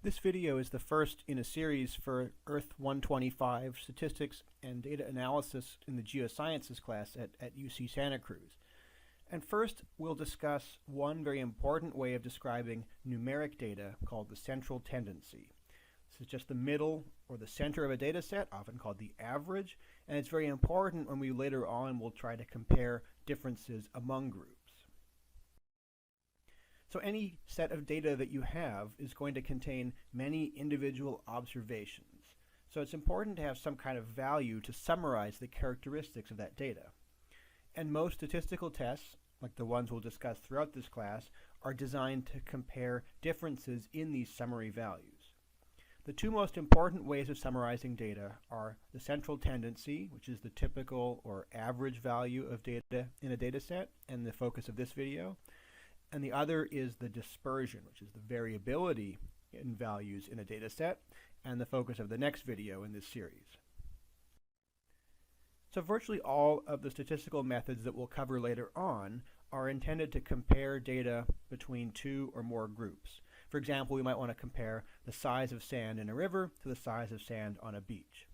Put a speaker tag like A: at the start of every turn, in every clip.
A: This video is the first in a series for Earth 125 Statistics and Data Analysis in the Geosciences class at UC Santa Cruz. And first, we'll discuss one very important way of describing numeric data called the central tendency. This is just the middle or the center of a data set, often called the average, and it's very important when we later on will try to compare differences among groups. So any set of data that you have is going to contain many individual observations. So it's important to have some kind of value to summarize the characteristics of that data. And most statistical tests, like the ones we'll discuss throughout this class, are designed to compare differences in these summary values. The two most important ways of summarizing data are the central tendency, which is the typical or average value of data in a data set, and the focus of this video. And the other is the dispersion, which is the variability in values in a data set, and the focus of the next video in this series. So virtually all of the statistical methods that we'll cover later on are intended to compare data between two or more groups. For example, we might want to compare the size of sand in a river to the size of sand on a beach.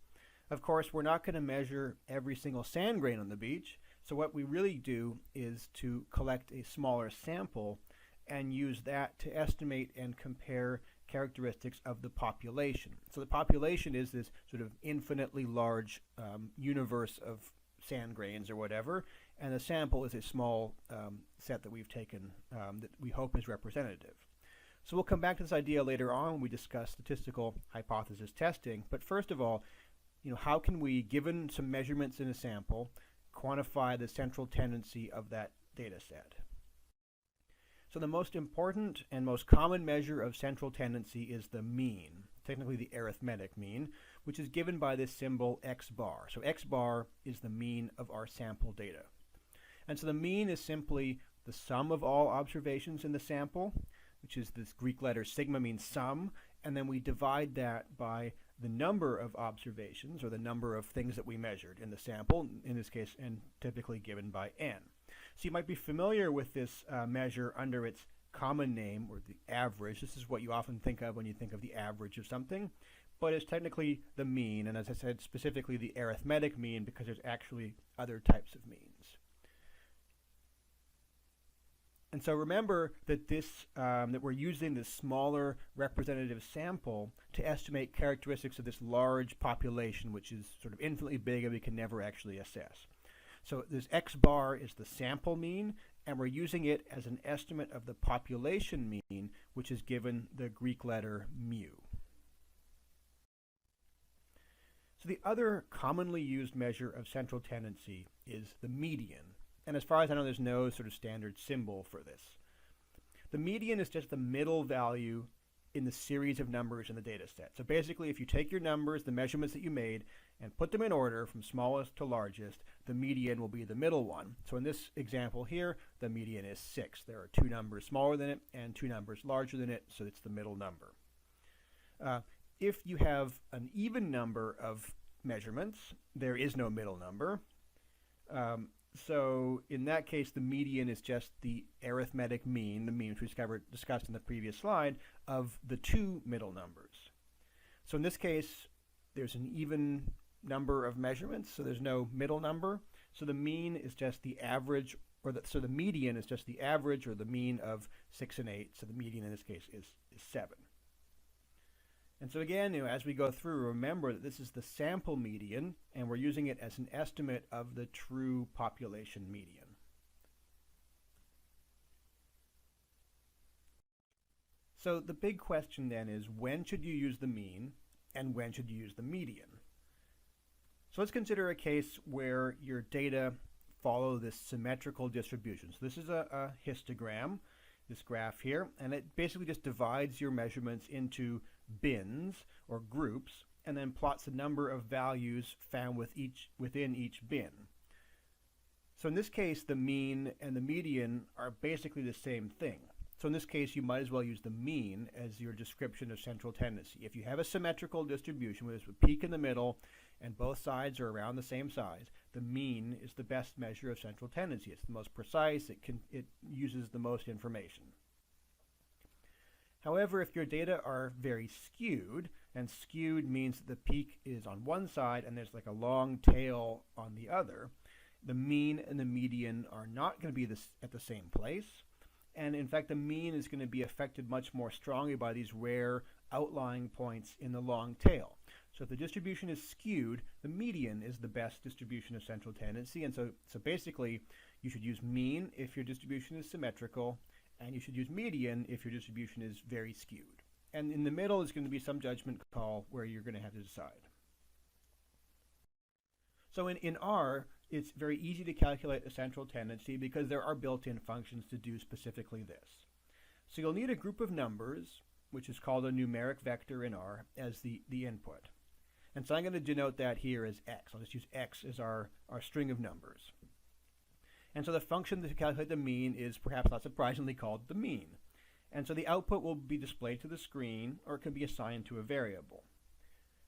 A: Of course, we're not going to measure every single sand grain on the beach. So what we really do is to collect a smaller sample and use that to estimate and compare characteristics of the population. So the population is this sort of infinitely large universe of sand grains or whatever, and the sample is a small set that we've taken that we hope is representative. So we'll come back to this idea later on when we discuss statistical hypothesis testing. But first of all, how can we, given some measurements in a sample, quantify the central tendency of that data set? So the most important and most common measure of central tendency is the mean, technically the arithmetic mean, which is given by this symbol x bar. So x bar is the mean of our sample data. And so the mean is simply the sum of all observations in the sample, which is this Greek letter sigma means sum, and then we divide that by the number of observations, or the number of things that we measured in the sample, in this case, and typically given by n. So you might be familiar with this measure under its common name, or the average. This is what you often think of when you think of the average of something, but it's technically the mean, and as I said, specifically the arithmetic mean, because there's actually other types of means. And so remember that that we're using this smaller representative sample to estimate characteristics of this large population, which is sort of infinitely big and we can never actually assess. So this x bar is the sample mean, and we're using it as an estimate of the population mean, which is given the Greek letter mu. So the other commonly used measure of central tendency is the median. And as far as I know, there's no sort of standard symbol for this. The median is just the middle value in the series of numbers in the data set. So basically, if you take your numbers, the measurements that you made, and put them in order from smallest to largest, the median will be the middle one. So in this example here, the median is 6. There are two numbers smaller than it and two numbers larger than it, so it's the middle number. If you have an even number of measurements, there is no middle number. So in that case, the median is just the arithmetic mean, the mean which we discussed in the previous slide, of the two middle numbers. So in this case, there's an even number of measurements, so there's no middle number. So the mean is just the average, so the median is just the average or the mean of 6 and 8. So the median in this case is 7. And so again, as we go through, remember that this is the sample median, and we're using it as an estimate of the true population median. So the big question then is, when should you use the mean, and when should you use the median? So let's consider a case where your data follow this symmetrical distribution. So this is a histogram, this graph here, and it basically just divides your measurements into bins or groups, and then plots the number of values found within each bin. So in this case, the mean and the median are basically the same thing. So in this case, you might as well use the mean as your description of central tendency. If you have a symmetrical distribution with a peak in the middle and both sides are around the same size, the mean is the best measure of central tendency. It's the most precise, it uses the most information. However, if your data are very skewed, and skewed means that the peak is on one side and there's like a long tail on the other, the mean and the median are not going to be at the same place. And in fact, the mean is going to be affected much more strongly by these rare outlying points in the long tail. So if the distribution is skewed, the median is the best distribution of central tendency. And so basically, you should use mean if your distribution is symmetrical, and you should use median if your distribution is very skewed. And in the middle is going to be some judgment call where you're going to have to decide. So in R, it's very easy to calculate a central tendency because there are built-in functions to do specifically this. So you'll need a group of numbers, which is called a numeric vector in R, as the input. And so I'm going to denote that here as x. I'll just use x as our string of numbers. And so the function to calculate the mean is, perhaps not surprisingly, called the mean. And so the output will be displayed to the screen, or it can be assigned to a variable.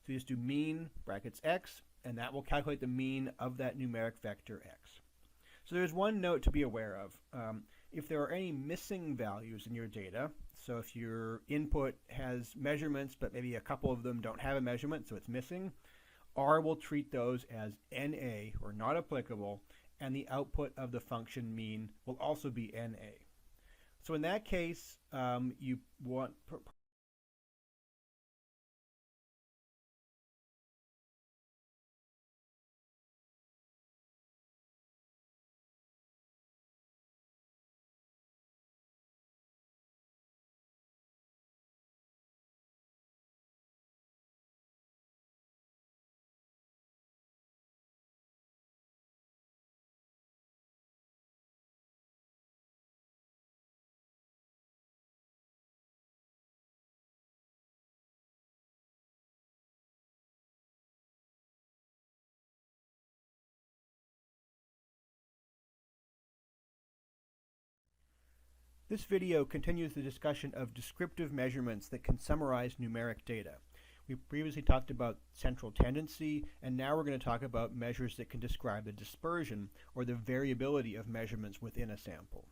A: So you just do mean brackets x, and that will calculate the mean of that numeric vector x. So there's one note to be aware of. If there are any missing values in your data, so if your input has measurements, but maybe a couple of them don't have a measurement, so it's missing, R will treat those as NA, or not applicable, and the output of the function mean will also be NA. So in that case, you want This video continues the discussion of descriptive measurements that can summarize numeric data. We previously talked about central tendency, and now we're going to talk about measures that can describe the dispersion, or the variability of measurements within a sample.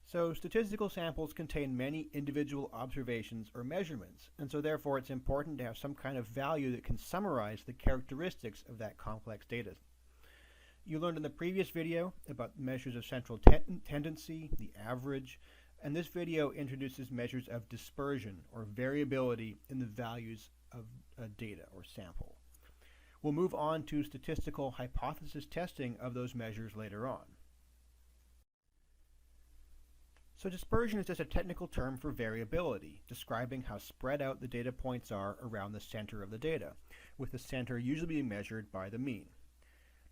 A: So statistical samples contain many individual observations or measurements, and so therefore it's important to have some kind of value that can summarize the characteristics of that complex data. You learned in the previous video about measures of central tendency, the average, and this video introduces measures of dispersion, or variability in the values of data or sample. We'll move on to statistical hypothesis testing of those measures later on. So dispersion is just a technical term for variability, describing how spread out the data points are around the center of the data, with the center usually being measured by the mean.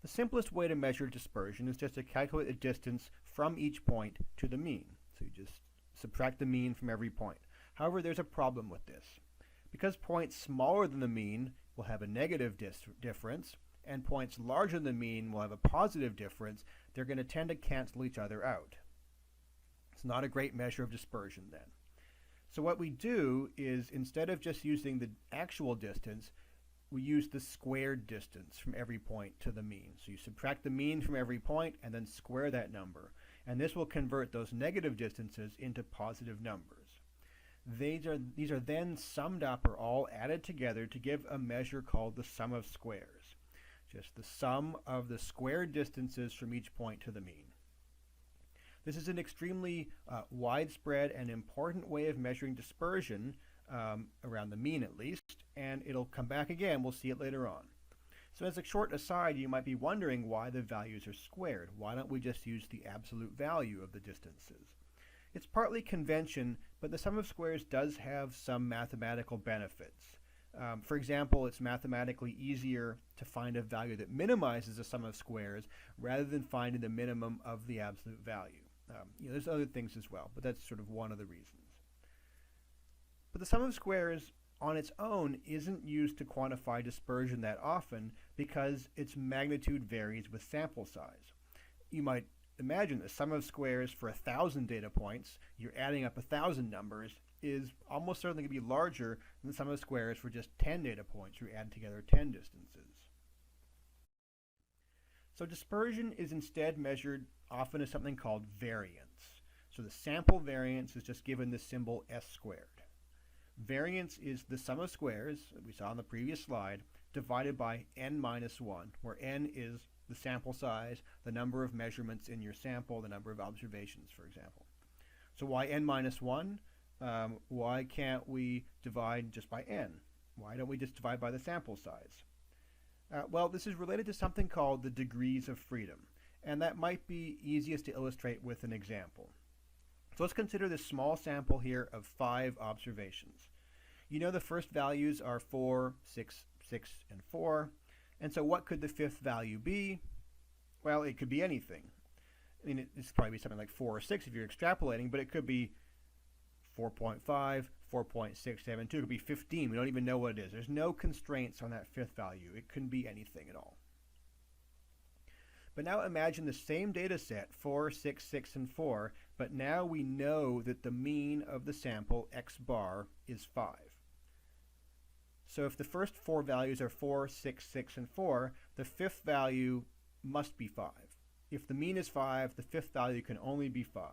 A: The simplest way to measure dispersion is just to calculate the distance from each point to the mean. So you just subtract the mean from every point. However, there's a problem with this. Because points smaller than the mean will have a negative difference, and points larger than the mean will have a positive difference, they're going to tend to cancel each other out. It's not a great measure of dispersion then. So what we do is, instead of just using the actual distance, we use the squared distance from every point to the mean. So you subtract the mean from every point and then square that number. And this will convert those negative distances into positive numbers. These are then summed up, or all added together, to give a measure called the sum of squares. Just the sum of the squared distances from each point to the mean. This is an extremely widespread and important way of measuring dispersion, around the mean at least, and it'll come back again. We'll see it later on. So as a short aside, you might be wondering why the values are squared. Why don't we just use the absolute value of the distances? It's partly convention, but the sum of squares does have some mathematical benefits. For example, it's mathematically easier to find a value that minimizes the sum of squares rather than finding the minimum of the absolute value. There's other things as well, but that's sort of one of the reasons. But the sum of squares on its own isn't used to quantify dispersion that often because its magnitude varies with sample size. You might imagine the sum of squares for 1,000 data points, you're adding up 1,000 numbers, is almost certainly going to be larger than the sum of squares for just 10 data points, you're adding together 10 distances. So dispersion is instead measured often as something called variance. So the sample variance is just given the symbol s squared. Variance is the sum of squares, that we saw on the previous slide, divided by n minus 1, where n is the sample size, the number of measurements in your sample, the number of observations, for example. So why n minus 1? Why can't we divide just by n? Why don't we just divide by the sample size? Well, this is related to something called the degrees of freedom, and that might be easiest to illustrate with an example. So let's consider this small sample here of 5 observations. You know the first values are 4, 6, 6, and 4, and so what could the fifth value be? Well, it could be anything. I mean, it's probably something like 4 or 6 if you're extrapolating, but it could be 4.5, 4.672, it could be 15. We don't even know what it is. There's no constraints on that fifth value. It couldn't be anything at all. But now imagine the same data set, 4, 6, 6, and 4, but now we know that the mean of the sample, x bar, is 5. So if the first 4 values are 4, 6, 6, and 4, the fifth value must be 5. If the mean is 5, the fifth value can only be 5.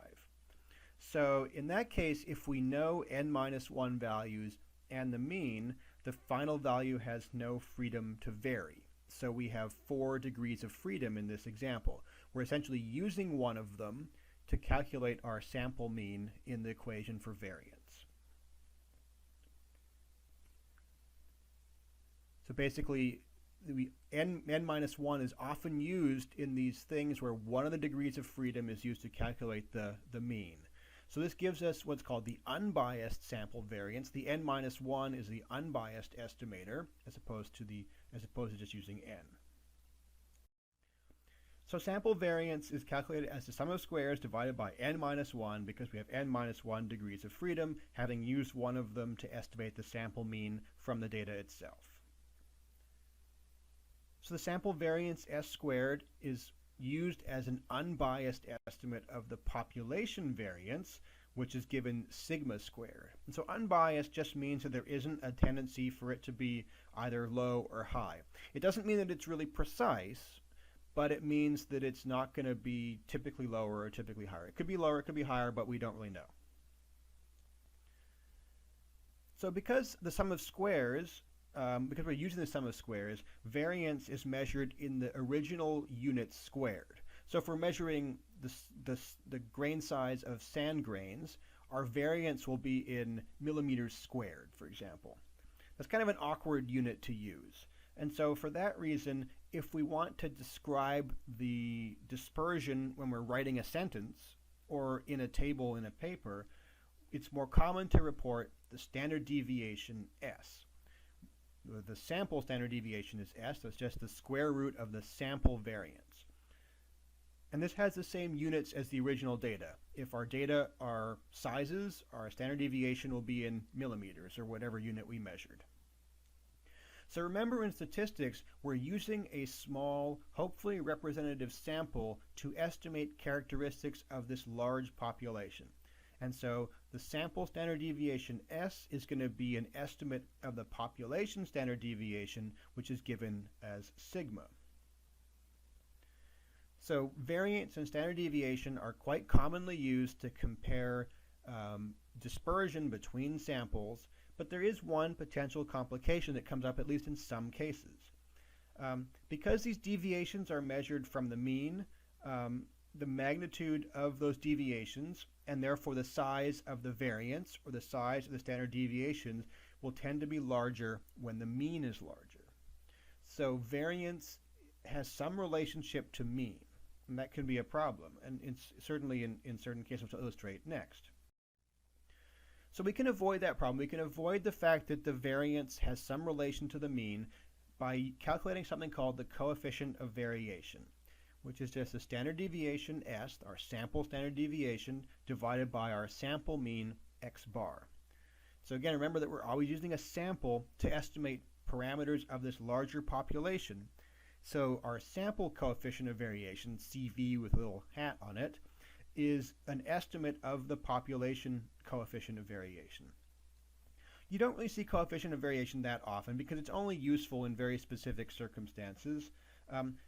A: So in that case, if we know n minus 1 values and the mean, the final value has no freedom to vary. So we have 4 degrees of freedom in this example. We're essentially using one of them to calculate our sample mean in the equation for variance. So basically, n minus 1 is often used in these things where one of the degrees of freedom is used to calculate the mean. So this gives us what's called the unbiased sample variance. The n minus 1 is the unbiased estimator as opposed to just using n. So sample variance is calculated as the sum of squares divided by n minus 1 because we have n minus 1 degrees of freedom, having used one of them to estimate the sample mean from the data itself. So the sample variance s squared is used as an unbiased estimate of the population variance, which is given sigma squared. And so unbiased just means that there isn't a tendency for it to be either low or high. It doesn't mean that it's really precise, but it means that it's not going to be typically lower or typically higher. It could be lower, it could be higher, but we don't really know. So because the sum of squares, because we're using the sum of squares, variance is measured in the original units squared. So if we're measuring the grain size of sand grains, our variance will be in millimeters squared, for example. That's kind of an awkward unit to use. And so for that reason, if we want to describe the dispersion when we're writing a sentence or in a table in a paper, it's more common to report the standard deviation S. The sample standard deviation is S, so it's just the square root of the sample variance. And this has the same units as the original data. If our data are sizes, our standard deviation will be in millimeters or whatever unit we measured. So remember, in statistics, we're using a small, hopefully representative sample to estimate characteristics of this large population. And so the sample standard deviation S is going to be an estimate of the population standard deviation, which is given as sigma. So variance and standard deviation are quite commonly used to compare dispersion between samples, but there is one potential complication that comes up at least in some cases. Because these deviations are measured from the mean, the magnitude of those deviations and therefore the size of the variance or the size of the standard deviations will tend to be larger when the mean is larger. So variance has some relationship to mean, and that can be a problem, and it's certainly in certain cases, which I'll illustrate next. So we can avoid that problem. We can avoid the fact that the variance has some relation to the mean by calculating something called the coefficient of variation, which is just the standard deviation S, our sample standard deviation, divided by our sample mean x bar. So again, remember that we're always using a sample to estimate parameters of this larger population. So our sample coefficient of variation, CV with a little hat on it, is an estimate of the population coefficient of variation. You don't really see coefficient of variation that often because it's only useful in very specific circumstances,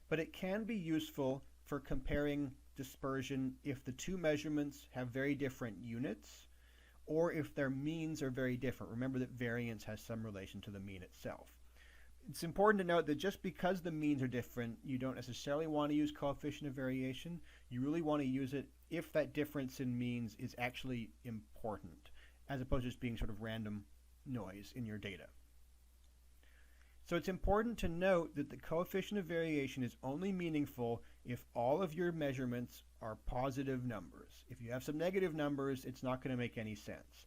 A: but it can be useful for comparing dispersion if the two measurements have very different units or if their means are very different. Remember that variance has some relation to the mean itself. It's important to note that just because the means are different, you don't necessarily want to use coefficient of variation. You really want to use it if that difference in means is actually important, as opposed to just being sort of random noise in your data. So it's important to note that the coefficient of variation is only meaningful if all of your measurements are positive numbers. If you have some negative numbers, it's not going to make any sense.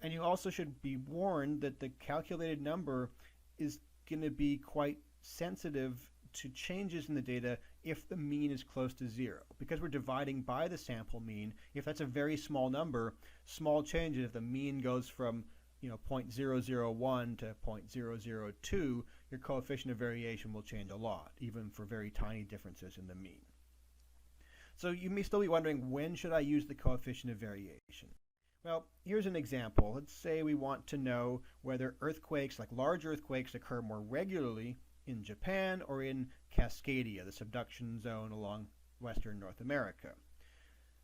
A: And you also should be warned that the calculated number is going to be quite sensitive to changes in the data if the mean is close to 0. Because we're dividing by the sample mean, if that's a very small number, small changes, if the mean goes from 0.001 to 0.002, your coefficient of variation will change a lot, even for very tiny differences in the mean. So you may still be wondering, when should I use the coefficient of variation? Well, here's an example. Let's say we want to know whether earthquakes, like large earthquakes, occur more regularly in Japan or in Cascadia, the subduction zone along western North America.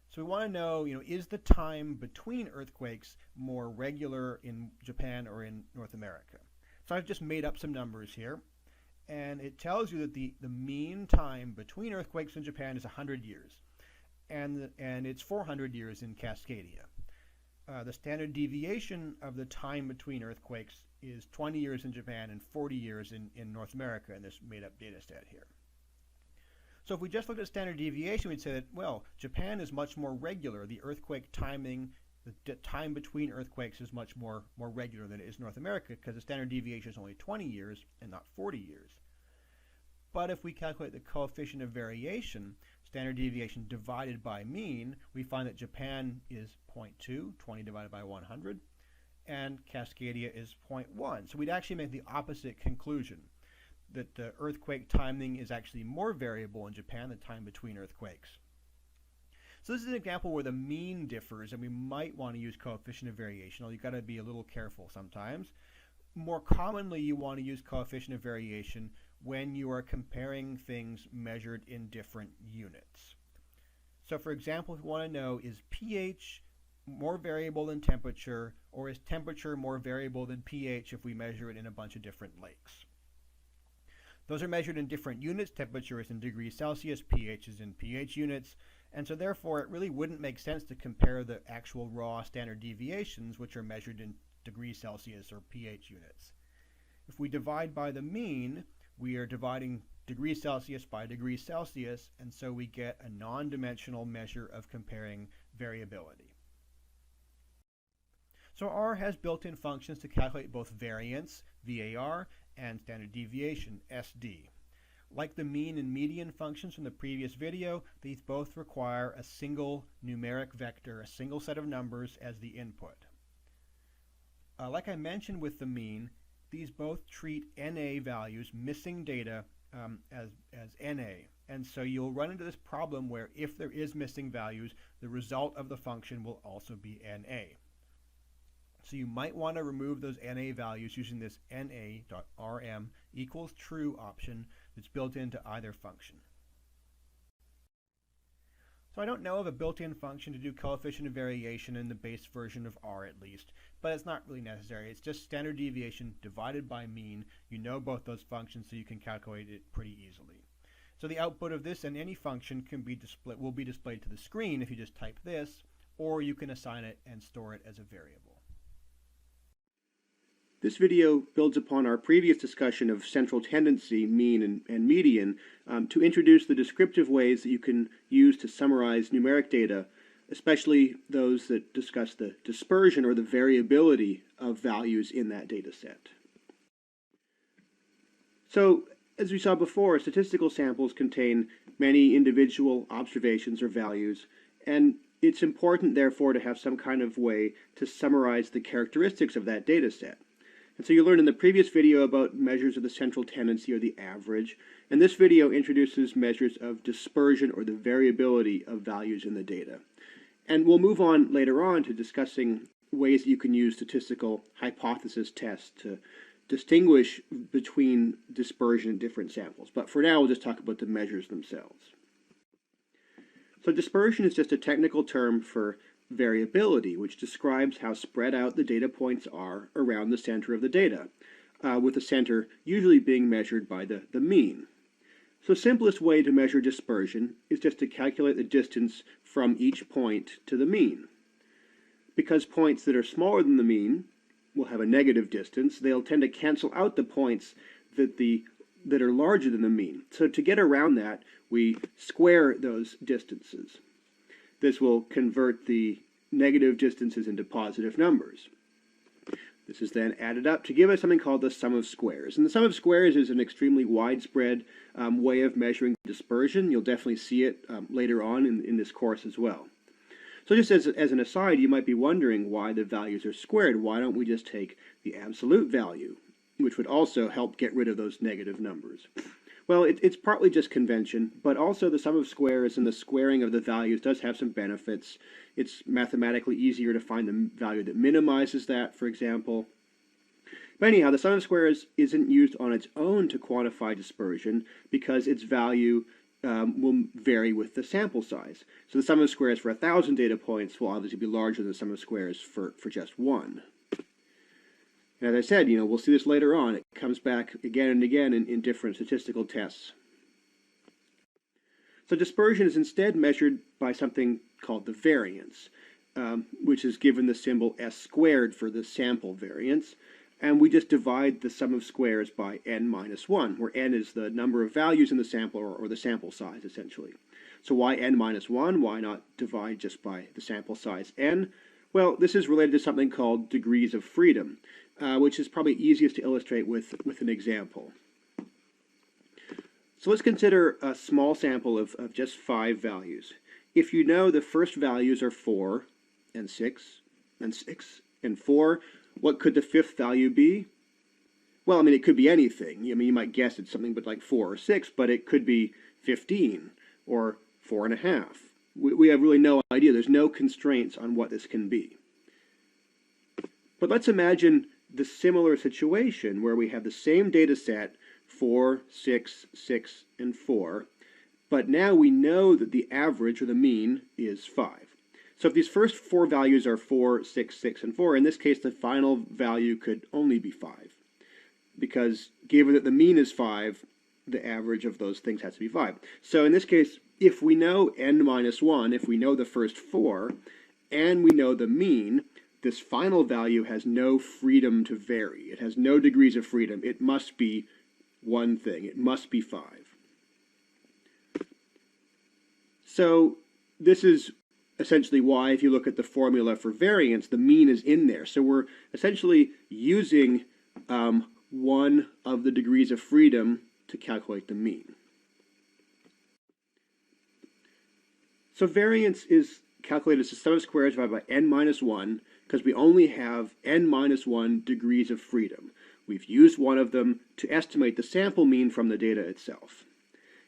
A: So we want to know, is the time between earthquakes more regular in Japan or in North America? So I've just made up some numbers here, and it tells you that the mean time between earthquakes in Japan is 100 years, and it's 400 years in Cascadia. The standard deviation of the time between earthquakes is 20 years in Japan and 40 years in North America in this made-up data set here. So if we just looked at standard deviation, we'd say that, well, Japan is much more regular. The earthquake timing, the time between earthquakes is much more regular than it is North America, because the standard deviation is only 20 years and not 40 years. But if we calculate the coefficient of variation, standard deviation divided by mean, we find that Japan is 0.2, 20 divided by 100, and Cascadia is 0.1. So we'd actually make the opposite conclusion, that the earthquake timing is actually more variable in Japan than time between earthquakes. So this is an example where the mean differs, and we might want to use coefficient of variation, although you've got to be a little careful sometimes. More commonly, you want to use coefficient of variation when you are comparing things measured in different units. So for example, if you want to know, is pH more variable than temperature, or is temperature more variable than pH if we measure it in a bunch of different lakes? Those are measured in different units. Temperature is in degrees Celsius, pH is in pH units, and so therefore it really wouldn't make sense to compare the actual raw standard deviations, which are measured in degrees Celsius or pH units. If we divide by the mean, we are dividing degrees Celsius by degrees Celsius, and so we get a non-dimensional measure of comparing variability. So R has built-in functions to calculate both variance, VAR, and standard deviation, SD. Like the mean and median functions from the previous video, these both require a single numeric vector, a single set of numbers as the input. Like I mentioned with the mean, these both treat NA values, missing data, as NA. And so you'll run into this problem where if there is missing values, the result of the function will also be NA. So you might want to remove those NA values using this NA.rm equals true option that's built into either function. So I don't know of a built-in function to do coefficient of variation in the base version of R at least, but it's not really necessary. It's just standard deviation divided by mean. You know both those functions, so you can calculate it pretty easily. So the output of this and any function will be displayed to the screen if you just type this, or you can assign it and store it as a variable. This video builds upon our previous discussion of central tendency, mean, and median to introduce the descriptive ways that you can use to summarize numeric data, especially those that discuss the dispersion or the variability of values in that data set. So, as we saw before, statistical samples contain many individual observations or values, and it's important, therefore, to have some kind of way to summarize the characteristics of that data set. And so you learned in the previous video about measures of the central tendency or the average, and this video introduces measures of dispersion or the variability of values in the data. And we'll move on later on to discussing ways that you can use statistical hypothesis tests to distinguish between dispersion in different samples. But for now, we'll just talk about the measures themselves. So dispersion is just a technical term for variability, which describes how spread out the data points are around the center of the data, with the center usually being measured by the mean. So the simplest way to measure dispersion is just to calculate the distance from each point to the mean. Because points that are smaller than the mean will have a negative distance, they'll tend to cancel out the points that are larger than the mean. So to get around that, we square those distances. This will convert the negative distances into positive numbers. This is then added up to give us something called the sum of squares. And the sum of squares is an extremely widespread way of measuring dispersion. You'll definitely see it later on in this course as well. So just as an aside, you might be wondering why the values are squared. Why don't we just take the absolute value, which would also help get rid of those negative numbers? Well, it's partly just convention, but also the sum of squares and the squaring of the values does have some benefits. It's mathematically easier to find the value that minimizes that, for example. But anyhow, the sum of squares isn't used on its own to quantify dispersion because its value will vary with the sample size. So the sum of squares for 1,000 data points will obviously be larger than the sum of squares for just one. And as I said, we'll see this later on. It comes back again and again in different statistical tests. So dispersion is instead measured by something called the variance, which is given the symbol s squared for the sample variance. And we just divide the sum of squares by n minus 1, where n is the number of values in the sample, or the sample size, essentially. So why n minus 1? Why not divide just by the sample size n? Well, this is related to something called degrees of freedom, which is probably easiest to illustrate with an example. So let's consider a small sample of just 5 values. If you know the first values are 4 and 6 and 6 and 4, what could the fifth value be? Well, it could be anything. You might guess it's something but like 4 or 6, but it could be 15 or 4.5. We have really no idea. There's no constraints on what this can be. But let's imagine the similar situation where we have the same data set, 4, 6, 6, and 4, but now we know that the average, or the mean, is 5. So if these first 4 values are 4, 6, 6, and 4, in this case the final value could only be 5. Because given that the mean is 5, the average of those things has to be 5. So in this case, if we know n minus 1, if we know the first 4, and we know the mean, this final value has no freedom to vary. It has no degrees of freedom. It must be one thing. It must be 5. So this is essentially why, if you look at the formula for variance, the mean is in there. So we're essentially using one of the degrees of freedom to calculate the mean. So variance is calculated as the sum of squares divided by n minus 1, because we only have n minus 1 degrees of freedom. We've used one of them to estimate the sample mean from the data itself.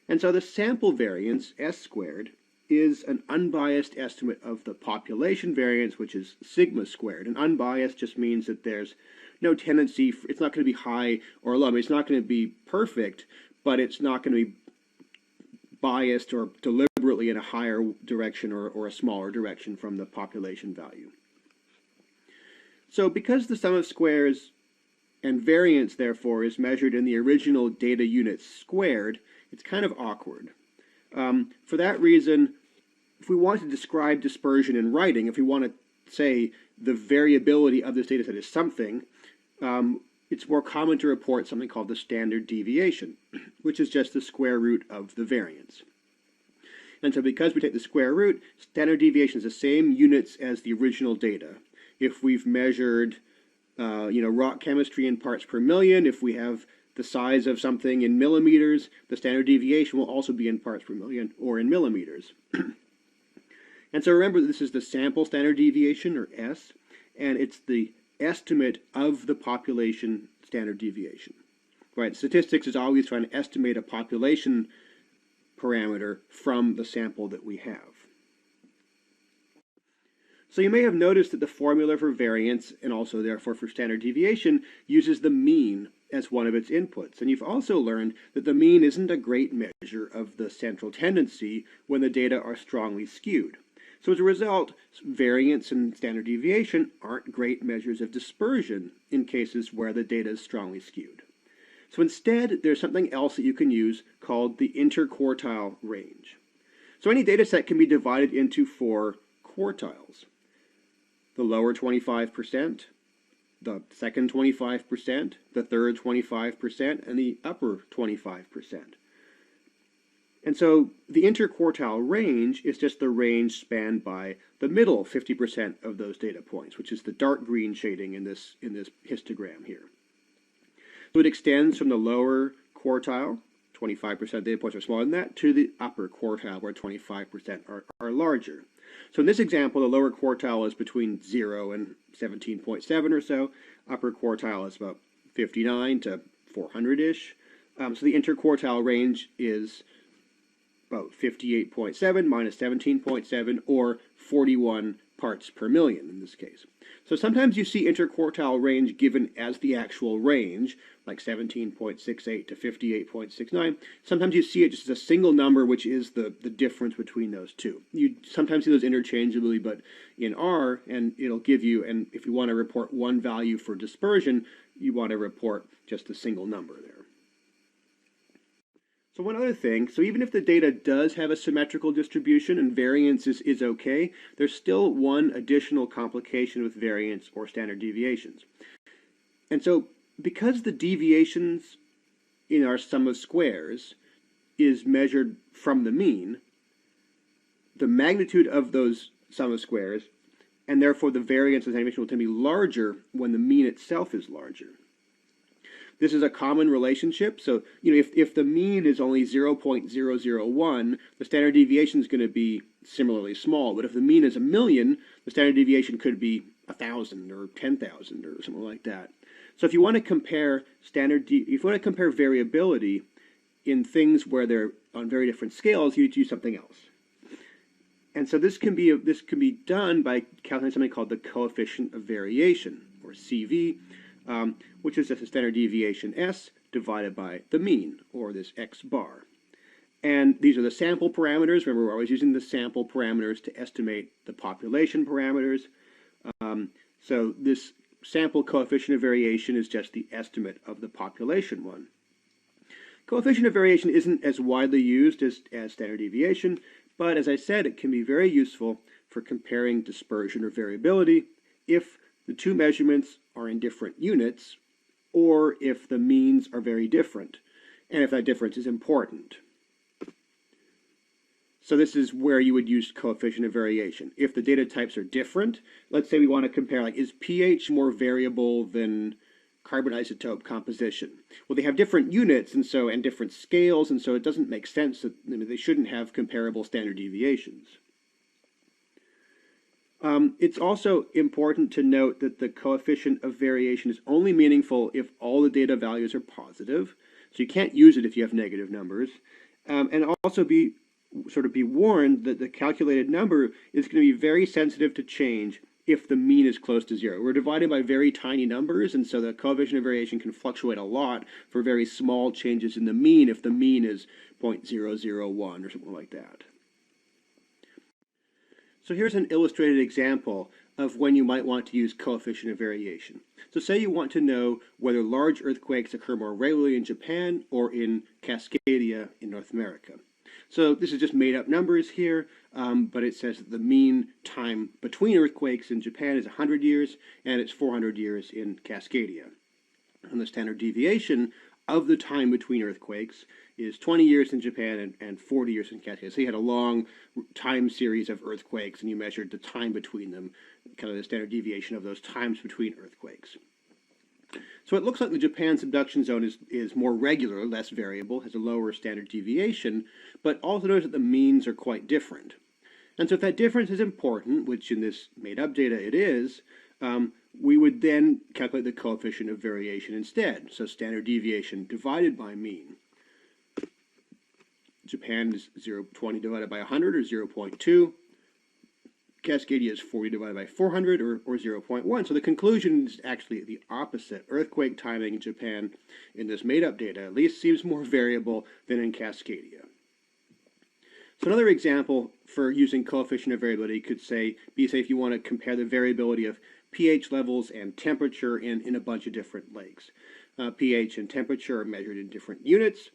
A: And so the sample variance, s squared, is an unbiased estimate of the population variance, which is sigma squared. And unbiased just means that there's no tendency, it's not going to be high or low. It's not going to be perfect, but it's not going to be biased or deliberately in a higher direction or a smaller direction from the population value. So because the sum of squares and variance, therefore, is measured in the original data units squared, it's kind of awkward. For that reason, if we want to describe dispersion in writing, if we want to say the variability of this data set is something, it's more common to report something called the standard deviation, which is just the square root of the variance. And so because we take the square root, standard deviation is the same units as the original data. If we've measured rock chemistry in parts per million, if we have the size of something in millimeters, the standard deviation will also be in parts per million or in millimeters. And so remember, this is the sample standard deviation, or S, and it's the estimate of the population standard deviation. Right? Statistics is always trying to estimate a population parameter from the sample that we have. So you may have noticed that the formula for variance, and also therefore for standard deviation, uses the mean as one of its inputs. And you've also learned that the mean isn't a great measure of the central tendency when the data are strongly skewed. So as a result, variance and standard deviation aren't great measures of dispersion in cases where the data is strongly skewed. So instead, there's something else that you can use called the interquartile range. So any data set can be divided into 4 quartiles. The lower 25%, the second 25%, the third 25%, and the upper 25%. And so the interquartile range is just the range spanned by the middle 50% of those data points, which is the dark green shading in this histogram here. So it extends from the lower quartile, 25% of data points are smaller than that, to the upper quartile where 25% are larger. So in this example, the lower quartile is between 0 and 17.7 or so. Upper quartile is about 59 to 400-ish. So the interquartile range is about 58.7 minus 17.7, or 41 parts per million in this case. So sometimes you see interquartile range given as the actual range, like 17.68 to 58.69. Sometimes you see it just as a single number, which is the difference between those two. You sometimes see those interchangeably, but in R, and it'll give you, and if you want to report one value for dispersion, you want to report just a single number there. So one other thing, so even if the data does have a symmetrical distribution and variance is okay, there's still one additional complication with variance or standard deviations. And so because the deviations in our sum of squares is measured from the mean, the magnitude of those sum of squares, and therefore the variance of the deviation will tend to be larger when the mean itself is larger. This is a common relationship. So, if the mean is only 0.001, the standard deviation is going to be similarly small. But if the mean is 1,000,000, the standard deviation could be 1,000 or 10,000 or something like that. So if you want to compare variability in things where they're on very different scales, you use something else. And so this can be done by calculating something called the coefficient of variation, or CV. Which is just a standard deviation S divided by the mean, or this X bar. And these are the sample parameters. Remember, we're always using the sample parameters to estimate the population parameters. So this sample coefficient of variation is just the estimate of the population one. Coefficient of variation isn't as widely used as standard deviation, but as I said, it can be very useful for comparing dispersion or variability if the two measurements are in different units, or if the means are very different, and if that difference is important. So this is where you would use coefficient of variation. If the data types are different, let's say we want to compare, like, is pH more variable than carbon isotope composition? Well, they have different units and different scales, and so it doesn't make sense that they shouldn't have comparable standard deviations. It's also important to note that the coefficient of variation is only meaningful if all the data values are positive. So you can't use it if you have negative numbers. And also be warned that the calculated number is going to be very sensitive to change if the mean is close to 0. We're divided by very tiny numbers, and so the coefficient of variation can fluctuate a lot for very small changes in the mean if the mean is 0.001 or something like that. So here's an illustrated example of when you might want to use coefficient of variation. So say you want to know whether large earthquakes occur more regularly in Japan or in Cascadia in North America. So this is just made up numbers here, but it says that the mean time between earthquakes in Japan is 100 years, and it's 400 years in Cascadia. And the standard deviation of the time between earthquakes is 20 years in Japan and 40 years in Cascadia. So you had a long time series of earthquakes, and you measured the time between them, kind of the standard deviation of those times between earthquakes. So it looks like the Japan subduction zone is more regular, less variable, has a lower standard deviation, but also notice that the means are quite different. And so if that difference is important, which in this made-up data it is, we would then calculate the coefficient of variation instead. So standard deviation divided by mean. Japan is 0.20 divided by 100, or 0.2.
B: Cascadia is 40 divided by 400, or 0.1. So the conclusion is actually the opposite. Earthquake timing in Japan in this made-up data at least seems more variable than in Cascadia. So another example for using coefficient of variability could be if you want to compare the variability of pH levels and temperature in a bunch of different lakes. pH and temperature are measured in different units,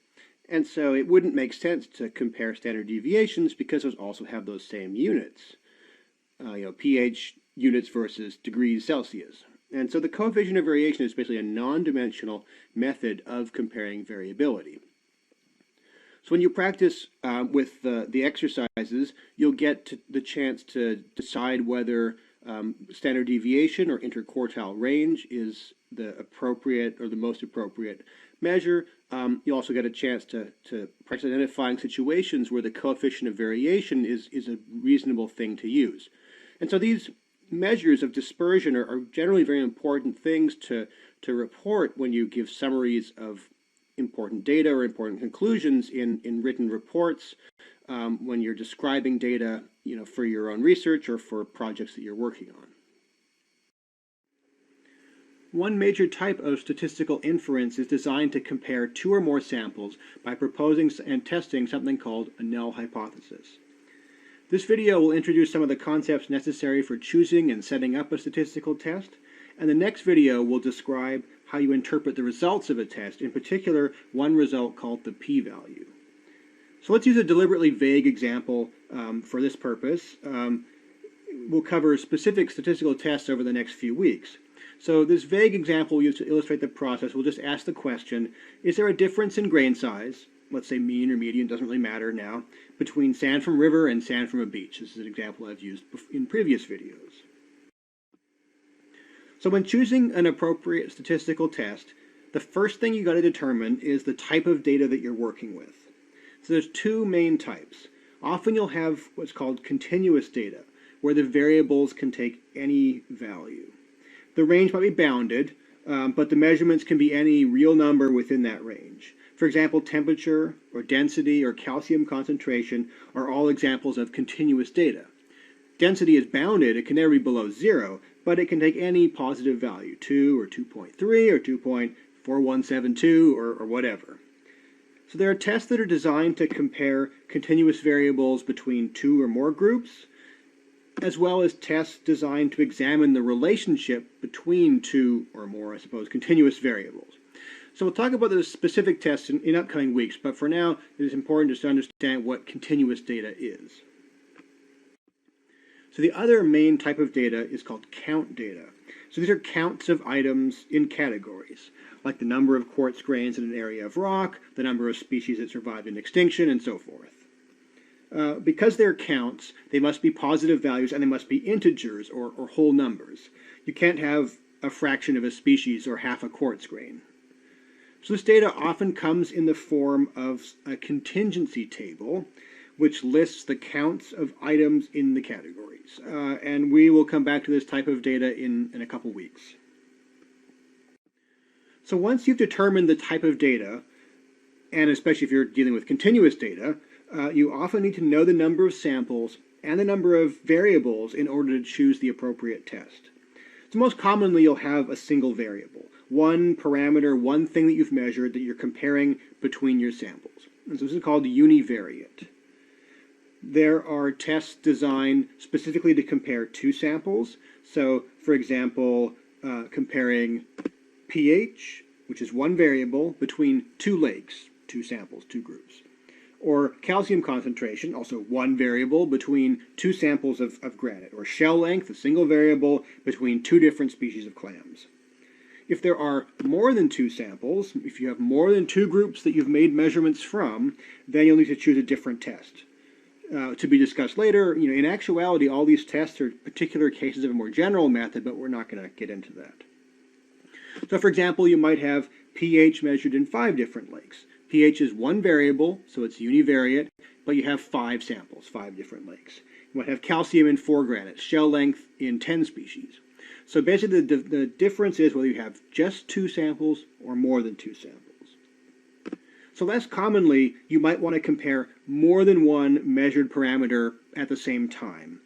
B: and so it wouldn't make sense to compare standard deviations because those also have those same units. pH units versus degrees Celsius. And so the coefficient of variation is basically a non-dimensional method of comparing variability. So when you practice with the exercises, you'll get the chance to decide whether standard deviation or interquartile range is the appropriate or the most appropriate measure. You also get a chance to practice identifying situations where the coefficient of variation is a reasonable thing to use. And so these measures of dispersion are generally very important things to report when you give summaries of important data or important conclusions in written reports, when you're describing data, for your own research or for projects that you're working on. One major type of statistical inference is designed to compare two or more samples by proposing and testing something called a null hypothesis. This video will introduce some of the concepts necessary for choosing and setting up a statistical test, and the next video will describe how you interpret the results of a test, in particular one result called the p-value. So let's use a deliberately vague example for this purpose. We'll cover specific statistical tests over the next few weeks. So this vague example used to illustrate the process, we'll just ask the question, is there a difference in grain size, let's say mean or median, doesn't really matter now, between sand from a river and sand from a beach? This is an example I've used in previous videos. So when choosing an appropriate statistical test, the first thing you got to determine is the type of data that you're working with. So there's two main types. Often you'll have what's called continuous data, where the variables can take any value. The range might be bounded, but the measurements can be any real number within that range. For example, temperature or density or calcium concentration are all examples of continuous data. Density is bounded, it can never be below 0, but it can take any positive value, 2 or 2.3 or 2.4172 or whatever. So there are tests that are designed to compare continuous variables between two or more groups, as well as tests designed to examine the relationship between two or more, continuous variables. So we'll talk about the specific tests in upcoming weeks, but for now it is important just to understand what continuous data is. So the other main type of data is called count data. So these are counts of items in categories, like the number of quartz grains in an area of rock, the number of species that survived in extinction, and so forth. Because they're counts, they must be positive values and they must be integers or whole numbers. You can't have a fraction of a species or half a quartz grain. So this data often comes in the form of a contingency table, which lists the counts of items in the categories. And we will come back to this type of data in a couple weeks. So once you've determined the type of data, and especially if you're dealing with continuous data, you often need to know the number of samples and the number of variables in order to choose the appropriate test. So most commonly you'll have a single variable, one parameter, one thing that you've measured that you're comparing between your samples. And so this is called univariate. There are tests designed specifically to compare two samples. So for example, comparing pH, which is one variable, between two lakes, two samples, two groups. Or calcium concentration, also one variable between two samples of granite. Or shell length, a single variable between two different species of clams. If there are more than two samples, if you have more than two groups that you've made measurements from, then you'll need to choose a different test. To be discussed later, in actuality, all these tests are particular cases of a more general method, but we're not going to get into that. So for example, you might have pH measured in 5 different lakes. pH is one variable, so it's univariate, but you have 5 samples, 5 different lakes. You might have calcium in 4 granites, shell length in 10 species. So basically the difference is whether you have just 2 samples or more than 2 samples. So less commonly, you might want to compare more than one measured parameter at the same time.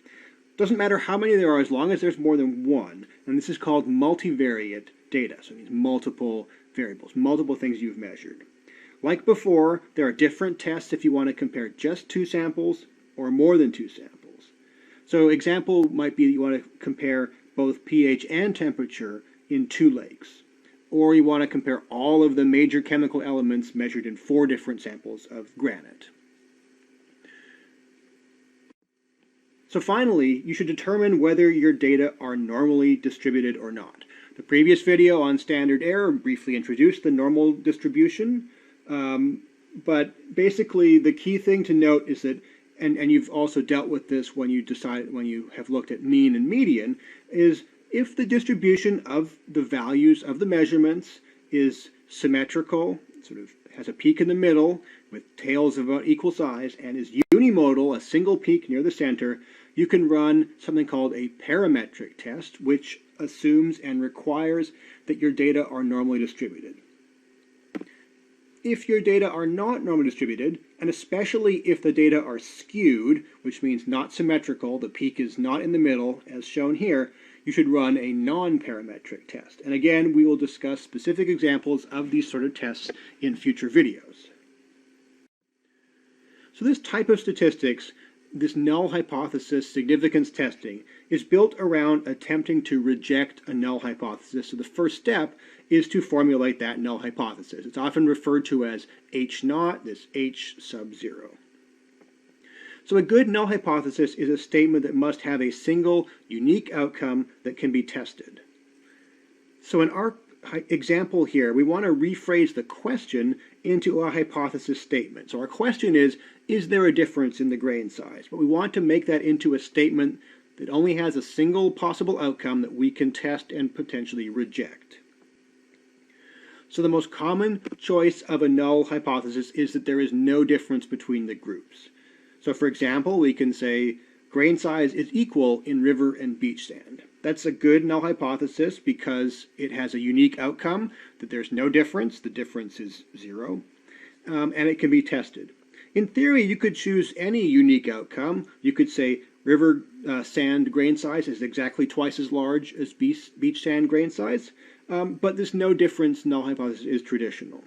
B: Doesn't matter how many there are as long as there's more than one. And this is called multivariate data. So it means multiple variables, multiple things you've measured. Like before, there are different tests if you want to compare just two samples or more than two samples. So example might be that you want to compare both pH and temperature in 2 lakes. Or you want to compare all of the major chemical elements measured in 4 different samples of granite. So finally, you should determine whether your data are normally distributed or not. The previous video on standard error briefly introduced the normal distribution, but basically the key thing to note is that, and you've also dealt with this when you have looked at mean and median, is if the distribution of the values of the measurements is symmetrical, sort of has a peak in the middle with tails of about equal size, and is unimodal, a single peak near the center, you can run something called a parametric test, which assumes and requires that your data are normally distributed. If your data are not normally distributed, and especially if the data are skewed, which means not symmetrical, the peak is not in the middle, as shown here, you should run a non-parametric test. And again, we will discuss specific examples of these sort of tests in future videos. So this type of statistics, this null hypothesis significance testing, is built around attempting to reject a null hypothesis. So the first step is to formulate that null hypothesis. It's often referred to as H naught, this H sub 0. So a good null hypothesis is a statement that must have a single unique outcome that can be tested. So in our example here, we want to rephrase the question into a hypothesis statement. So our question is there a difference in the grain size? But we want to make that into a statement that only has a single possible outcome that we can test and potentially reject. So the most common choice of a null hypothesis is that there is no difference between the groups. So for example, we can say grain size is equal in river and beach sand. That's a good null hypothesis because it has a unique outcome, that there's no difference, the difference is 0, and it can be tested. In theory, you could choose any unique outcome. You could say river sand grain size is exactly twice as large as beach sand grain size, but this no difference null hypothesis is traditional.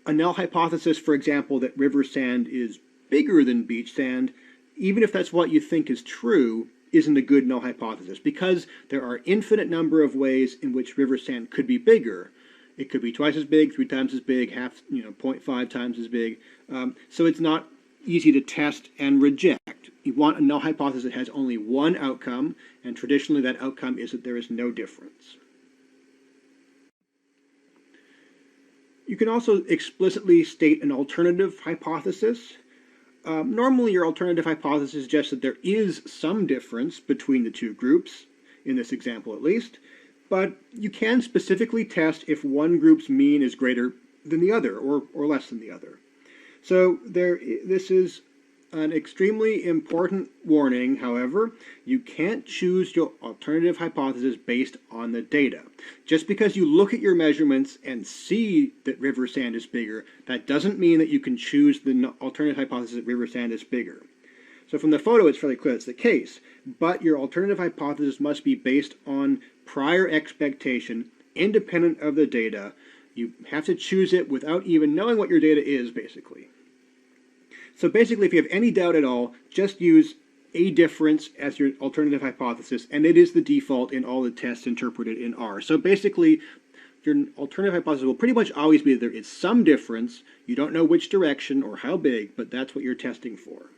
B: A null hypothesis, for example, that river sand is bigger than beach sand, even if that's what you think is true, isn't a good null hypothesis because there are infinite number of ways in which river sand could be bigger. It could be twice as big, 3 times as big, 0.5 times as big. So it's not easy to test and reject. You want a null hypothesis that has only one outcome, and traditionally that outcome is that there is no difference. You can also explicitly state an alternative hypothesis. Normally your alternative hypothesis suggests that there is some difference between the two groups, in this example at least, but you can specifically test if one group's mean is greater than the other or less than the other. So this is an extremely important warning, however. You can't choose your alternative hypothesis based on the data. Just because you look at your measurements and see that river sand is bigger, that doesn't mean that you can choose the alternative hypothesis that river sand is bigger. So from the photo, it's fairly clear it's the case, but your alternative hypothesis must be based on prior expectation, independent of the data. You have to choose it without even knowing what your data is, basically. So basically, if you have any doubt at all, just use a difference as your alternative hypothesis, and it is the default in all the tests interpreted in R. So basically, your alternative hypothesis will pretty much always be that there is some difference. You don't know which direction or how big, but that's what you're testing for.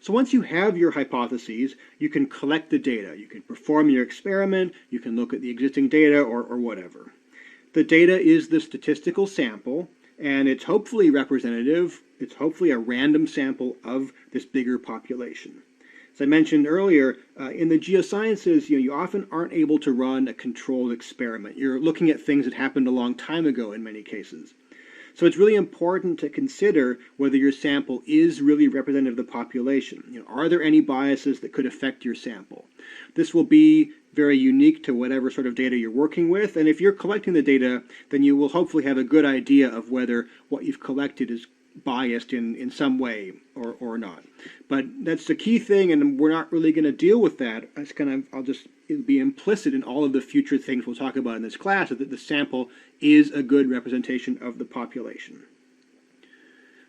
B: So once you have your hypotheses, you can collect the data. You can perform your experiment, you can look at the existing data, or whatever. The data is the statistical sample, and it's hopefully representative. It's hopefully a random sample of this bigger population. As I mentioned earlier, in the geosciences, you often aren't able to run a controlled experiment. You're looking at things that happened a long time ago in many cases. So it's really important to consider whether your sample is really representative of the population. Are there any biases that could affect your sample? This will be very unique to whatever sort of data you're working with, and if you're collecting the data, then you will hopefully have a good idea of whether what you've collected is biased in some way or not. But that's the key thing, and we're not really going to deal with that. It'll be implicit in all of the future things we'll talk about in this class, that the sample is a good representation of the population.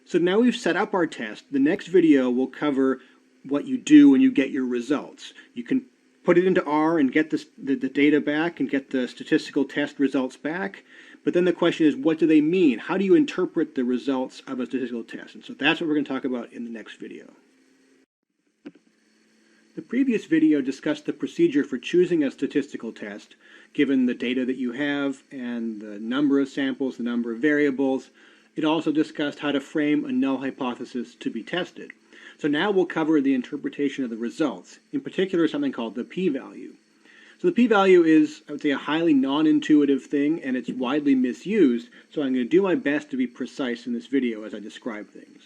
B: So now we've set up our test. The next video will cover what you do when you get your results. You can put it into R and get the data back and get the statistical test results back. But then the question is, what do they mean? How do you interpret the results of a statistical test? And so that's what we're going to talk about in the next video. The previous video discussed the procedure for choosing a statistical test, given the data that you have and the number of samples, the number of variables. It also discussed how to frame a null hypothesis to be tested. So now we'll cover the interpretation of the results, in particular something called the p-value. So the p-value is, I would say, a highly non-intuitive thing, and it's widely misused, so I'm going to do my best to be precise in this video as I describe things.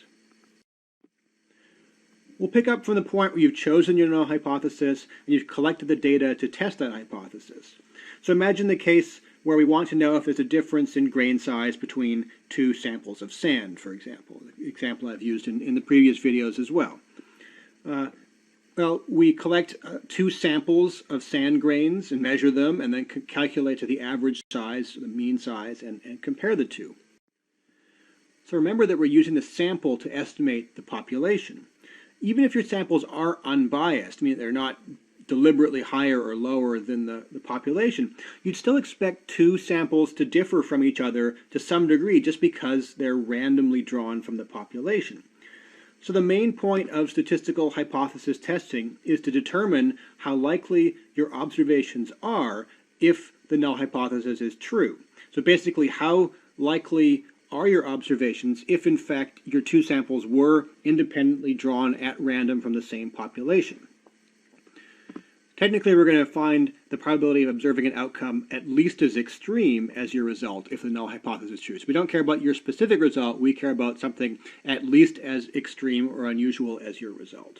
B: We'll pick up from the point where you've chosen your null hypothesis and you've collected the data to test that hypothesis. So imagine the case where we want to know if there's a difference in grain size between two samples of sand, for example, the example I've used in the previous videos as well. Well, we collect two samples of sand grains and measure them, and then calculate to the average size, the mean size, and compare the two. So remember that we're using the sample to estimate the population. Even if your samples are unbiased, meaning they're not deliberately higher or lower than the population, you'd still expect two samples to differ from each other to some degree just because they're randomly drawn from the population. So the main point of statistical hypothesis testing is to determine how likely your observations are if the null hypothesis is true. So basically, how likely are your observations if in fact your two samples were independently drawn at random from the same population. Technically, we're going to find the probability of observing an outcome at least as extreme as your result if the null hypothesis is true. So we don't care about your specific result, we care about something at least as extreme or unusual as your result.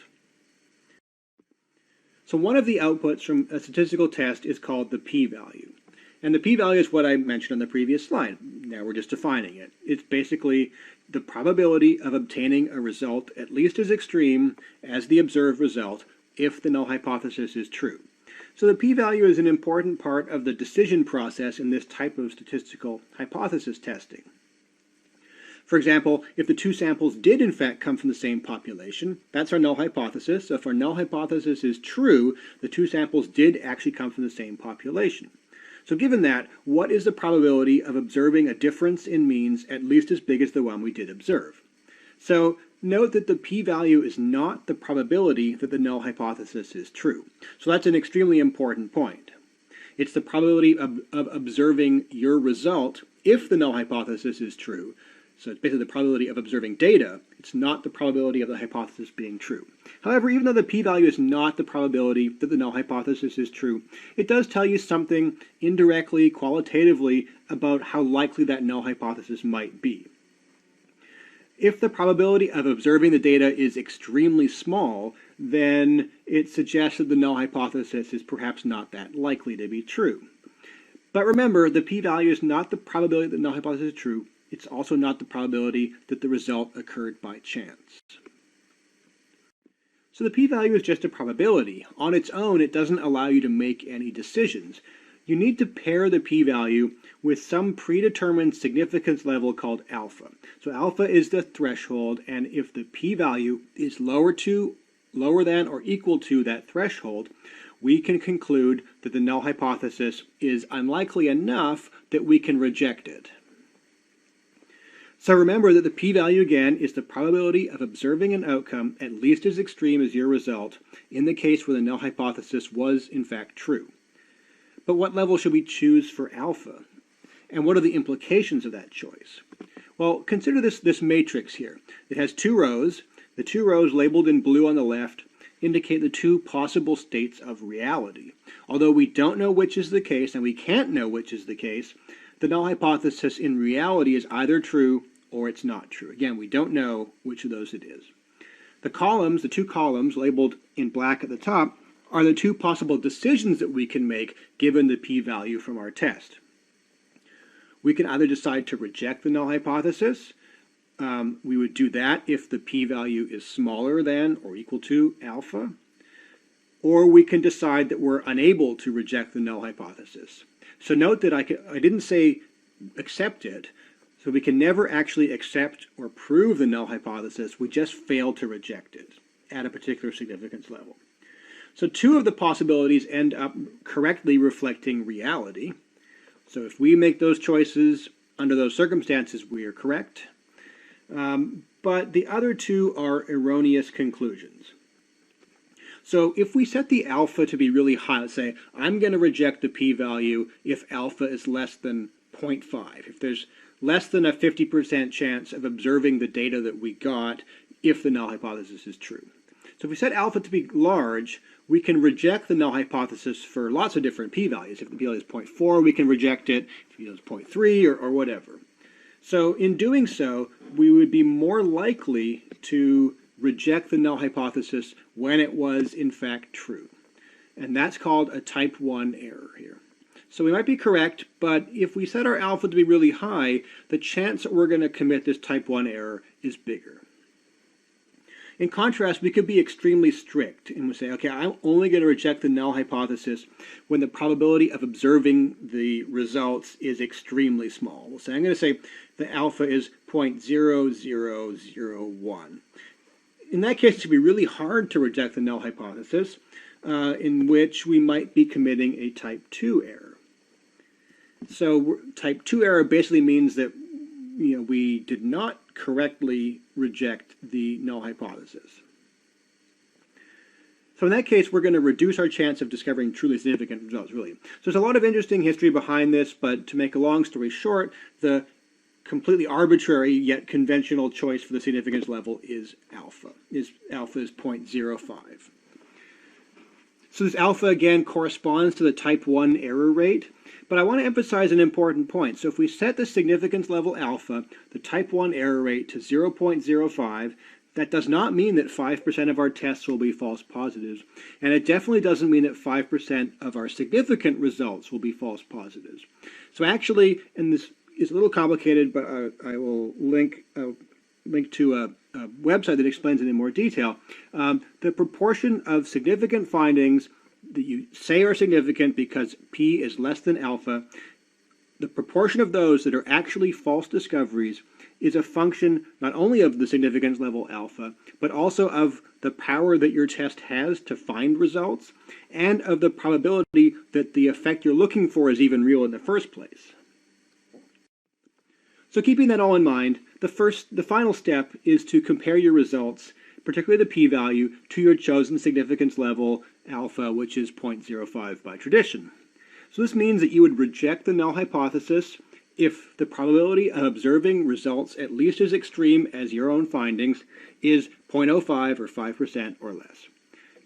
B: So one of the outputs from a statistical test is called the p-value. And the p-value is what I mentioned on the previous slide. Now we're just defining it. It's basically the probability of obtaining a result at least as extreme as the observed result if the null hypothesis is true. So the p-value is an important part of the decision process in this type of statistical hypothesis testing. For example, if the two samples did in fact come from the same population, that's our null hypothesis. So if our null hypothesis is true, the two samples did actually come from the same population. So given that, what is the probability of observing a difference in means at least as big as the one we did observe? So note that the p-value is not the probability that the null hypothesis is true. So that's an extremely important point. It's the probability of observing your result if the null hypothesis is true. So it's basically the probability of observing data. It's not the probability of the hypothesis being true. However, even though the p-value is not the probability that the null hypothesis is true, it does tell you something indirectly, qualitatively, about how likely that null hypothesis might be. If the probability of observing the data is extremely small, then it suggests that the null hypothesis is perhaps not that likely to be true. But remember, the p-value is not the probability that the null hypothesis is true. It's also not the probability that the result occurred by chance. So the p-value is just a probability. On its own, it doesn't allow you to make any decisions. You need to pair the p-value with some predetermined significance level called alpha. So alpha is the threshold, and if the p-value is lower than or equal to that threshold, we can conclude that the null hypothesis is unlikely enough that we can reject it. So remember that the p-value again is the probability of observing an outcome at least as extreme as your result in the case where the null hypothesis was in fact true. But what level should we choose for alpha? And what are the implications of that choice? Well, consider this matrix here. It has two rows. The two rows labeled in blue on the left indicate the two possible states of reality. Although we don't know which is the case, and we can't know which is the case, the null hypothesis in reality is either true or it's not true. Again, we don't know which of those it is. The two columns labeled in black at the top, are the two possible decisions that we can make given the p-value from our test. We can either decide to reject the null hypothesis, We would do that if the p-value is smaller than or equal to alpha. Or we can decide that we're unable to reject the null hypothesis. So note that I didn't say accept it, so we can never actually accept or prove the null hypothesis, we just fail to reject it at a particular significance level. So two of the possibilities end up correctly reflecting reality. So if we make those choices under those circumstances, we are correct. But the other two are erroneous conclusions. So if we set the alpha to be really high, let's say I'm going to reject the p-value if alpha is less than 0.5, if there's less than a 50% chance of observing the data that we got if the null hypothesis is true. So if we set alpha to be large, we can reject the null hypothesis for lots of different p-values. If the p-value is 0.4, we can reject it. If the p-value is 0.3 or whatever. So in doing so, we would be more likely to reject the null hypothesis when it was in fact true. And that's called a type 1 error here. So we might be correct, but if we set our alpha to be really high, the chance that we're going to commit this type 1 error is bigger. In contrast, we could be extremely strict and we say, okay, I'm only going to reject the null hypothesis when the probability of observing the results is extremely small. We'll say, I'm going to say the alpha is 0.0001. In that case, it should be really hard to reject the null hypothesis, in which we might be committing a type 2 error. So type 2 error basically means that we did not correctly reject the null hypothesis. So in that case, we're going to reduce our chance of discovering truly significant results, really. So there's a lot of interesting history behind this, but to make a long story short, the completely arbitrary yet conventional choice for the significance level is alpha. Alpha is 0.05. So this alpha, again, corresponds to the type 1 error rate. But I want to emphasize an important point. So if we set the significance level alpha, the type 1 error rate, to 0.05, that does not mean that 5% of our tests will be false positives. And it definitely doesn't mean that 5% of our significant results will be false positives. So actually, and this is a little complicated, but I will link to a website that explains it in more detail. The proportion of significant findings that you say are significant because p is less than alpha, the proportion of those that are actually false discoveries is a function not only of the significance level alpha, but also of the power that your test has to find results, and of the probability that the effect you're looking for is even real in the first place. So keeping that all in mind, the final step is to compare your results, particularly the p-value, to your chosen significance level alpha, which is 0.05 by tradition. So this means that you would reject the null hypothesis if the probability of observing results at least as extreme as your own findings is 0.05 or 5% or less.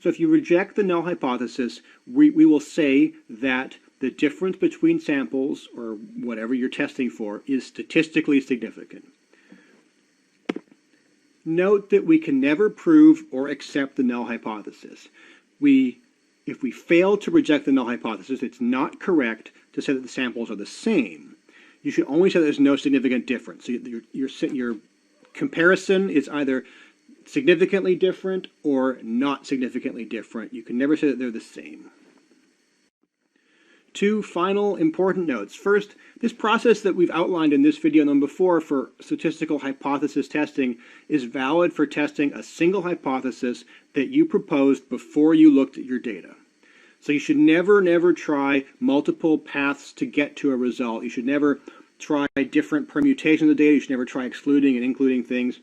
B: So if you reject the null hypothesis, we will say that the difference between samples, or whatever you're testing for, is statistically significant. Note that we can never prove or accept the null hypothesis. If we fail to reject the null hypothesis, it's not correct to say that the samples are the same. You should only say that there's no significant difference. So your comparison is either significantly different or not significantly different. You can never say that they're the same. Two final important notes. First, this process that we've outlined in this video and before for statistical hypothesis testing is valid for testing a single hypothesis that you proposed before you looked at your data. So you should never try multiple paths to get to a result. You should never try different permutations of data. You should never try excluding and including things.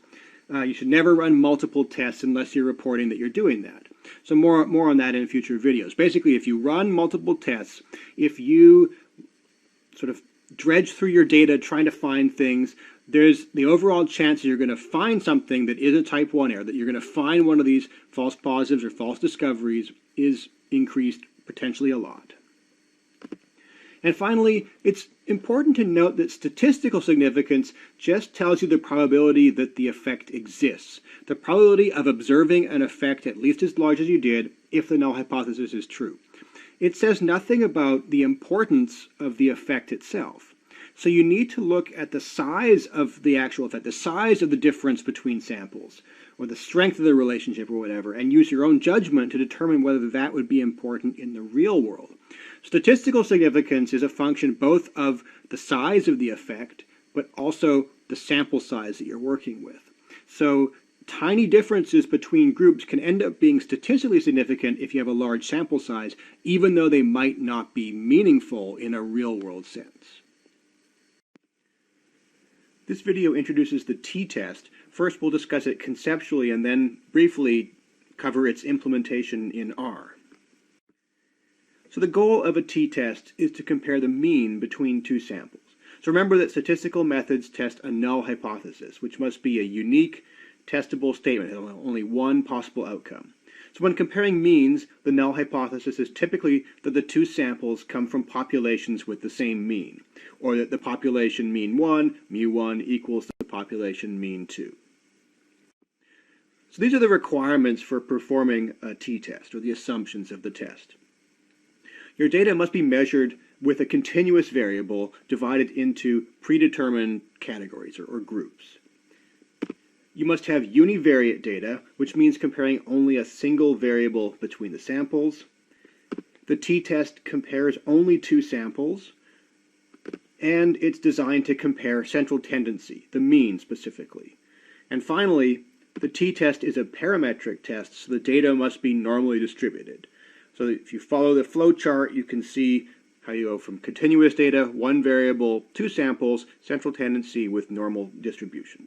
B: You should never run multiple tests unless you're reporting that you're doing that. So more on that in future videos. Basically, if you run multiple tests, if you sort of dredge through your data trying to find things, there's the overall chance that you're going to find something that is a type 1 error, that you're going to find one of these false positives or false discoveries is increased potentially a lot. And finally, it's important to note that statistical significance just tells you the probability that the effect exists, the probability of observing an effect at least as large as you did if the null hypothesis is true. It says nothing about the importance of the effect itself. So you need to look at the size of the actual effect, the size of the difference between samples, or the strength of the relationship or whatever, and use your own judgment to determine whether that would be important in the real world. Statistical significance is a function both of the size of the effect, but also the sample size that you're working with. So tiny differences between groups can end up being statistically significant if you have a large sample size, even though they might not be meaningful in a real-world sense. This video introduces the t-test. First, we'll discuss it conceptually and then briefly cover its implementation in R. So the goal of a t-test is to compare the mean between two samples. So remember that statistical methods test a null hypothesis, which must be a unique, testable statement, only one possible outcome. So when comparing means, the null hypothesis is typically that the two samples come from populations with the same mean, or that the population mean 1, mu1 equals the population mean 2. So these are the requirements for performing a t-test, or the assumptions of the test. Your data must be measured with a continuous variable divided into predetermined categories, or groups. You must have univariate data, which means comparing only a single variable between the samples. The t-test compares only two samples, and it's designed to compare central tendency, the mean specifically. And finally, the t-test is a parametric test, so the data must be normally distributed. So if you follow the flow chart, you can see how you go from continuous data, one variable, two samples, central tendency with normal distribution.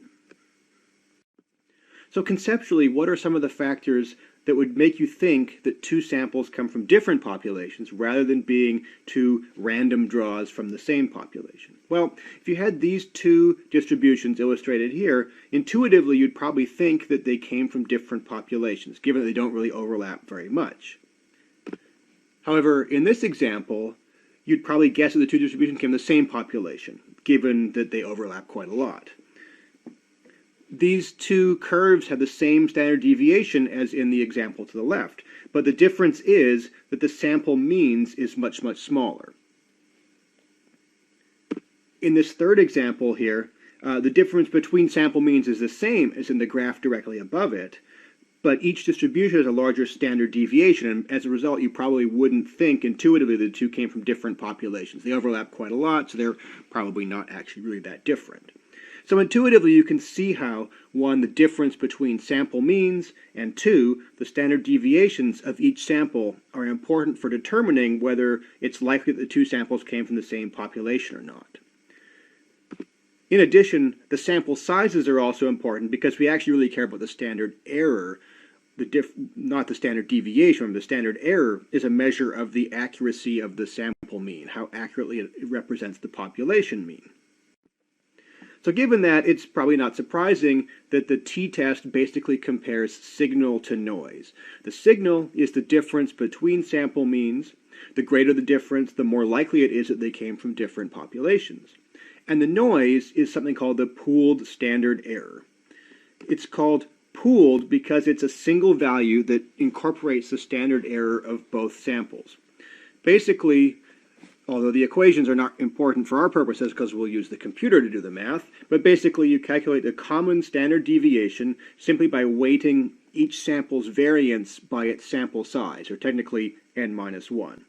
B: So conceptually, what are some of the factors that would make you think that two samples come from different populations rather than being two random draws from the same population? Well, if you had these two distributions illustrated here, intuitively you'd probably think that they came from different populations, given that they don't really overlap very much. However, in this example, you'd probably guess that the two distributions came from the same population, given that they overlap quite a lot. These two curves have the same standard deviation as in the example to the left, but the difference is that the sample means is much, much smaller. In this third example here, the difference between sample means is the same as in the graph directly above it, but each distribution has a larger standard deviation, and as a result, you probably wouldn't think intuitively that the two came from different populations. They overlap quite a lot, so they're probably not actually really that different. So intuitively, you can see how, one, the difference between sample means, and two, the standard deviations of each sample are important for determining whether it's likely that the two samples came from the same population or not. In addition, the sample sizes are also important because we actually really care about the standard error, not the standard deviation. The standard error is a measure of the accuracy of the sample mean, how accurately it represents the population mean. So given that, it's probably not surprising that the t-test basically compares signal to noise. The signal is the difference between sample means. The greater the difference, the more likely it is that they came from different populations. And the noise is something called the pooled standard error. It's called pooled because it's a single value that incorporates the standard error of both samples. Basically, although the equations are not important for our purposes because we'll use the computer to do the math, but basically you calculate the common standard deviation simply by weighting each sample's variance by its sample size, or technically n-1.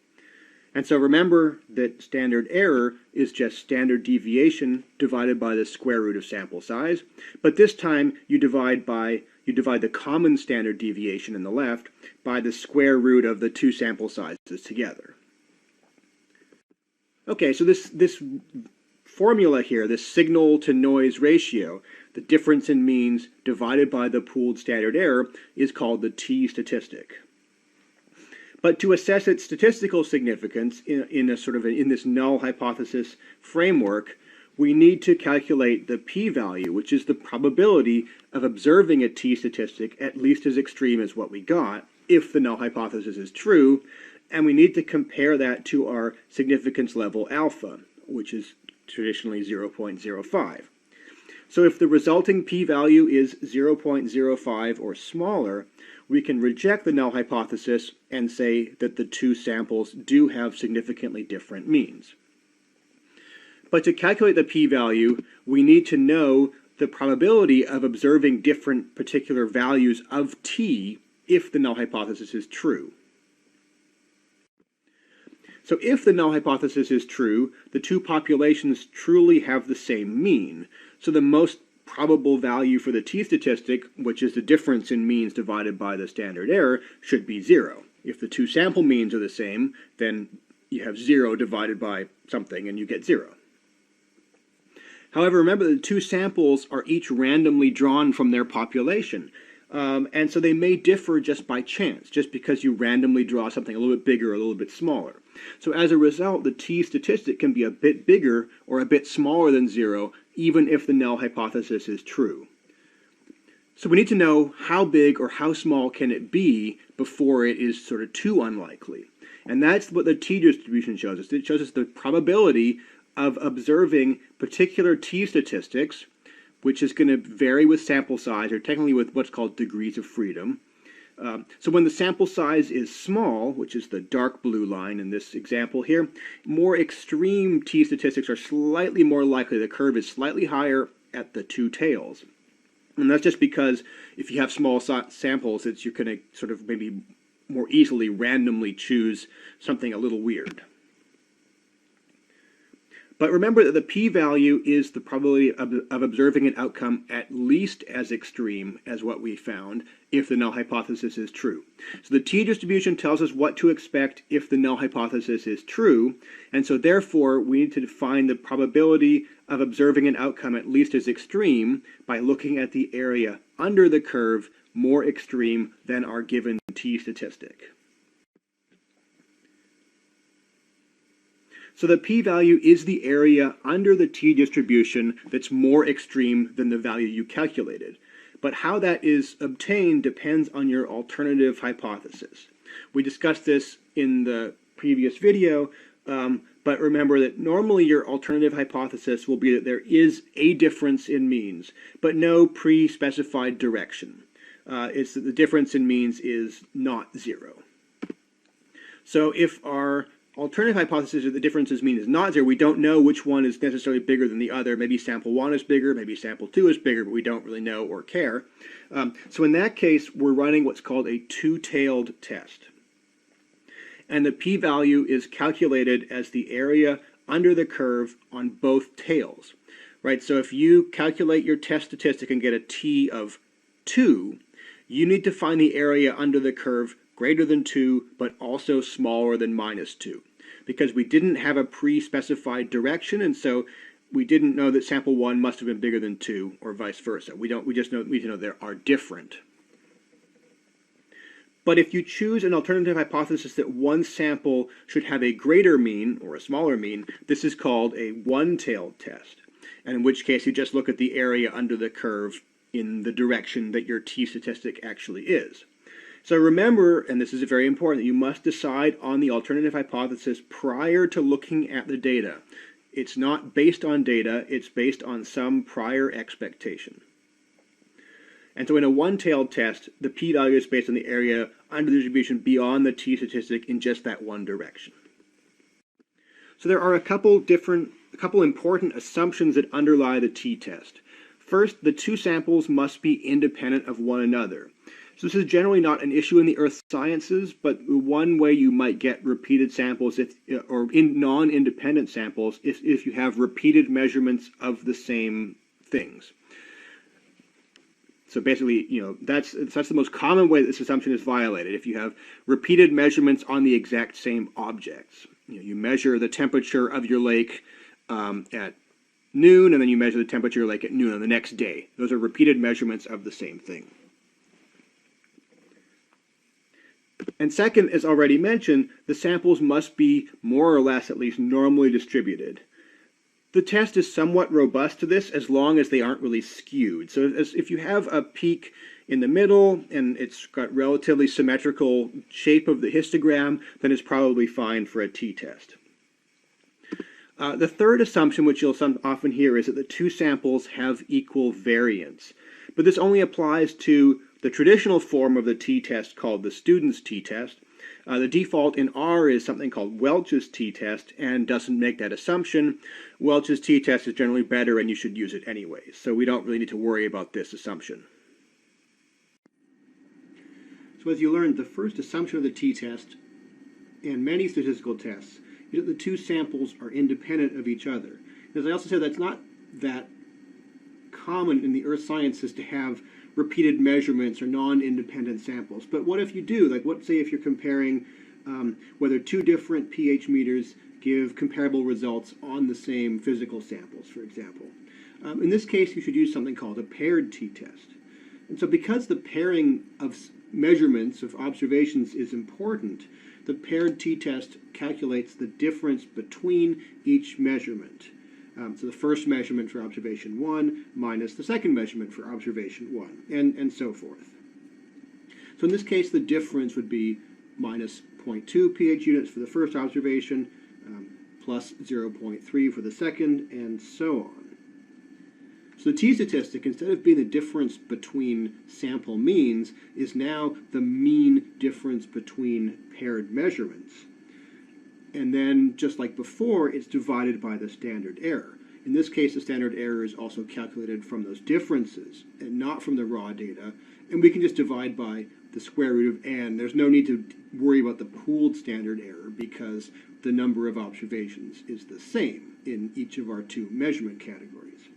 B: And so remember that standard error is just standard deviation divided by the square root of sample size, but this time you divide the common standard deviation in the left by the square root of the two sample sizes together. Okay, so this formula here, this signal to noise ratio, the difference in means divided by the pooled standard error, is called the t-statistic. But to assess its statistical significance in this null hypothesis framework, we need to calculate the p-value, which is the probability of observing a t-statistic at least as extreme as what we got, if the null hypothesis is true, and we need to compare that to our significance level alpha, which is traditionally 0.05. So if the resulting p-value is 0.05 or smaller, we can reject the null hypothesis and say that the two samples do have significantly different means. But to calculate the p-value, we need to know the probability of observing different particular values of t if the null hypothesis is true. So if the null hypothesis is true, the two populations truly have the same mean. So the most probable value for the t-statistic, which is the difference in means divided by the standard error, should be 0. If the two sample means are the same, then you have 0 divided by something and you get 0. However, remember that the two samples are each randomly drawn from their population. And so they may differ just by chance, just because you randomly draw something a little bit bigger or a little bit smaller. So as a result, the t-statistic can be a bit bigger or a bit smaller than 0, even if the null hypothesis is true. So we need to know how big or how small can it be before it is sort of too unlikely. And that's what the t-distribution shows us. It shows us the probability of observing particular t-statistics, which is going to vary with sample size, or technically with what's called degrees of freedom. So when the sample size is small, which is the dark blue line in this example here, more extreme t-statistics are slightly more likely. The curve is slightly higher at the two tails. And that's just because if you have small samples, you're going to sort of maybe more easily randomly choose something a little weird. But remember that the p-value is the probability of observing an outcome at least as extreme as what we found if the null hypothesis is true. So the t-distribution tells us what to expect if the null hypothesis is true, and so therefore we need to define the probability of observing an outcome at least as extreme by looking at the area under the curve more extreme than our given t-statistic. So the p-value is the area under the t-distribution that's more extreme than the value you calculated. But how that is obtained depends on your alternative hypothesis. We discussed this in the previous video, but remember that normally your alternative hypothesis will be that there is a difference in means, but no pre-specified direction. It's that the difference in means is not 0. So if our alternative hypothesis of the differences mean is not 0, we don't know which one is necessarily bigger than the other. Maybe sample 1 is bigger, maybe sample 2 is bigger, but we don't really know or care. So in that case, we're running what's called a two-tailed test. And the p-value is calculated as the area under the curve on both tails. Right? So if you calculate your test statistic and get a t of 2, you need to find the area under the curve greater than 2, but also smaller than minus 2. Because we didn't have a pre-specified direction, and so we didn't know that sample 1 must have been bigger than 2, or vice versa. We just know, we need to know they are different. But if you choose an alternative hypothesis that one sample should have a greater mean, or a smaller mean, this is called a one-tailed test. And in which case you just look at the area under the curve in the direction that your t-statistic actually is. So remember, and this is very important, that you must decide on the alternative hypothesis prior to looking at the data. It's not based on data, it's based on some prior expectation. And so in a one-tailed test, the p-value is based on the area under the distribution beyond the t-statistic in just that one direction. So there are a couple important assumptions that underlie the t-test. First, the two samples must be independent of one another. So this is generally not an issue in the earth sciences, but one way you might get repeated samples, or in non-independent samples, if you have repeated measurements of the same things. So basically, that's the most common way that this assumption is violated. If you have repeated measurements on the exact same objects, you measure the temperature of your lake at noon, and then you measure the temperature of your lake at noon on the next day. Those are repeated measurements of the same thing. And second, as already mentioned, the samples must be more or less at least normally distributed. The test is somewhat robust to this as long as they aren't really skewed. So if you have a peak in the middle and it's got relatively symmetrical shape of the histogram, then it's probably fine for a t-test. The third assumption, which you'll often hear, is that the two samples have equal variance. But this only applies to the traditional form of the t-test called the student's t-test. The default in R is something called Welch's t-test and doesn't make that assumption. Welch's t-test is generally better and you should use it anyway, so we don't really need to worry about this assumption. So as you learned, the first assumption of the t-test and many statistical tests is that the two samples are independent of each other. As I also said, that's not that common in the earth sciences to have repeated measurements or non-independent samples. But what if you do? Like, what say if you're comparing whether two different pH meters give comparable results on the same physical samples, for example. In this case, you should use something called a paired t-test. And so because the pairing of measurements of observations is important, the paired t-test calculates the difference between each measurement. So the first measurement for observation 1 minus the second measurement for observation 1, and so forth. So in this case, the difference would be minus 0.2 pH units for the first observation, plus 0.3 for the second, and so on. So the t-statistic, instead of being the difference between sample means, is now the mean difference between paired measurements. And then, just like before, it's divided by the standard error. In this case, the standard error is also calculated from those differences and not from the raw data. And we can just divide by the square root of n. There's no need to worry about the pooled standard error because the number of observations is the same in each of our two measurement categories.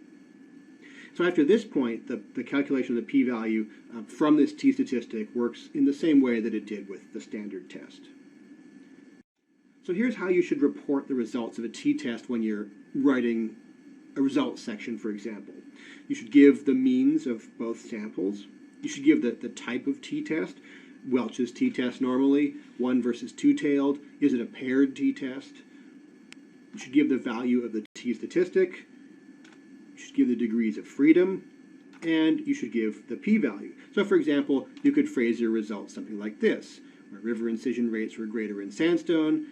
B: So after this point, the calculation of the p-value from this t-statistic works in the same way that it did with the standard test. So here's how you should report the results of a t-test when you're writing a results section, for example. You should give the means of both samples. You should give the type of t-test. Welch's t-test normally, one versus two-tailed. Is it a paired t-test? You should give the value of the t-statistic. You should give the degrees of freedom. And you should give the p-value. So for example, you could phrase your results something like this, where river incision rates were greater in sandstone.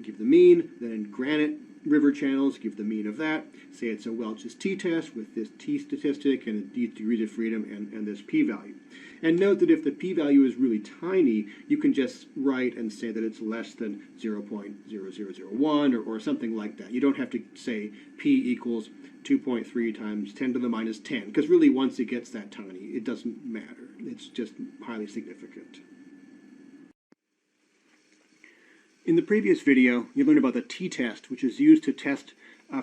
B: Give the mean, then in granite river channels, give the mean of that. Say it's a Welch's t-test with this t-statistic and these degrees of freedom and this p-value. And note that if the p-value is really tiny, you can just write and say that it's less than 0.0001 or something like that. You don't have to say p equals 2.3 times 10 to the minus 10, because really once it gets that tiny, it doesn't matter. It's just highly significant. In the previous video, you learned about the t-test, which is used to test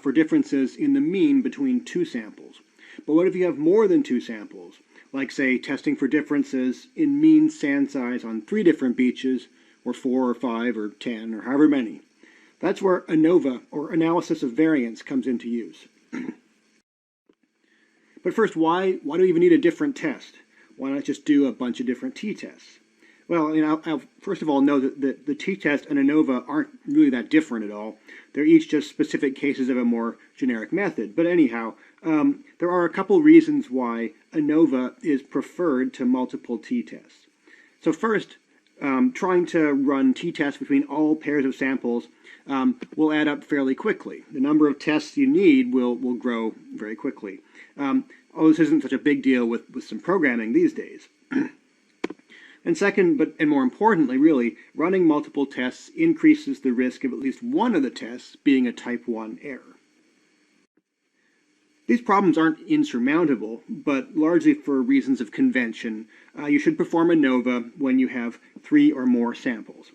B: for differences in the mean between two samples. But what if you have more than two samples? Like, say, testing for differences in mean sand size on 3 different beaches, or 4 or 5 or 10 or however many. That's where ANOVA, or analysis of variance, comes into use. But first, why do we even need a different test? Why not just do a bunch of different t-tests? Well, I'll first of all know that the t-test and ANOVA aren't really that different at all. They're each just specific cases of a more generic method. But anyhow, there are a couple reasons why ANOVA is preferred to multiple t-tests. So first, trying to run t-tests between all pairs of samples will add up fairly quickly. The number of tests you need will grow very quickly. Although this isn't such a big deal with some programming these days. And second, and more importantly, really, running multiple tests increases the risk of at least one of the tests being a type 1 error. These problems aren't insurmountable, but largely for reasons of convention, you should perform ANOVA when you have 3 or more samples.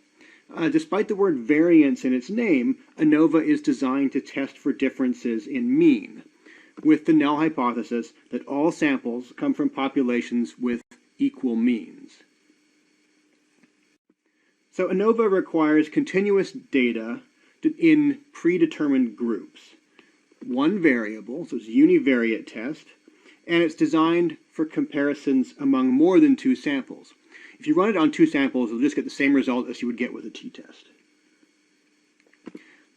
B: Despite the word variance in its name, ANOVA is designed to test for differences in mean, with the null hypothesis that all samples come from populations with equal means. So ANOVA requires continuous data in predetermined groups. One variable, so it's a univariate test, and it's designed for comparisons among more than 2 samples. If you run it on 2 samples, you'll just get the same result as you would get with a t-test.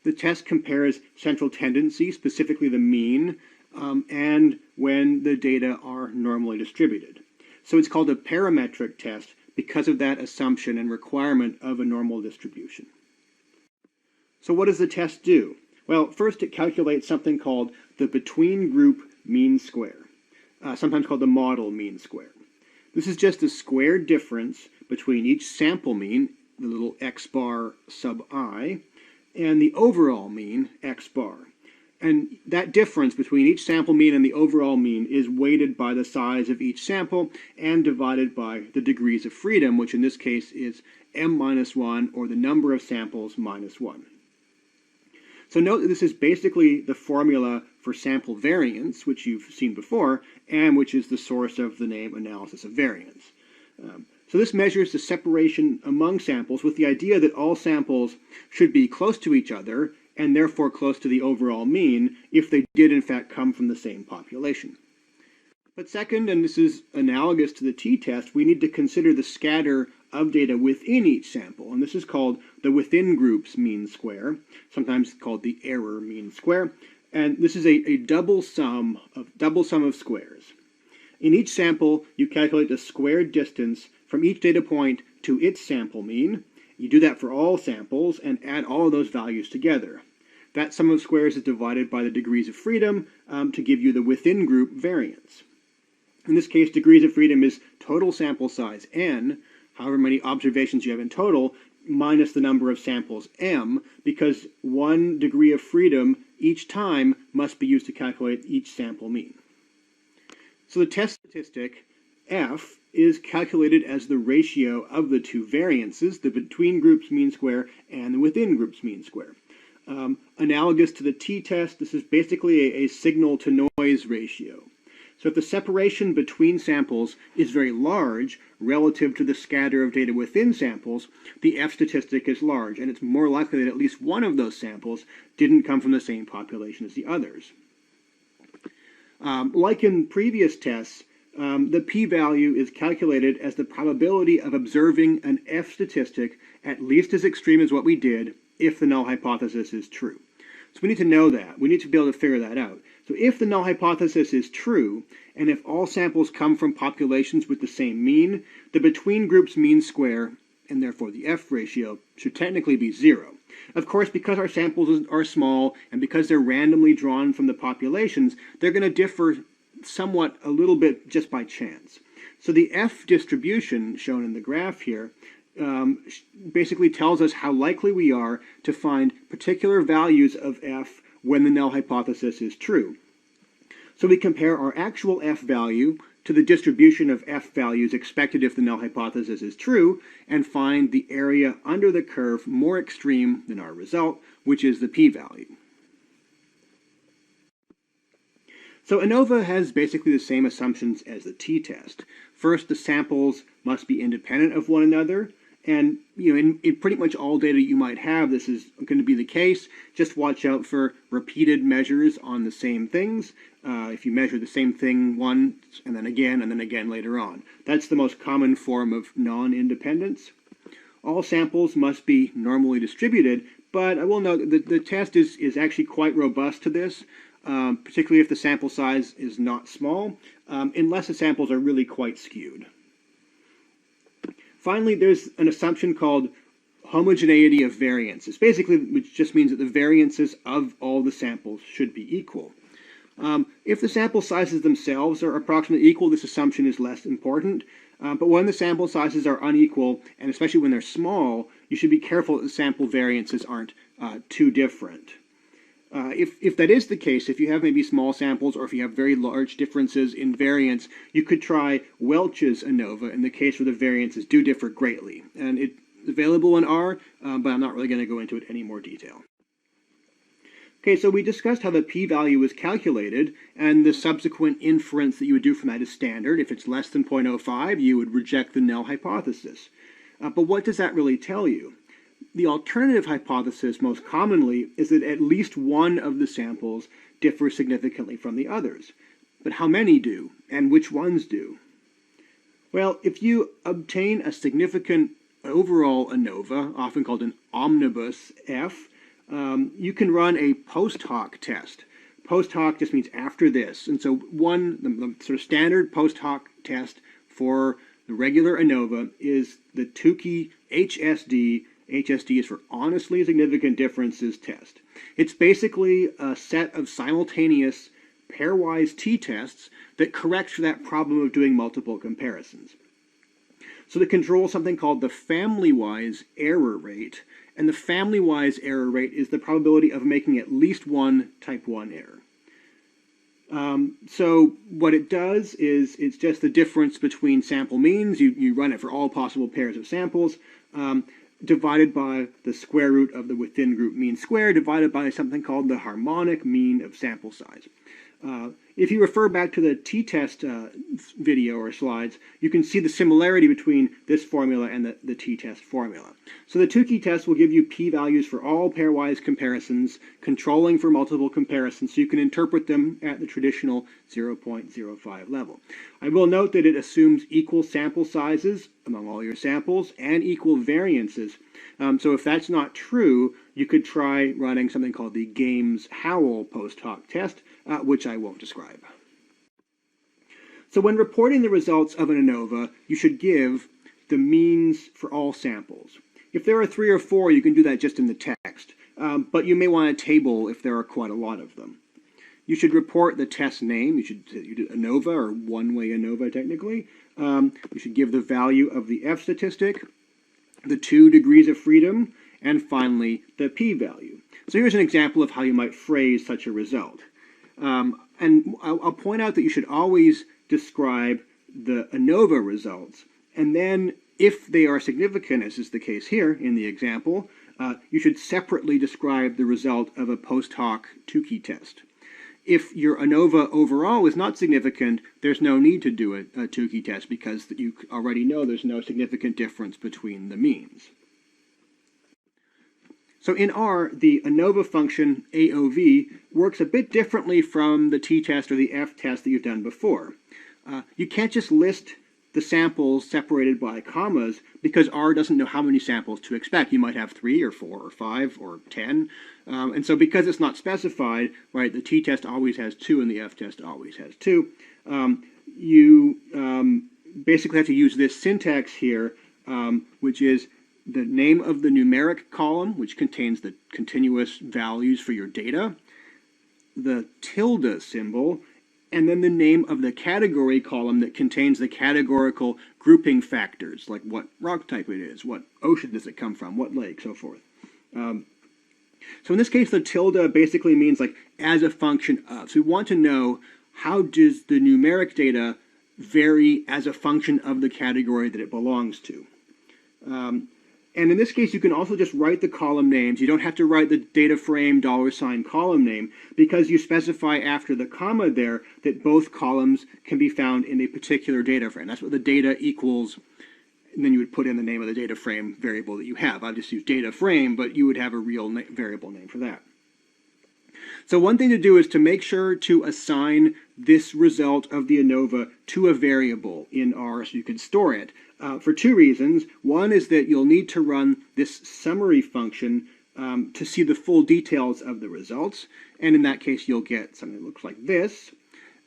B: The test compares central tendency, specifically the mean, and when the data are normally distributed. So it's called a parametric test because of that assumption and requirement of a normal distribution. So what does the test do? Well, first it calculates something called the between group mean square, sometimes called the model mean square. This is just the squared difference between each sample mean the little x bar sub I, and the overall mean, x bar. And that difference between each sample mean and the overall mean is weighted by the size of each sample and divided by the degrees of freedom, which in this case is m minus 1, or the number of samples minus 1. So note that this is basically the formula for sample variance, which you've seen before, and which is the source of the name analysis of variance. So this measures the separation among samples with the idea that all samples should be close to each other and therefore close to the overall mean if they did in fact come from the same population. But second, and this is analogous to the t-test, we need to consider the scatter of data within each sample, and this is called the within groups mean square, sometimes called the error mean square, and this is a double sum of squares. In each sample, you calculate the squared distance from each data point to its sample mean. You do that for all samples and add all of those values together. That sum of squares is divided by the degrees of freedom to give you the within group variance. In this case, degrees of freedom is total sample size n, however many observations you have in total, minus the number of samples m, because 1 degree of freedom each time must be used to calculate each sample mean. So the test statistic, f, is calculated as the ratio of the two variances, the between groups mean square and the within groups mean square. Analogous to the t-test, this is basically a signal-to-noise ratio. So if the separation between samples is very large relative to the scatter of data within samples, the F statistic is large, and it's more likely that at least one of those samples didn't come from the same population as the others. Like in previous tests, the p-value is calculated as the probability of observing an F statistic at least as extreme as what we did if the null hypothesis is true. So we need to know that. We need to be able to figure that out. So if the null hypothesis is true, and if all samples come from populations with the same mean, the between groups mean square, and therefore the F ratio, should technically be 0. Of course, because our samples are small, and because they're randomly drawn from the populations, they're going to differ somewhat a little bit just by chance. So the F distribution, shown in the graph here, basically tells us how likely we are to find particular values of F when the null hypothesis is true. So we compare our actual F value to the distribution of F values expected if the null hypothesis is true, and find the area under the curve more extreme than our result, which is the p-value. So ANOVA has basically the same assumptions as the t-test. First, the samples must be independent of one another, and in pretty much all data you might have, this is going to be the case. Just watch out for repeated measures on the same things. If you measure the same thing once, and then again later on. That's the most common form of non-independence. All samples must be normally distributed, but I will note that the test is actually quite robust to this, particularly if the sample size is not small, unless the samples are really quite skewed. Finally, there's an assumption called homogeneity of variances, which just means that the variances of all the samples should be equal. If the sample sizes themselves are approximately equal, this assumption is less important. But when the sample sizes are unequal, and especially when they're small, you should be careful that the sample variances aren't too different. If that is the case, if you have maybe small samples or if you have very large differences in variance, you could try Welch's ANOVA in the case where the variances do differ greatly. And it's available in R, but I'm not really going to go into it in any more detail. Okay, so we discussed how the p-value is calculated, and the subsequent inference that you would do from that is standard. If it's less than 0.05, you would reject the null hypothesis. But what does that really tell you? The alternative hypothesis most commonly is that at least one of the samples differs significantly from the others. But how many do, and which ones do? Well, if you obtain a significant overall ANOVA, often called an omnibus F, you can run a post hoc test. Post hoc just means after this. And so the sort of standard post hoc test for the regular ANOVA is the Tukey HSD. HSD is for honestly significant differences test. It's basically a set of simultaneous pairwise t-tests that correct for that problem of doing multiple comparisons. So that controls something called the family-wise error rate. And the family-wise error rate is the probability of making at least one type 1 error. So what it does is it's just the difference between sample means. You run it for all possible pairs of samples, divided by the square root of the within group mean square, divided by something called the harmonic mean of sample size. If you refer back to the t-test video or slides, you can see the similarity between this formula and the t-test formula. So the Tukey test will give you p-values for all pairwise comparisons, controlling for multiple comparisons, so you can interpret them at the traditional 0.05 level. I will note that it assumes equal sample sizes among all your samples and equal variances. So if that's not true, you could try running something called the Games-Howell post hoc test, which I won't describe. So when reporting the results of an ANOVA, you should give the means for all samples. If there are 3 or 4, you can do that just in the text, but you may want a table if there are quite a lot of them. You should report the test name. You do ANOVA, or one-way ANOVA technically. You should give the value of the F statistic, the 2 degrees of freedom, and finally the p-value. So here's an example of how you might phrase such a result. And I'll point out that you should always describe the ANOVA results, and then if they are significant, as is the case here in the example, you should separately describe the result of a post hoc Tukey test. If your ANOVA overall is not significant, there's no need to do a Tukey test because you already know there's no significant difference between the means. So in R, the ANOVA function AOV works a bit differently from the t-test or the f-test that you've done before. You can't just list the samples separated by commas because R doesn't know how many samples to expect. You might have 3 or 4 or 5 or 10. And so because it's not specified, right, the t-test always has 2 and the f-test always has 2. You basically have to use this syntax here, which is the name of the numeric column, which contains the continuous values for your data, the tilde symbol, and then the name of the category column that contains the categorical grouping factors, like what rock type it is, what ocean does it come from, what lake, so forth. So in this case, the tilde basically means like as a function of. So we want to know how does the numeric data vary as a function of the category that it belongs to. And in this case, you can also just write the column names. You don't have to write the data frame $ column name because you specify after the comma there that both columns can be found in a particular data frame. That's what the data equals, and then you would put in the name of the data frame variable that you have. I'll just use data frame, but you would have a real variable name for that. So one thing to do is to make sure to assign this result of the ANOVA to a variable in R so you can store it. For 2 reasons. One is that you'll need to run this summary function to see the full details of the results. And in that case, you'll get something that looks like this.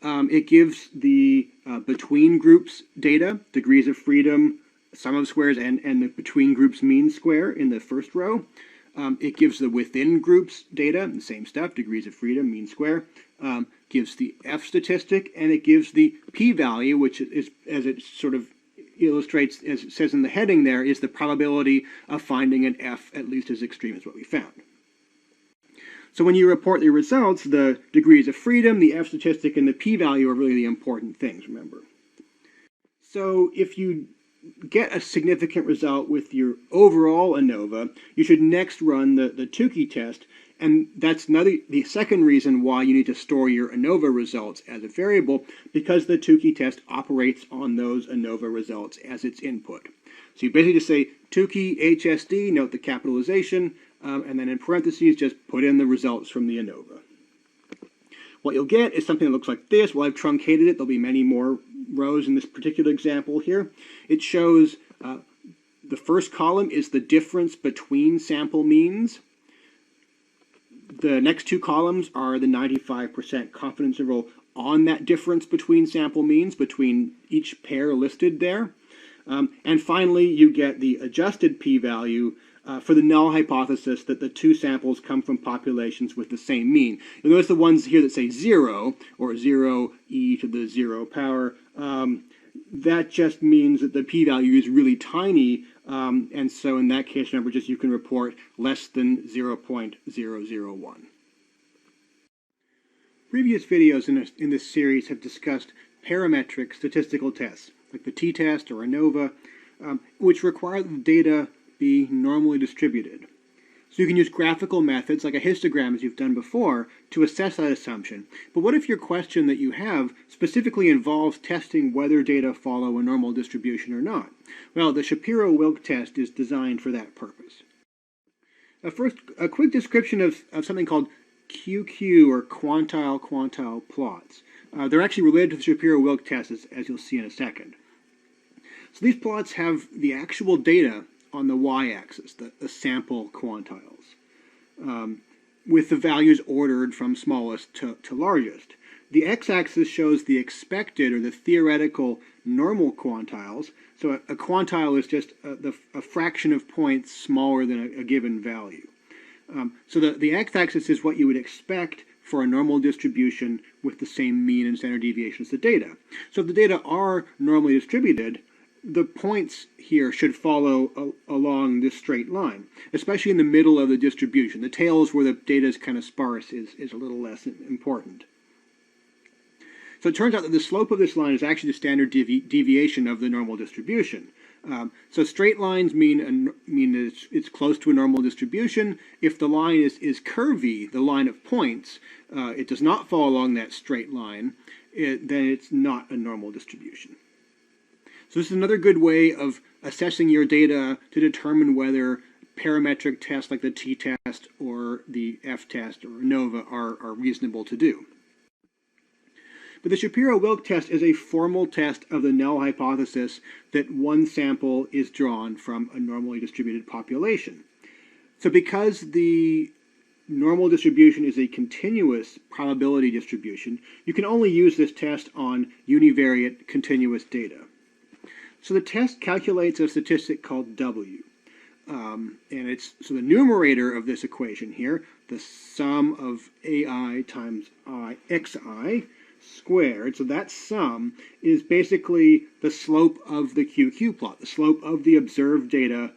B: It gives the between groups data, degrees of freedom, sum of squares, and the between groups mean square in the first row. It gives the within groups data, the same stuff, degrees of freedom, mean square. Gives the F statistic, and it gives the p-value, which is, as it sort of illustrates, as it says in the heading there, is the probability of finding an F at least as extreme as what we found. So when you report the results, the degrees of freedom, the F statistic, and the p-value are really the important things, remember. So if you get a significant result with your overall ANOVA, you should next run the Tukey test, and that's the second reason why you need to store your ANOVA results as a variable, because the Tukey test operates on those ANOVA results as its input. So you basically just say Tukey HSD, note the capitalization, and then in parentheses just put in the results from the ANOVA. What you'll get is something that looks like this. Well, I've truncated it. There'll be many more rows in this particular example here. It shows the first column is the difference between sample means. The next 2 columns are the 95% confidence interval on that difference between sample means, between each pair listed there. And finally, you get the adjusted p-value for the null hypothesis that the 2 samples come from populations with the same mean. You'll notice the ones here that say 0, or 0 e to the 0 power, that just means that the p-value is really tiny, and so in that case, remember, just you can report less than 0.001. Previous videos in this series have discussed parametric statistical tests, like the t-test or ANOVA, which require that the data be normally distributed. So you can use graphical methods like a histogram, as you've done before, to assess that assumption. But what if your question that you have specifically involves testing whether data follow a normal distribution or not? Well, the Shapiro-Wilk test is designed for that purpose. First, a quick description of something called QQ, or quantile-quantile plots. They're actually related to the Shapiro-Wilk test, as you'll see in a second. So these plots have the actual data on the y-axis, the sample quantiles, with the values ordered from smallest to largest. The x-axis shows the expected, or the theoretical, normal quantiles. So a quantile is just a fraction of points smaller than a given value. So the x-axis is what you would expect for a normal distribution with the same mean and standard deviation as the data. So if the data are normally distributed, the points here should follow along this straight line, especially in the middle of the distribution. The tails where the data is kind of sparse is a little less important. So it turns out that the slope of this line is actually the standard deviation of the normal distribution. So straight lines mean that it's close to a normal distribution. If the line is curvy, the line of points, it does not fall along that straight line, then it's not a normal distribution. So this is another good way of assessing your data to determine whether parametric tests like the t-test or the f-test or ANOVA are reasonable to do. But the Shapiro-Wilk test is a formal test of the null hypothesis that one sample is drawn from a normally distributed population. So because the normal distribution is a continuous probability distribution, you can only use this test on univariate continuous data. So the test calculates a statistic called W. So the numerator of this equation here, the sum of AI times xi squared, so that sum is basically the slope of the QQ plot, the slope of the observed data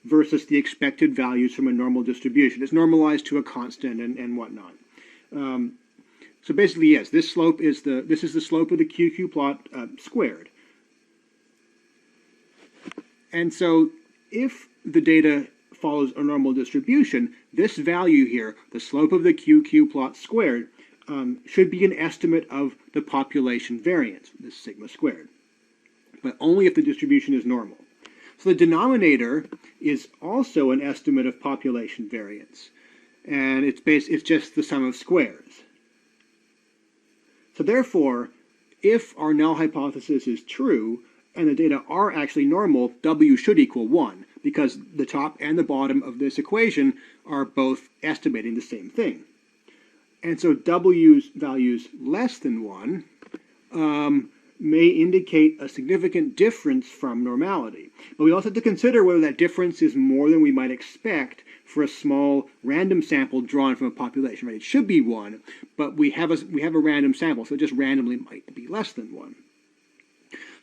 B: versus the expected values from a normal distribution. It's normalized to a constant and whatnot. So basically, yes, this is the slope of the QQ plot squared. And so if the data follows a normal distribution, this value here, the slope of the QQ plot squared, should be an estimate of the population variance, this sigma squared, but only if the distribution is normal. So the denominator is also an estimate of population variance, and it's just the sum of squares. So therefore, if our null hypothesis is true, and the data are actually normal, W should equal 1, because the top and the bottom of this equation are both estimating the same thing. And so W's values less than 1 may indicate a significant difference from normality. But we also have to consider whether that difference is more than we might expect for a small random sample drawn from a population. Right? It should be 1, but we have a random sample, so it just randomly might be less than 1.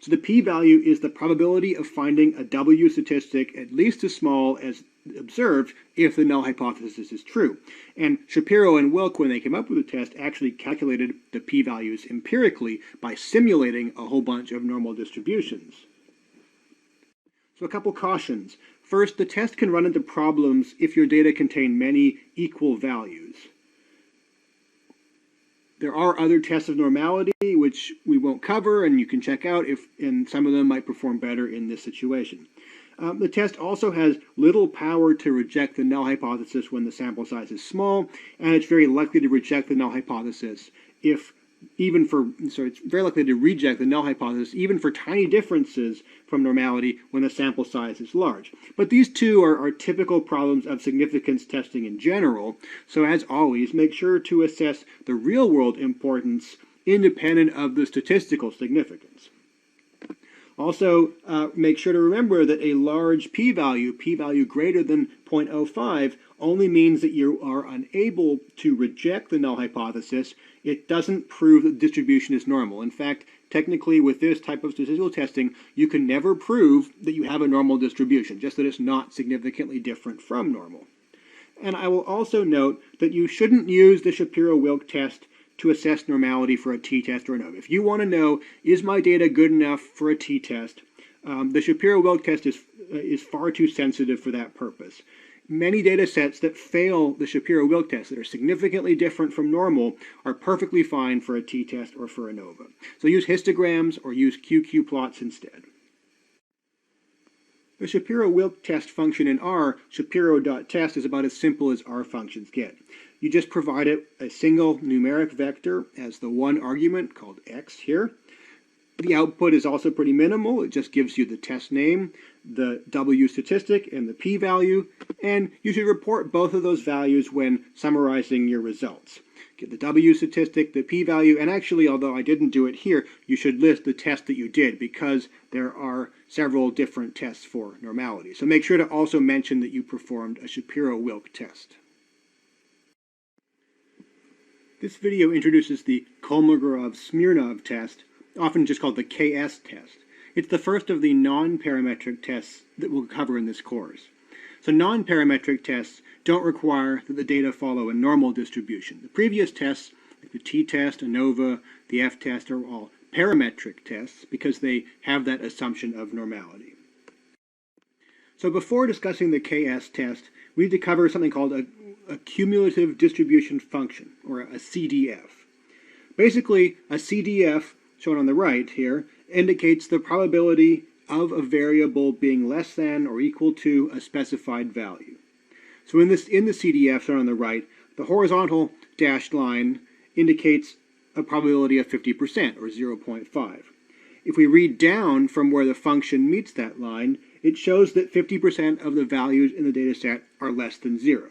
B: So the p-value is the probability of finding a W statistic at least as small as observed if the null hypothesis is true. And Shapiro and Wilk, when they came up with the test, actually calculated the p-values empirically by simulating a whole bunch of normal distributions. So a couple cautions. First, the test can run into problems if your data contain many equal values. There are other tests of normality which we won't cover, and you can check out and some of them might perform better in this situation. The test also has little power to reject the null hypothesis when the sample size is small, and it's very likely to reject the null hypothesis it's very likely to reject the null hypothesis even for tiny differences from normality when the sample size is large. But these two are typical problems of significance testing in general, so as always, make sure to assess the real-world importance independent of the statistical significance. Also, make sure to remember that a large p-value greater than 0.05, only means that you are unable to reject the null hypothesis. It doesn't prove that the distribution is normal. In fact, technically, with this type of statistical testing, you can never prove that you have a normal distribution, just that it's not significantly different from normal. And I will also note that you shouldn't use the Shapiro-Wilk test to assess normality for a t-test or ANOVA. If you want to know, is my data good enough for a t-test, the Shapiro-Wilk test is far too sensitive for that purpose. Many data sets that fail the Shapiro-Wilk test, that are significantly different from normal, are perfectly fine for a t-test or for ANOVA. So use histograms or use QQ plots instead. The Shapiro-Wilk test function in R, Shapiro.test, is about as simple as R functions get. You just provide it a single numeric vector as the one argument, called x here. The output is also pretty minimal. It just gives you the test name, the W statistic, and the p-value, and you should report both of those values when summarizing your results. Get the W statistic, the p-value, and actually, although I didn't do it here, you should list the test that you did, because there are several different tests for normality. So make sure to also mention that you performed a Shapiro-Wilk test. This video introduces the Kolmogorov-Smirnov test, often just called the KS test. It's the first of the non-parametric tests that we'll cover in this course. So non-parametric tests don't require that the data follow a normal distribution. The previous tests, like the t-test, ANOVA, the f-test, are all parametric tests because they have that assumption of normality. So before discussing the KS test, we need to cover something called a cumulative distribution function, or a CDF. Basically, a CDF, shown on the right here, indicates the probability of a variable being less than or equal to a specified value. So in the CDF shown on the right, the horizontal dashed line indicates a probability of 50%, or 0.5. If we read down from where the function meets that line, it shows that 50% of the values in the data set are less than 0.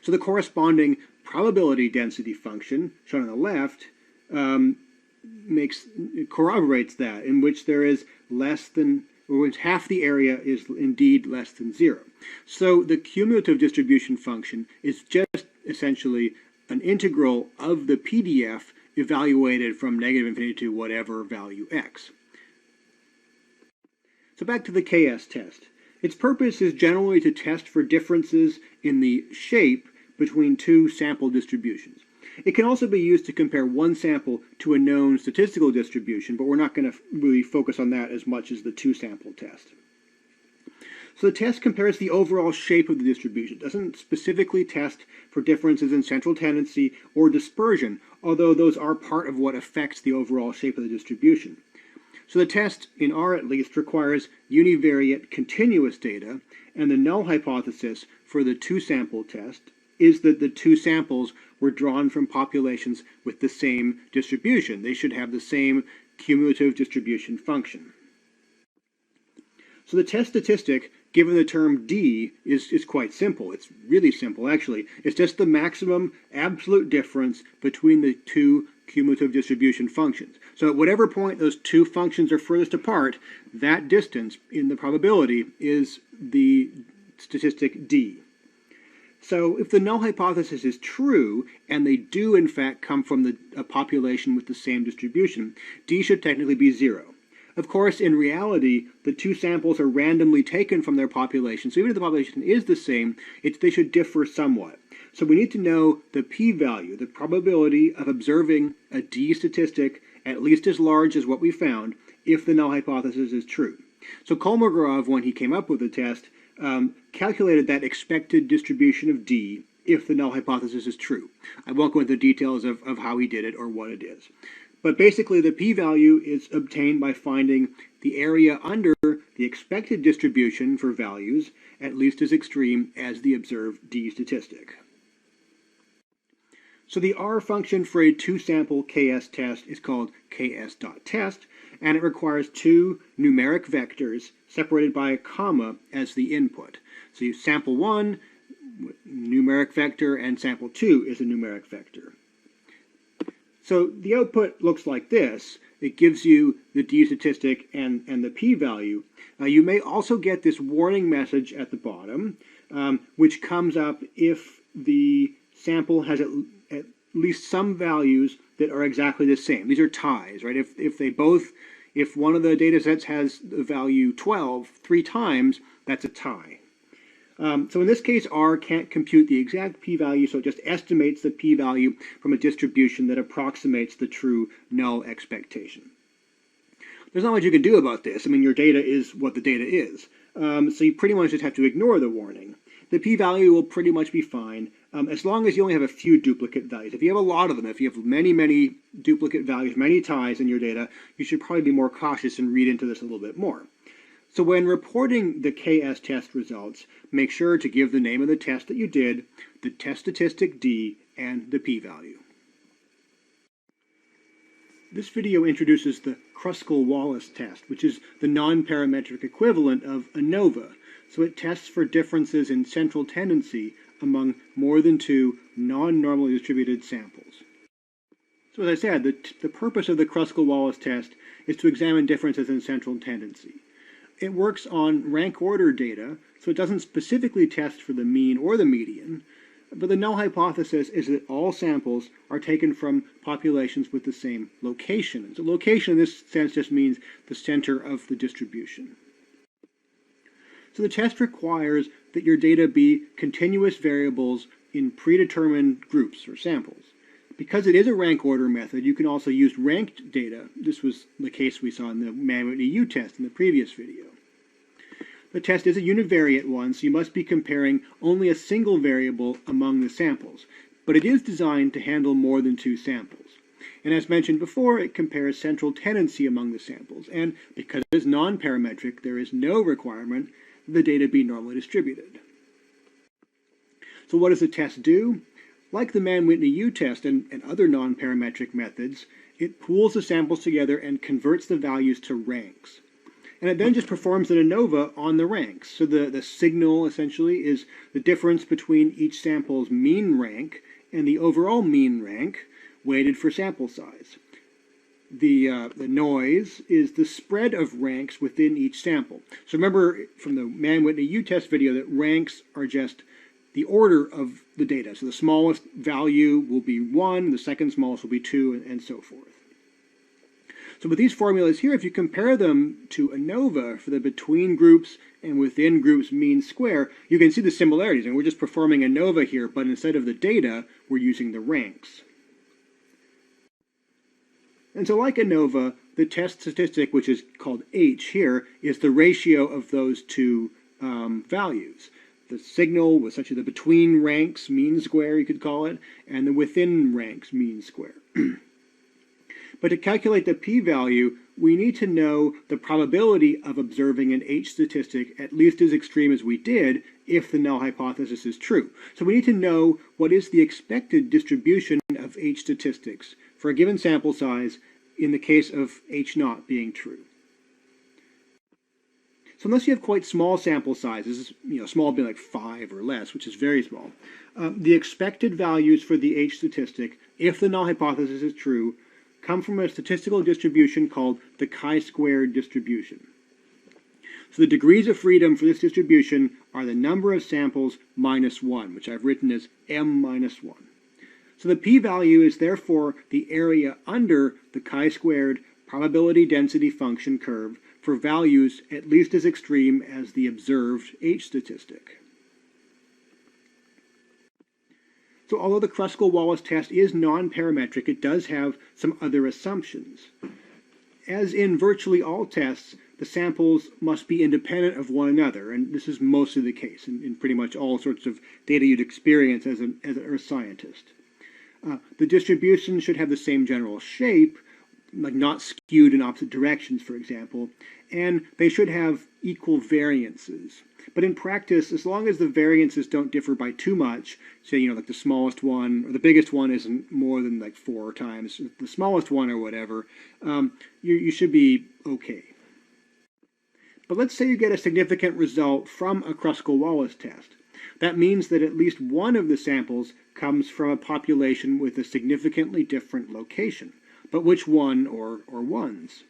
B: So the corresponding probability density function, shown on the left, corroborates that, in which there is less than, or which half the area is indeed less than 0. So the cumulative distribution function is just essentially an integral of the PDF evaluated from negative infinity to whatever value x. So back to the KS test. Its purpose is generally to test for differences in the shape between two sample distributions. It can also be used to compare one sample to a known statistical distribution, but we're not going to really focus on that as much as the two-sample test. So the test compares the overall shape of the distribution. It doesn't specifically test for differences in central tendency or dispersion, although those are part of what affects the overall shape of the distribution. So the test, in R at least, requires univariate continuous data, and the null hypothesis for the two-sample test is that the two samples were drawn from populations with the same distribution. They should have the same cumulative distribution function. So the test statistic, given the term D, is quite simple. It's really simple, actually. It's just the maximum absolute difference between the two cumulative distribution functions. So at whatever point those two functions are furthest apart, that distance in the probability is the statistic D. So if the null hypothesis is true, and they do in fact come from a population with the same distribution, D should technically be 0. Of course, in reality, the two samples are randomly taken from their population, so even if the population is the same, they should differ somewhat. So we need to know the p-value, the probability of observing a D statistic at least as large as what we found, if the null hypothesis is true. So Kolmogorov, when he came up with the test, calculated that expected distribution of D if the null hypothesis is true. I won't go into the details of how he did it or what it is. But basically, the p-value is obtained by finding the area under the expected distribution for values at least as extreme as the observed D statistic. So the R function for a two-sample KS test is called ks.test, and it requires two numeric vectors separated by a comma as the input. So you sample 1, numeric vector, and sample 2 is a numeric vector. So the output looks like this. It gives you the D statistic and the p-value. You may also get this warning message at the bottom, which comes up if the sample has at least some values that are exactly the same. These are ties, right? If one of the data sets has the value 12 three times, that's a tie. So in this case, R can't compute the exact p-value, so it just estimates the p-value from a distribution that approximates the true null expectation. There's not much you can do about this. I mean, your data is what the data is. So you pretty much just have to ignore the warning. The p-value will pretty much be fine, as long as you only have a few duplicate values. If you have a lot of them, if you have many duplicate values, many ties in your data, you should probably be more cautious and read into this a little bit more. So when reporting the KS test results, make sure to give the name of the test that you did, the test statistic D, and the p-value. This video introduces the Kruskal-Wallis test, which is the non-parametric equivalent of ANOVA. So it tests for differences in central tendency among more than two non-normally distributed samples. So as I said, the purpose of the Kruskal-Wallis test is to examine differences in central tendency. It works on rank order data, so it doesn't specifically test for the mean or the median, but the null hypothesis is that all samples are taken from populations with the same location. And so location in this sense just means the center of the distribution. So the test requires that your data be continuous variables in predetermined groups or samples. Because it is a rank order method, you can also use ranked data. This was the case we saw in the Mann-Whitney U test in the previous video. The test is a univariate one, so you must be comparing only a single variable among the samples, but it is designed to handle more than two samples. And as mentioned before, it compares central tendency among the samples, and because it is non-parametric, there is no requirement that the data be normally distributed. So what does the test do? Like the Mann-Whitney U test and other non-parametric methods, it pools the samples together and converts the values to ranks. And it then just performs an ANOVA on the ranks. So the signal, essentially, is the difference between each sample's mean rank and the overall mean rank, weighted for sample size. The noise is the spread of ranks within each sample. So remember from the Mann-Whitney U test video that ranks are just the order of the data. So the smallest value will be 1, the second smallest will be 2, and so forth. So with these formulas here, if you compare them to ANOVA for the between groups and within groups mean square, you can see the similarities. And we're just performing ANOVA here, but instead of the data, we're using the ranks. And so like ANOVA, the test statistic, which is called H here, is the ratio of those two values. The signal was essentially the between ranks mean square, you could call it, and the within ranks mean square. But to calculate the p-value, we need to know the probability of observing an H statistic at least as extreme as we did if the null hypothesis is true. So we need to know what is the expected distribution of H statistics for a given sample size in the case of H naught being true. So unless you have quite small sample sizes, small being like 5 or less, which is very small, the expected values for the H statistic, if the null hypothesis is true, come from a statistical distribution called the chi-squared distribution. So the degrees of freedom for this distribution are the number of samples minus 1, which I've written as m minus 1. So the p-value is therefore the area under the chi-squared probability density function curve for values at least as extreme as the observed H statistic. So although the Kruskal-Wallis test is non-parametric, it does have some other assumptions. As in virtually all tests, the samples must be independent of one another, and this is mostly the case in pretty much all sorts of data you'd experience as a scientist. The distribution should have the same general shape, like not skewed in opposite directions, for example, and they should have equal variances. But in practice, as long as the variances don't differ by too much, say, like the smallest one, or the biggest one isn't more than like 4 times the smallest one or whatever, you should be okay. But let's say you get a significant result from a Kruskal-Wallis test. That means that at least one of the samples comes from a population with a significantly different location. But which one or ones?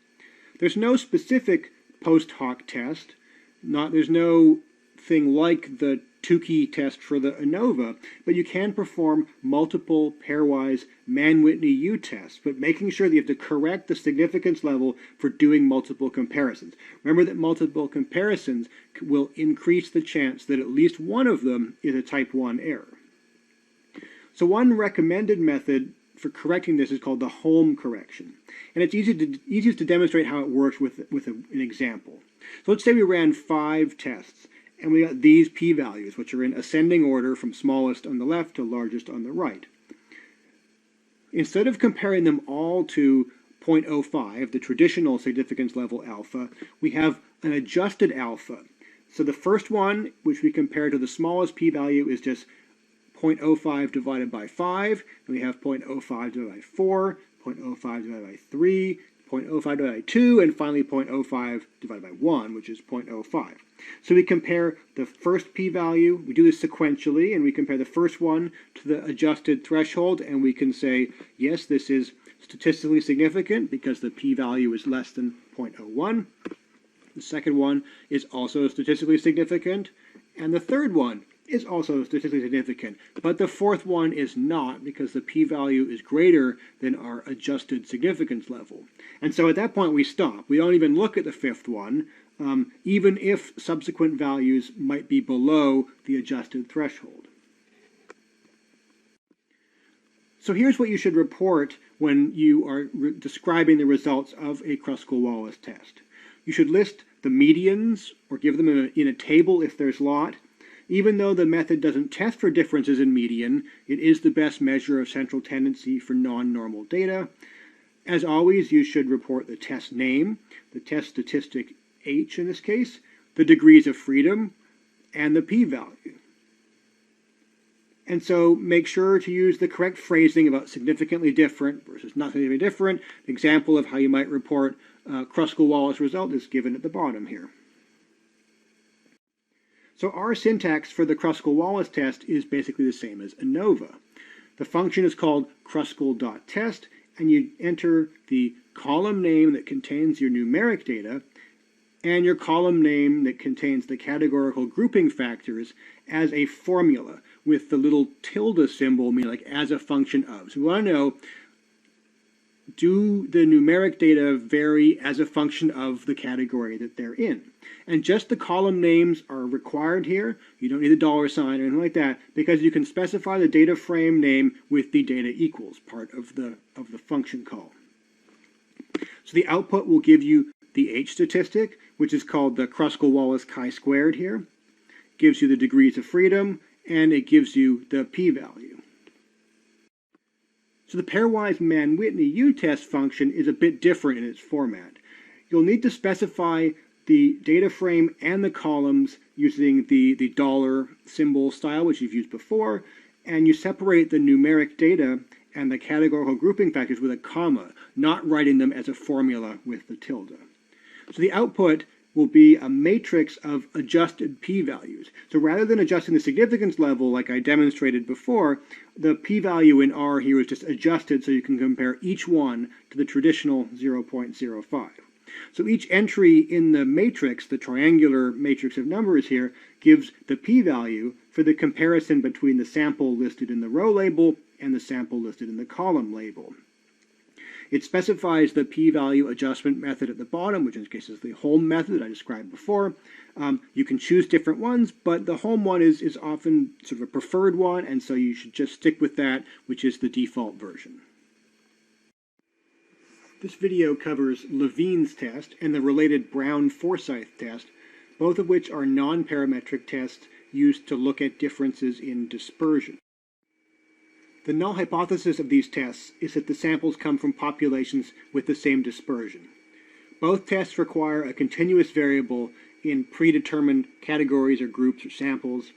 B: There's no specific post hoc test. There's no thing like the Tukey test for the ANOVA, but you can perform multiple pairwise Mann-Whitney U tests, but making sure that you have to correct the significance level for doing multiple comparisons. Remember that multiple comparisons will increase the chance that at least one of them is a type 1 error. So one recommended method for correcting this is called the home correction. And it's easiest to demonstrate how it works with an example. So let's say we ran 5 tests, and we got these p-values, which are in ascending order from smallest on the left to largest on the right. Instead of comparing them all to 0.05, the traditional significance level alpha, we have an adjusted alpha. So the first one, which we compare to the smallest p-value, is just 0.05 divided by 5, and we have 0.05 divided by 4, 0.05 divided by 3, 0.05 divided by 2, and finally 0.05 divided by 1, which is 0.05. So we compare the first p-value, we do this sequentially, and we compare the first one to the adjusted threshold, and we can say, yes, this is statistically significant because the p-value is less than 0.01. The second one is also statistically significant, and the third one is also statistically significant, but the fourth one is not because the p-value is greater than our adjusted significance level. And so at that point we stop. We don't even look at the fifth one, even if subsequent values might be below the adjusted threshold. So here's what you should report when you are describing the results of a Kruskal-Wallis test. You should list the medians or give them in a table if there's lot. Even though the method doesn't test for differences in median, it is the best measure of central tendency for non-normal data. As always, you should report the test name, the test statistic H in this case, the degrees of freedom, and the p-value. And so make sure to use the correct phrasing about significantly different versus not significantly different. An example of how you might report Kruskal-Wallis result is given at the bottom here. So our syntax for the Kruskal-Wallis test is basically the same as ANOVA. The function is called Kruskal.test, and you enter the column name that contains your numeric data and your column name that contains the categorical grouping factors as a formula with the little tilde symbol, meaning like as a function of. So we want to know, do the numeric data vary as a function of the category that they're in? And just the column names are required here. You don't need a dollar sign or anything like that, because you can specify the data frame name with the data equals part of the function call. So the output will give you the H statistic, which is called the Kruskal-Wallis chi-squared here. Gives you the degrees of freedom, and it gives you the p-value. So the pairwise Mann-Whitney U test function is a bit different in its format. You'll need to specify the data frame and the columns using the dollar symbol style, which you've used before, and you separate the numeric data and the categorical grouping factors with a comma, not writing them as a formula with the tilde. So the output will be a matrix of adjusted p-values. So rather than adjusting the significance level like I demonstrated before, the p-value in R here is just adjusted so you can compare each one to the traditional 0.05. So each entry in the matrix, the triangular matrix of numbers here, gives the p-value for the comparison between the sample listed in the row label and the sample listed in the column label. It specifies the p-value adjustment method at the bottom, which in this case is the home method that I described before. You can choose different ones, but the home one is often sort of a preferred one, and so you should just stick with that, which is the default version. This video covers Levene's test and the related Brown-Forsyth test, both of which are non-parametric tests used to look at differences in dispersion. The null hypothesis of these tests is that the samples come from populations with the same dispersion. Both tests require a continuous variable in predetermined categories or groups or samples.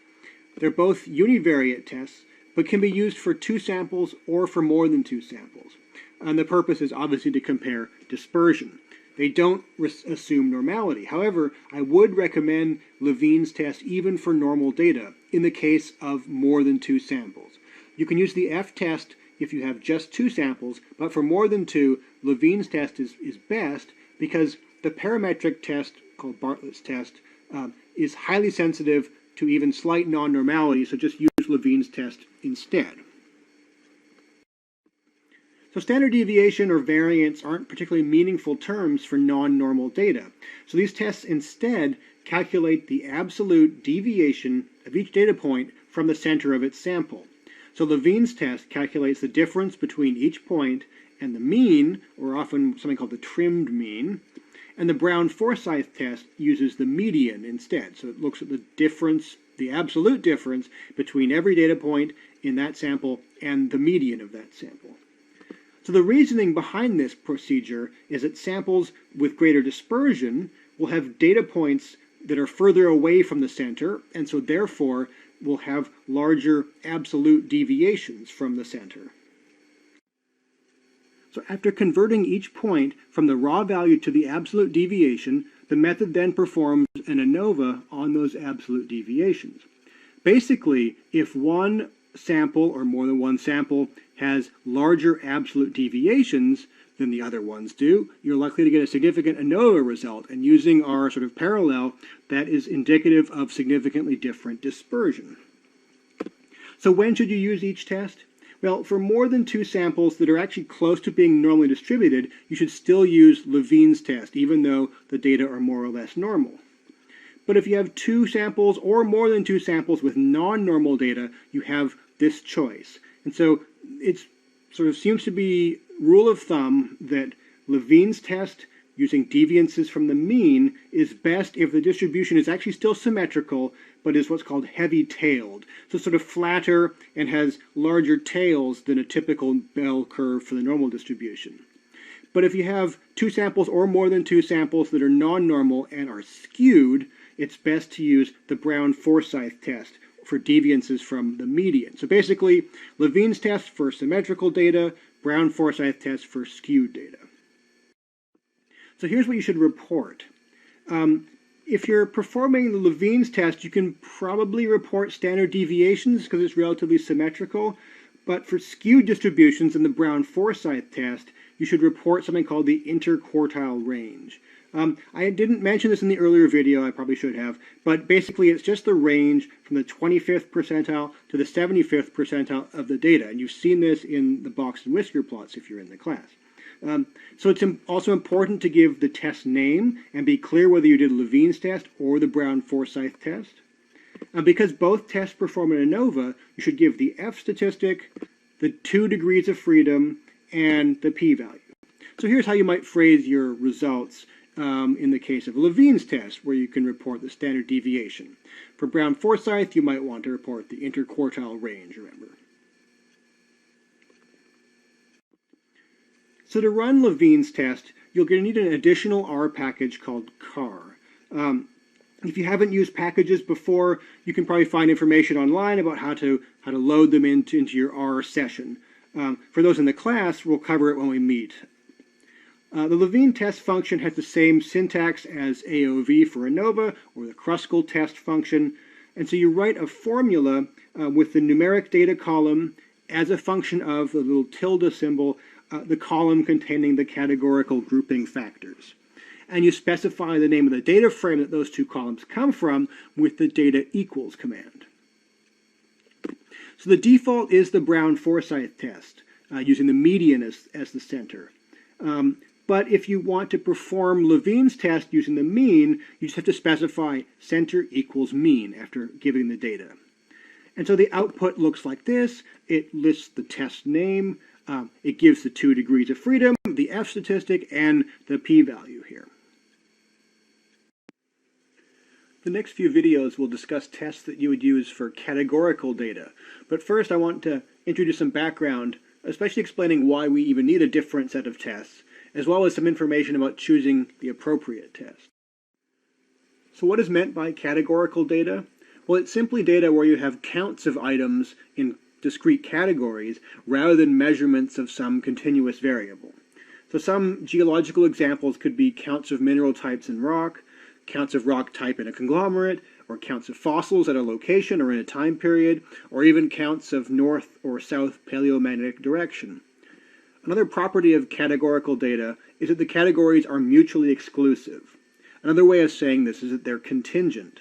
B: They're both univariate tests, but can be used for 2 samples or for more than 2 samples. And the purpose is obviously to compare dispersion. They don't assume normality. However, I would recommend Levene's test even for normal data in the case of more than 2 samples. You can use the f-test if you have just 2 samples, but for more than 2, Levene's test is best because the parametric test, called Bartlett's test, is highly sensitive to even slight non-normality, so just use Levene's test instead. So standard deviation or variance aren't particularly meaningful terms for non-normal data. So these tests instead calculate the absolute deviation of each data point from the center of its sample. So Levene's test calculates the difference between each point and the mean, or often something called the trimmed mean, and the Brown-Forsyth test uses the median instead. So it looks at the difference, the absolute difference between every data point in that sample and the median of that sample. So the reasoning behind this procedure is that samples with greater dispersion will have data points that are further away from the center, and so therefore will have larger absolute deviations from the center. So after converting each point from the raw value to the absolute deviation, the method then performs an ANOVA on those absolute deviations. Basically, if one sample or more than one sample has larger absolute deviations than the other ones do, you're likely to get a significant ANOVA result. And using our sort of parallel, that is indicative of significantly different dispersion. So when should you use each test? Well, for more than 2 samples that are actually close to being normally distributed, you should still use Levene's test, even though the data are more or less normal. But if you have 2 samples or more than 2 samples with non-normal data, you have this choice. And so it sort of seems to be rule of thumb that Levene's test using deviances from the mean is best if the distribution is actually still symmetrical, but is what's called heavy-tailed. So sort of flatter and has larger tails than a typical bell curve for the normal distribution. But if you have 2 samples or more than 2 samples that are non-normal and are skewed, it's best to use the Brown-Forsyth test for deviances from the median. So basically, Levene's test for symmetrical data, Brown-Forsyth test for skewed data. So here's what you should report. If you're performing the Levene's test, you can probably report standard deviations because it's relatively symmetrical. But for skewed distributions in the Brown-Forsyth test, you should report something called the interquartile range. I didn't mention this in the earlier video, I probably should have, but basically it's just the range from the 25th percentile to the 75th percentile of the data. And you've seen this in the box and whisker plots if you're in the class. So it's also important to give the test name and be clear whether you did Levene's test or the Brown-Forsyth test. Because both tests perform an ANOVA, you should give the F statistic, the 2 degrees of freedom, and the p-value. So here's how you might phrase your results in the case of Levene's test, where you can report the standard deviation. For Brown-Forsyth, you might want to report the interquartile range, remember. So to run Levene's test, you'll need an additional R package called CAR. If you haven't used packages before, you can probably find information online about how to load them into your R session. For those in the class, we'll cover it when we meet. The Levene test function has the same syntax as AOV for ANOVA or the Kruskal test function. And so you write a formula with the numeric data column as a function of the little tilde symbol, the column containing the categorical grouping factors. And you specify the name of the data frame that those 2 columns come from with the data equals command. So the default is the Brown-Forsyth test, using the median as the center. But if you want to perform Levene's test using the mean, you just have to specify center equals mean after giving the data. And so the output looks like this. It lists the test name. It gives the 2 degrees of freedom, the F statistic, and the p-value here. The next few videos will discuss tests that you would use for categorical data. But first I want to introduce some background, especially explaining why we even need a different set of tests, as well as some information about choosing the appropriate test. So what is meant by categorical data? Well, it's simply data where you have counts of items in discrete categories rather than measurements of some continuous variable. So some geological examples could be counts of mineral types in rock, counts of rock type in a conglomerate, or counts of fossils at a location or in a time period, or even counts of north or south paleomagnetic direction. Another property of categorical data is that the categories are mutually exclusive. Another way of saying this is that they're contingent.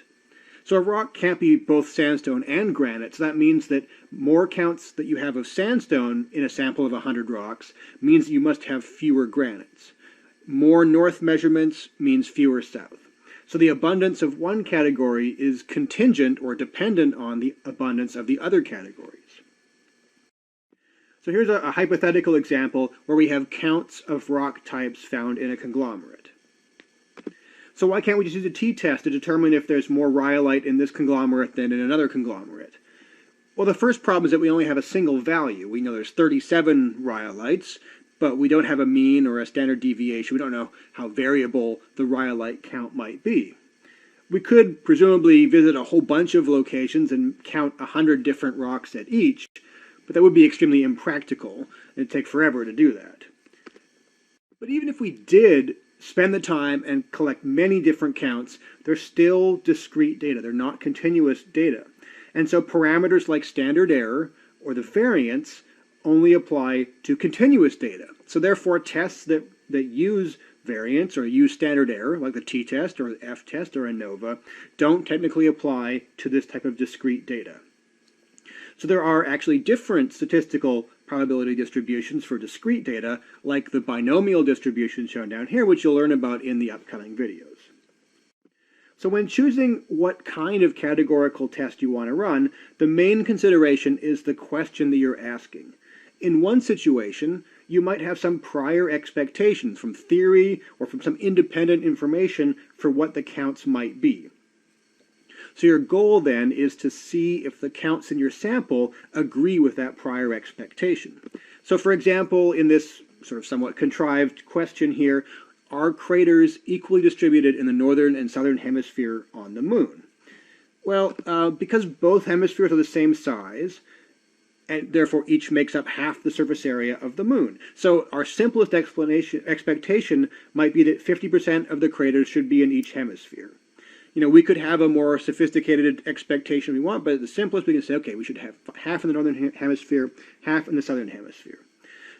B: So a rock can't be both sandstone and granite, so that means that more counts that you have of sandstone in a sample of 100 rocks means that you must have fewer granites. More north measurements means fewer south. So the abundance of one category is contingent or dependent on the abundance of the other categories. So here's a hypothetical example where we have counts of rock types found in a conglomerate. So why can't we just use a t-test to determine if there's more rhyolite in this conglomerate than in another conglomerate? Well, the first problem is that we only have a single value. We know there's 37 rhyolites, but we don't have a mean or a standard deviation. We don't know how variable the rhyolite count might be. We could presumably visit a whole bunch of locations and count 100 different rocks at each, but that would be extremely impractical, and it'd take forever to do that. But even if we did spend the time and collect many different counts, they're still discrete data. They're not continuous data. And so parameters like standard error or the variance only apply to continuous data. So therefore tests that use variance or use standard error, like the t-test or the f-test or ANOVA, don't technically apply to this type of discrete data. So there are actually different statistical probability distributions for discrete data, like the binomial distribution shown down here, which you'll learn about in the upcoming videos. So when choosing what kind of categorical test you want to run, the main consideration is the question that you're asking. In one situation, you might have some prior expectations from theory or from some independent information for what the counts might be. So your goal then is to see if the counts in your sample agree with that prior expectation. So for example, in this sort of somewhat contrived question here, are craters equally distributed in the northern and southern hemisphere on the moon? Well, because both hemispheres are the same size, and therefore each makes up half the surface area of the moon. So our simplest expectation might be that 50% of the craters should be in each hemisphere. You know, we could have a more sophisticated expectation we want, but at the simplest we can say, okay, we should have half in the northern hemisphere, half in the southern hemisphere.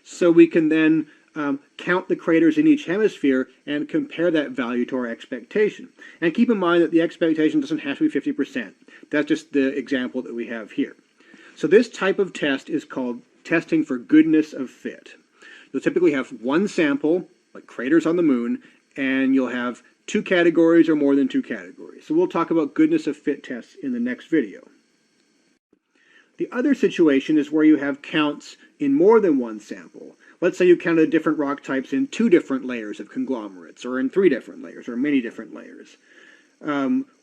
B: So we can then count the craters in each hemisphere and compare that value to our expectation. And keep in mind that the expectation doesn't have to be 50%. That's just the example that we have here. So this type of test is called testing for goodness of fit. You'll typically have one sample, like craters on the moon, and you'll have two categories or more than two categories. So we'll talk about goodness of fit tests in the next video. The other situation is where you have counts in more than one sample. Let's say you counted different rock types in 2 different layers of conglomerates, or in 3 different layers, or many different layers.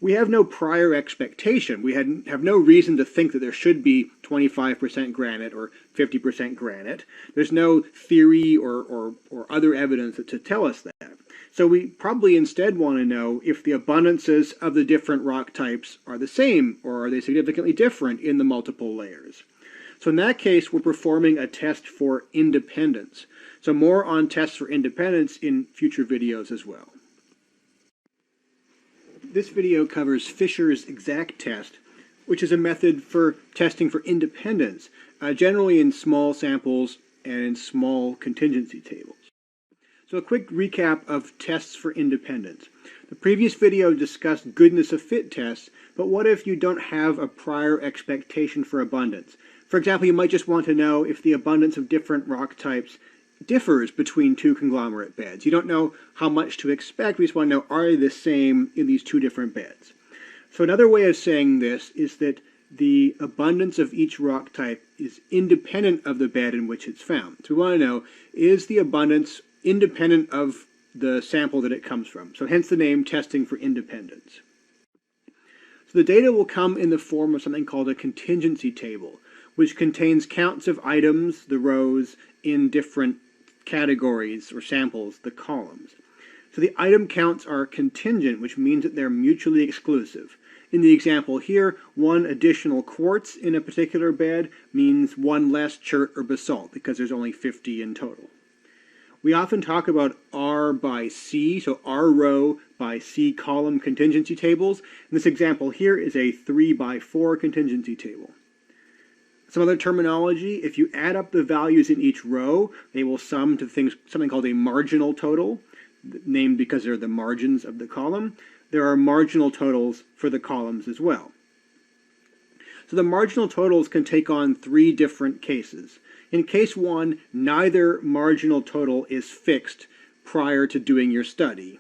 B: We have no prior expectation. We have no reason to think that there should be 25% granite or 50% granite. There's no theory or other evidence to tell us that. So we probably instead want to know if the abundances of the different rock types are the same, or are they significantly different in the multiple layers. So in that case, we're performing a test for independence. So more on tests for independence in future videos as well. This video covers Fisher's exact test, which is a method for testing for independence, generally in small samples and in small contingency tables. So a quick recap of tests for independence. The previous video discussed goodness of fit tests, but what if you don't have a prior expectation for abundance? For example, you might just want to know if the abundance of different rock types differs between 2 conglomerate beds. You don't know how much to expect, we just want to know, are they the same in these 2 different beds? So another way of saying this is that the abundance of each rock type is independent of the bed in which it's found. So we want to know, is the abundance independent of the sample that it comes from? So hence the name testing for independence. So the data will come in the form of something called a contingency table, which contains counts of items, the rows, in different categories or samples, the columns. So the item counts are contingent, which means that they're mutually exclusive. In the example here, 1 additional quartz in a particular bed means 1 less chert or basalt, because there's only 50 in total. We often talk about R by C, so R row by C column contingency tables. And this example here is a 3 by 4 contingency table. Some other terminology: if you add up the values in each row, they will sum to something called a marginal total, named because they're the margins of the column. There are marginal totals for the columns as well. So the marginal totals can take on 3 different cases. In case 1, neither marginal total is fixed prior to doing your study.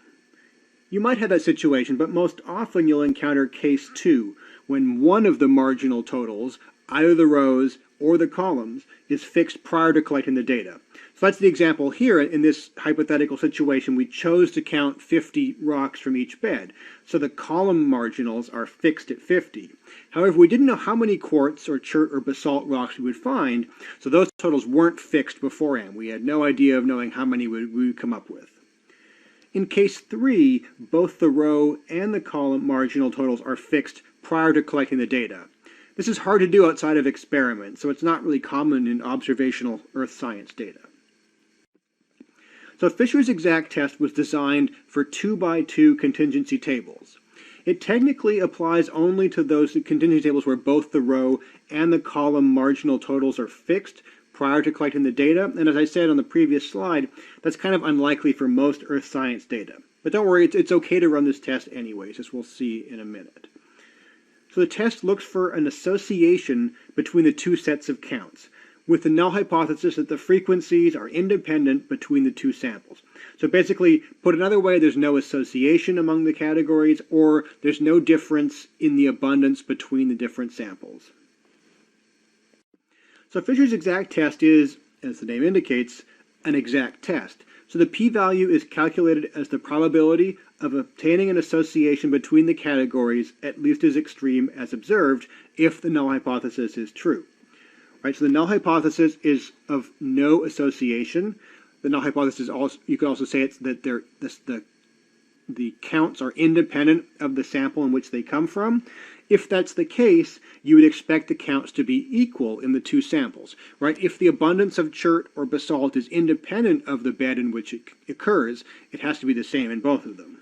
B: You might have that situation, but most often you'll encounter case 2, when one of the marginal totals, either the rows or the columns, is fixed prior to collecting the data. So that's the example here. In this hypothetical situation, we chose to count 50 rocks from each bed. So the column marginals are fixed at 50. However, we didn't know how many quartz or chert or basalt rocks we would find, so those totals weren't fixed beforehand. We had no idea of knowing how many we would come up with. In case 3, both the row and the column marginal totals are fixed prior to collecting the data. This is hard to do outside of experiments, so it's not really common in observational earth science data. So Fisher's exact test was designed for 2 by 2 contingency tables. It technically applies only to those contingency tables where both the row and the column marginal totals are fixed prior to collecting the data. And as I said on the previous slide, that's kind of unlikely for most earth science data. But don't worry, it's okay to run this test anyways, as we'll see in a minute. So the test looks for an association between the 2 sets of counts, with the null hypothesis that the frequencies are independent between the 2 samples. So basically, put another way, there's no association among the categories, or there's no difference in the abundance between the different samples. So Fisher's exact test is, as the name indicates, an exact test. So the p-value is calculated as the probability of obtaining an association between the categories at least as extreme as observed if the null hypothesis is true. Right, so the null hypothesis is of no association. The null hypothesis also, you could also say it's that the counts are independent of the sample in which they come from. If that's the case, you would expect the counts to be equal in the 2 samples, right? If the abundance of chert or basalt is independent of the bed in which it occurs, it has to be the same in both of them.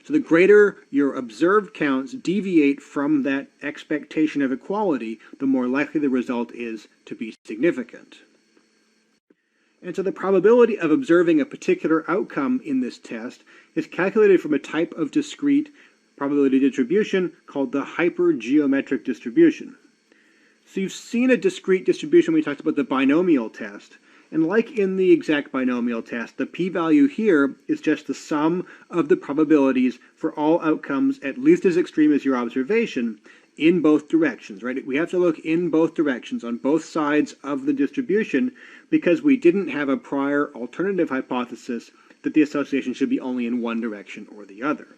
B: So the greater your observed counts deviate from that expectation of equality, the more likely the result is to be significant. And so the probability of observing a particular outcome in this test is calculated from a type of discrete probability distribution called the hypergeometric distribution. So you've seen a discrete distribution when we talked about the binomial test. And like in the exact binomial test, the p-value here is just the sum of the probabilities for all outcomes at least as extreme as your observation in both directions, right? We have to look in both directions on both sides of the distribution because we didn't have a prior alternative hypothesis that the association should be only in one direction or the other.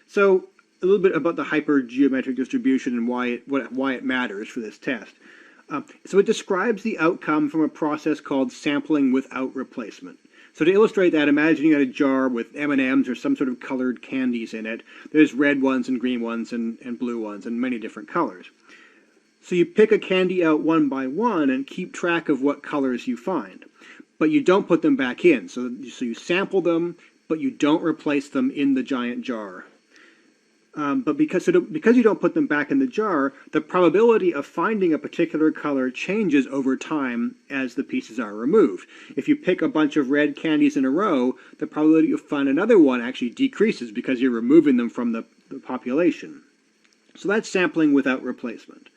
B: So a little bit about the hypergeometric distribution and why it matters for this test. So it describes the outcome from a process called sampling without replacement. So to illustrate that, imagine you had a jar with M&Ms or some sort of colored candies in it. There's red ones and green ones and blue ones and many different colors. So you pick a candy out one by one and keep track of what colors you find. But you don't put them back in. So you sample them, but you don't replace them in the giant jar. But because you don't put them back in the jar, the probability of finding a particular color changes over time as the pieces are removed. If you pick a bunch of red candies in a row, the probability of finding another one actually decreases because you're removing them from the population. So that's sampling without replacement.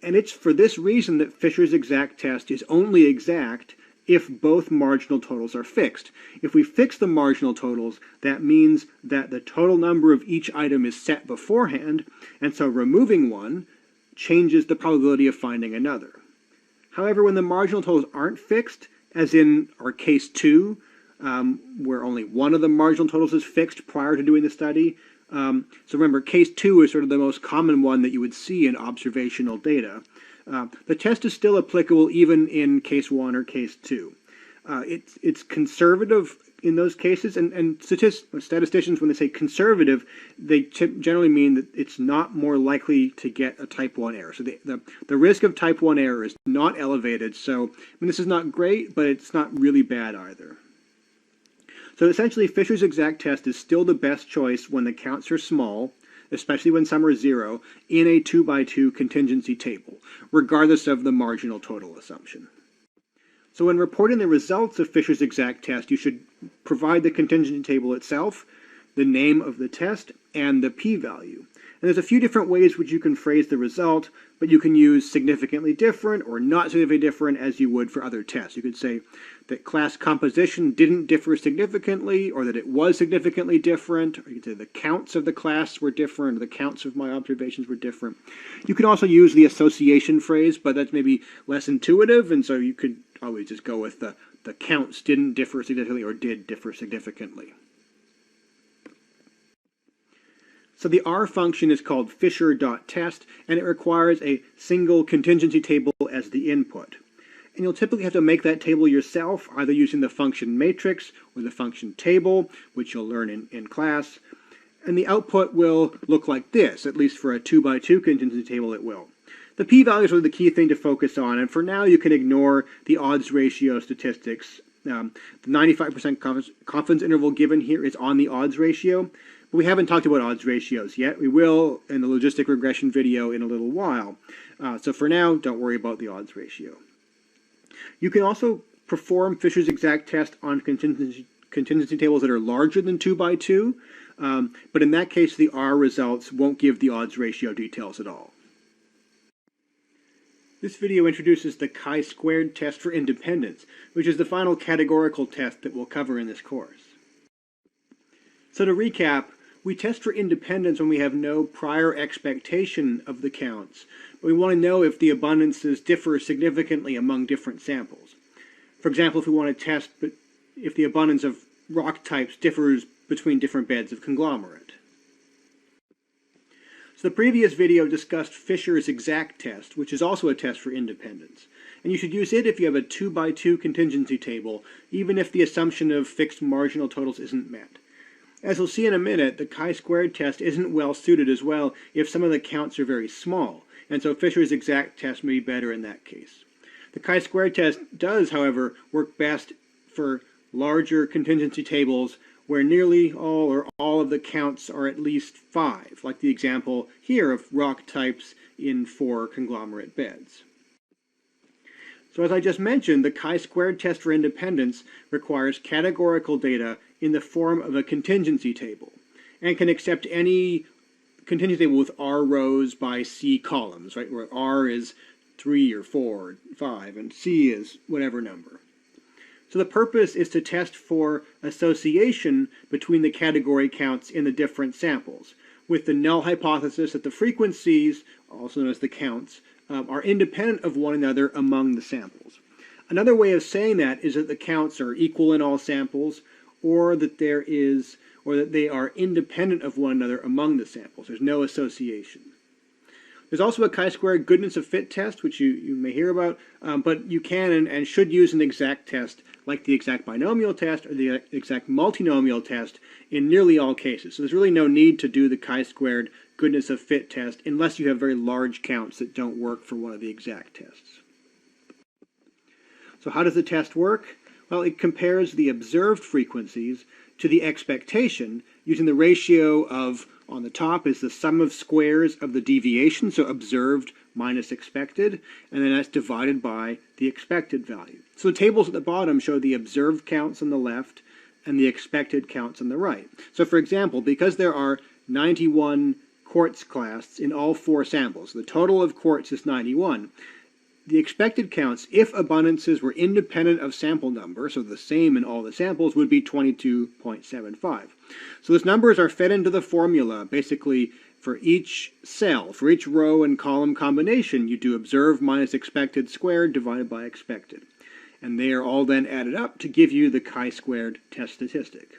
B: And it's for this reason that Fisher's exact test is only exact if both marginal totals are fixed. If we fix the marginal totals, that means that the total number of each item is set beforehand, and so removing one changes the probability of finding another. However, when the marginal totals aren't fixed, as in our case 2, where only one of the marginal totals is fixed prior to doing the study, so remember, case 2 is sort of the most common one that you would see in observational data. The test is still applicable even in case 1 or case 2. It's conservative in those cases, and statisticians, when they say conservative, they generally mean that it's not more likely to get a type 1 error. So the risk of type 1 error is not elevated. So, I mean, this is not great, but it's not really bad either. So essentially, Fisher's exact test is still the best choice when the counts are small, especially when some are 0, in a 2x2 contingency table, regardless of the marginal total assumption. So when reporting the results of Fisher's exact test, you should provide the contingency table itself, the name of the test, and the p-value. And there's a few different ways which you can phrase the result, but you can use significantly different or not significantly different as you would for other tests. You could say that class composition didn't differ significantly, or that it was significantly different, or you could say the counts of the class were different, or the counts of my observations were different. You can also use the association phrase, but that's maybe less intuitive, and so you could always just go with the counts didn't differ significantly or did differ significantly. So the R function is called Fisher.test, and it requires a single contingency table as the input. And you'll typically have to make that table yourself, either using the function matrix or the function table, which you'll learn in class. And the output will look like this, at least for a 2x2 contingency table it will. The p-values are the key thing to focus on, and for now you can ignore the odds ratio statistics. The 95% confidence interval given here is on the odds ratio, but we haven't talked about odds ratios yet. We will in the logistic regression video in a little while. So for now, don't worry about the odds ratio. You can also perform Fisher's exact test on contingency tables that are larger than 2x2, but in that case the R results won't give the odds ratio details at all. This video introduces the chi-squared test for independence, which is the final categorical test that we'll cover in this course. So to recap, we test for independence when we have no prior expectation of the counts, but we want to know if the abundances differ significantly among different samples. For example, if we want to test if the abundance of rock types differs between different beds of conglomerate. So the previous video discussed Fisher's exact test, which is also a test for independence. And you should use it if you have a 2x2 contingency table, even if the assumption of fixed marginal totals isn't met. As we'll see in a minute, the chi-squared test isn't well suited as well if some of the counts are very small, and so Fisher's exact test may be better in that case. The chi-squared test does, however, work best for larger contingency tables where nearly all or all of the counts are at least 5, like the example here of rock types in 4 conglomerate beds. So as I just mentioned, the chi-squared test for independence requires categorical data in the form of a contingency table, and can accept any contingency table with R rows by C columns, right, where R is 3 or 4 or 5, and C is whatever number. So the purpose is to test for association between the category counts in the different samples, with the null hypothesis that the frequencies, also known as the counts, are independent of one another among the samples. Another way of saying that is that the counts are equal in all samples, or that they are independent of one another among the samples. There's no association. There's also a chi-squared goodness of fit test, which you may hear about, but you can and should use an exact test like the exact binomial test or the exact multinomial test in nearly all cases. So there's really no need to do the chi-squared goodness of fit test unless you have very large counts that don't work for one of the exact tests. So how does the test work? Well, it compares the observed frequencies to the expectation using the ratio of, on the top is the sum of squares of the deviation, so observed minus expected, and then that's divided by the expected value. So the tables at the bottom show the observed counts on the left and the expected counts on the right. So for example, because there are 91 quartz clasts in all 4 samples, the total of quartz is 91, the expected counts, if abundances were independent of sample number, so the same in all the samples, would be 22.75. So those numbers are fed into the formula. Basically, for each cell, for each row and column combination, you do observed minus expected squared divided by expected. And they are all then added up to give you the chi-squared test statistic.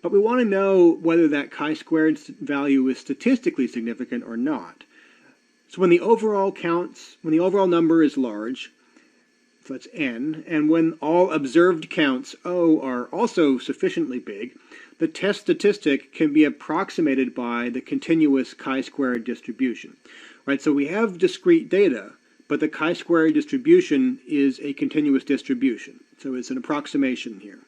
B: But we want to know whether that chi-squared value is statistically significant or not. So when the overall number is large, so that's n, and when all observed counts O are also sufficiently big, the test statistic can be approximated by the continuous chi-squared distribution. Right, so we have discrete data, but the chi-squared distribution is a continuous distribution, so it's an approximation here.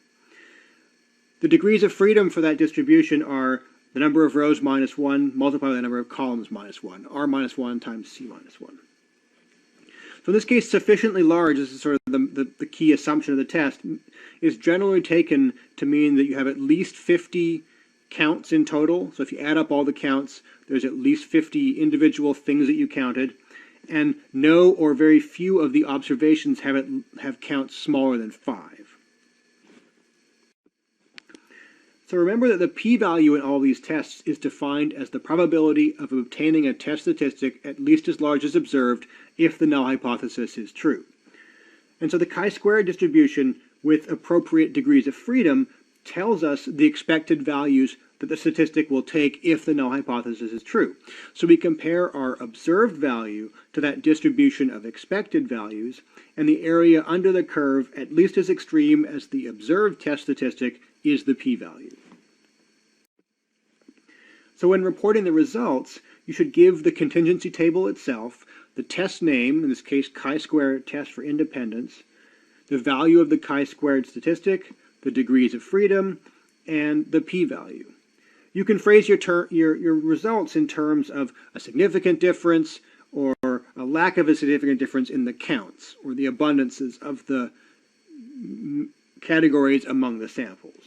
B: The degrees of freedom for that distribution are the number of rows minus 1 multiplied by the number of columns minus 1, r minus 1 times c minus 1. So in this case, sufficiently large, this is sort of the key assumption of the test, is generally taken to mean that you have at least 50 counts in total. So if you add up all the counts, there's at least 50 individual things that you counted, and no or very few of the observations have counts smaller than 5. So remember that the p-value in all these tests is defined as the probability of obtaining a test statistic at least as large as observed if the null hypothesis is true. And so the chi-squared distribution with appropriate degrees of freedom tells us the expected values that the statistic will take if the null hypothesis is true. So we compare our observed value to that distribution of expected values, and the area under the curve, at least as extreme as the observed test statistic, is the p-value. So when reporting the results, you should give the contingency table itself, the test name, in this case chi-squared test for independence, the value of the chi-squared statistic, the degrees of freedom, and the p-value. You can phrase your results in terms of a significant difference or a lack of a significant difference in the counts or the abundances of the categories among the samples.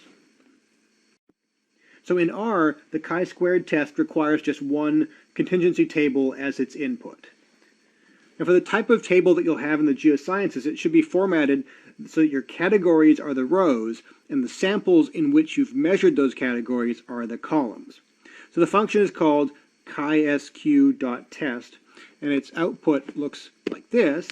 B: So in R, the chi-squared test requires just one contingency table as its input. Now for the type of table that you'll have in the geosciences, it should be formatted so that your categories are the rows and the samples in which you've measured those categories are the columns. So the function is called chi-sq.test, and its output looks like this.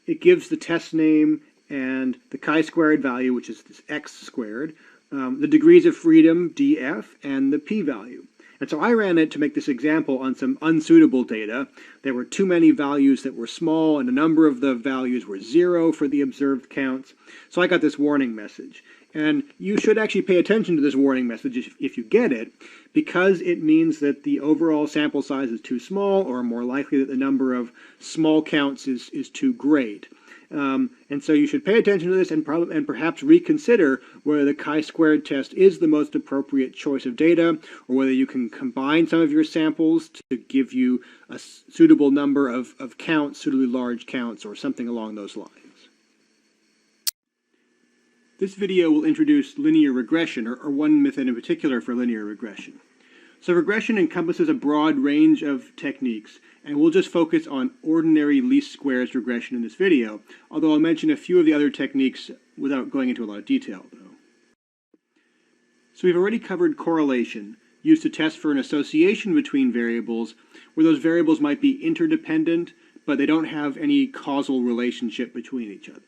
B: It gives the test name and the chi-squared value, which is this x squared, the degrees of freedom, df, and the p-value. And so I ran it to make this example on some unsuitable data. There were too many values that were small, and a number of the values were 0 for the observed counts. So I got this warning message. And you should actually pay attention to this warning message if you get it, because it means that the overall sample size is too small, or more likely that the number of small counts is too great. And so you should pay attention to this and perhaps reconsider whether the chi-squared test is the most appropriate choice of data, or whether you can combine some of your samples to give you a suitable number of counts, suitably large counts, or something along those lines. This video will introduce linear regression, or one method in particular for linear regression. So regression encompasses a broad range of techniques, and we'll just focus on ordinary least squares regression in this video, although I'll mention a few of the other techniques without going into a lot of detail, though. So we've already covered correlation, used to test for an association between variables, where those variables might be interdependent, but they don't have any causal relationship between each other.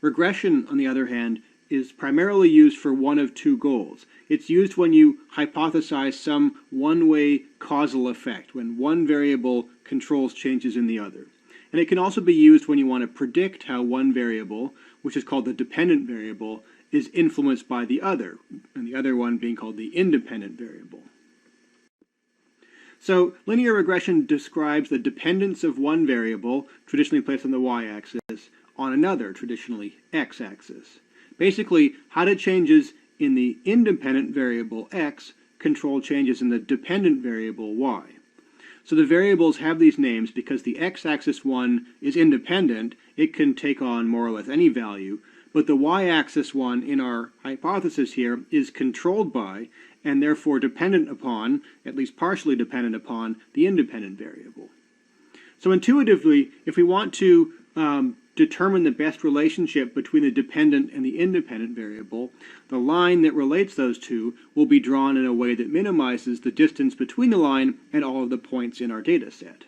B: Regression, on the other hand, is primarily used for one of two goals. It's used when you hypothesize some one-way causal effect, when one variable controls changes in the other. And it can also be used when you want to predict how one variable, which is called the dependent variable, is influenced by the other, and the other one being called the independent variable. So linear regression describes the dependence of one variable, traditionally placed on the y-axis, on another, traditionally x-axis. Basically, how do changes in the independent variable x control changes in the dependent variable y? So the variables have these names because the x-axis one is independent. It can take on more or less any value, but the y-axis one in our hypothesis here is controlled by, and therefore dependent upon, at least partially dependent upon, the independent variable. So intuitively, if we want to determine the best relationship between the dependent and the independent variable, the line that relates those two will be drawn in a way that minimizes the distance between the line and all of the points in our data set.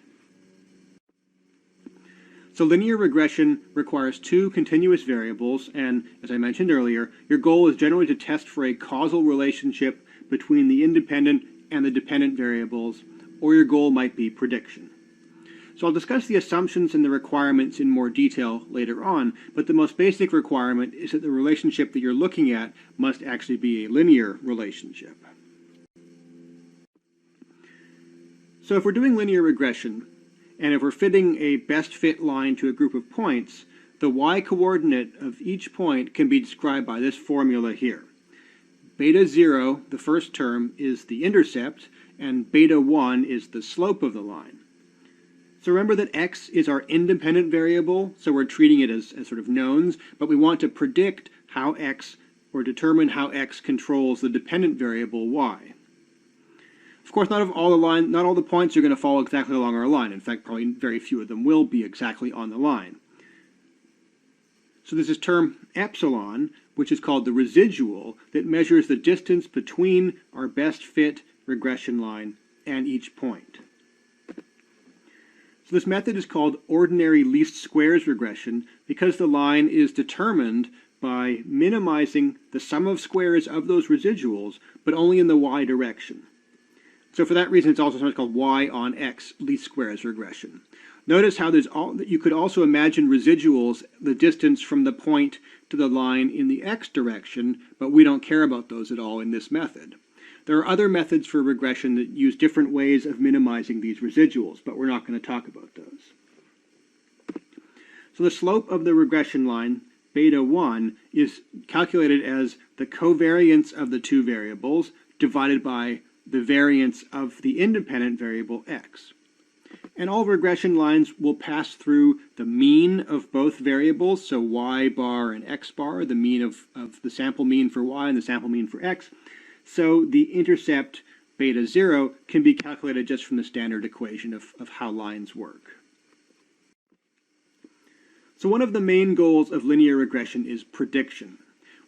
B: So linear regression requires two continuous variables, and as I mentioned earlier, your goal is generally to test for a causal relationship between the independent and the dependent variables, or your goal might be prediction. So I'll discuss the assumptions and the requirements in more detail later on, but the most basic requirement is that the relationship that you're looking at must actually be a linear relationship. So if we're doing linear regression, and if we're fitting a best fit line to a group of points, the y-coordinate of each point can be described by this formula here. Beta 0, the first term, is the intercept, and beta 1 is the slope of the line. So remember that x is our independent variable, so we're treating it as sort of knowns, but we want to predict how x, or determine how x controls the dependent variable y. Of course, not all the points are going to fall exactly along our line. In fact, probably very few of them will be exactly on the line. So there's this term epsilon, which is called the residual, that measures the distance between our best fit regression line and each point. So this method is called ordinary least squares regression because the line is determined by minimizing the sum of squares of those residuals, but only in the y direction. So for that reason, it's also sometimes called y on x least squares regression. Notice how you could also imagine residuals, the distance from the point to the line in the x direction, but we don't care about those at all in this method. There are other methods for regression that use different ways of minimizing these residuals, but we're not going to talk about those. So the slope of the regression line, beta 1, is calculated as the covariance of the two variables divided by the variance of the independent variable x. And all regression lines will pass through the mean of both variables, so y bar and x bar, the mean of the sample mean for y and the sample mean for x. So the intercept beta 0 can be calculated just from the standard equation of how lines work. So one of the main goals of linear regression is prediction.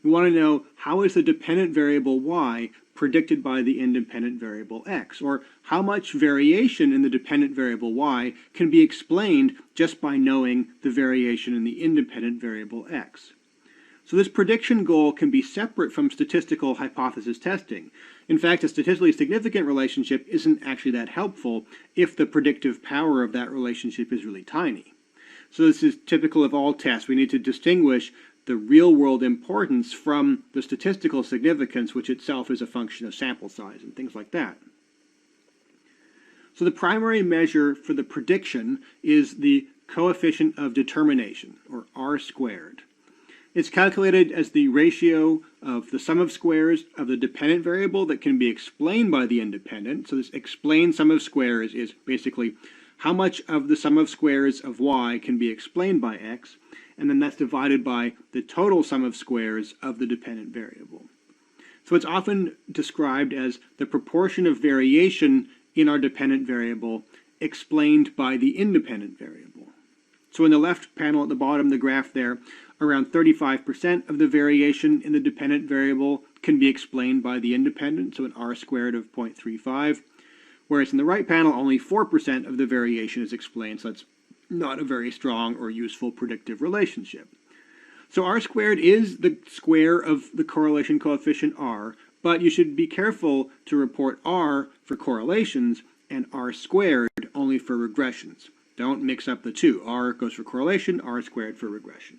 B: We want to know how is the dependent variable y predicted by the independent variable x, or how much variation in the dependent variable y can be explained just by knowing the variation in the independent variable x. So this prediction goal can be separate from statistical hypothesis testing. In fact, a statistically significant relationship isn't actually that helpful if the predictive power of that relationship is really tiny. So this is typical of all tests. We need to distinguish the real-world importance from the statistical significance, which itself is a function of sample size and things like that. So the primary measure for the prediction is the coefficient of determination, or r squared. It's calculated as the ratio of the sum of squares of the dependent variable that can be explained by the independent. So this explained sum of squares is basically how much of the sum of squares of y can be explained by x, and then that's divided by the total sum of squares of the dependent variable. So it's often described as the proportion of variation in our dependent variable explained by the independent variable. So in the left panel at the bottom, the graph there, around 35% of the variation in the dependent variable can be explained by the independent, so an r squared of 0.35, whereas in the right panel, only 4% of the variation is explained, so that's not a very strong or useful predictive relationship. So r squared is the square of the correlation coefficient r, but you should be careful to report r for correlations and r squared only for regressions. Don't mix up the two. R goes for correlation, r squared for regression.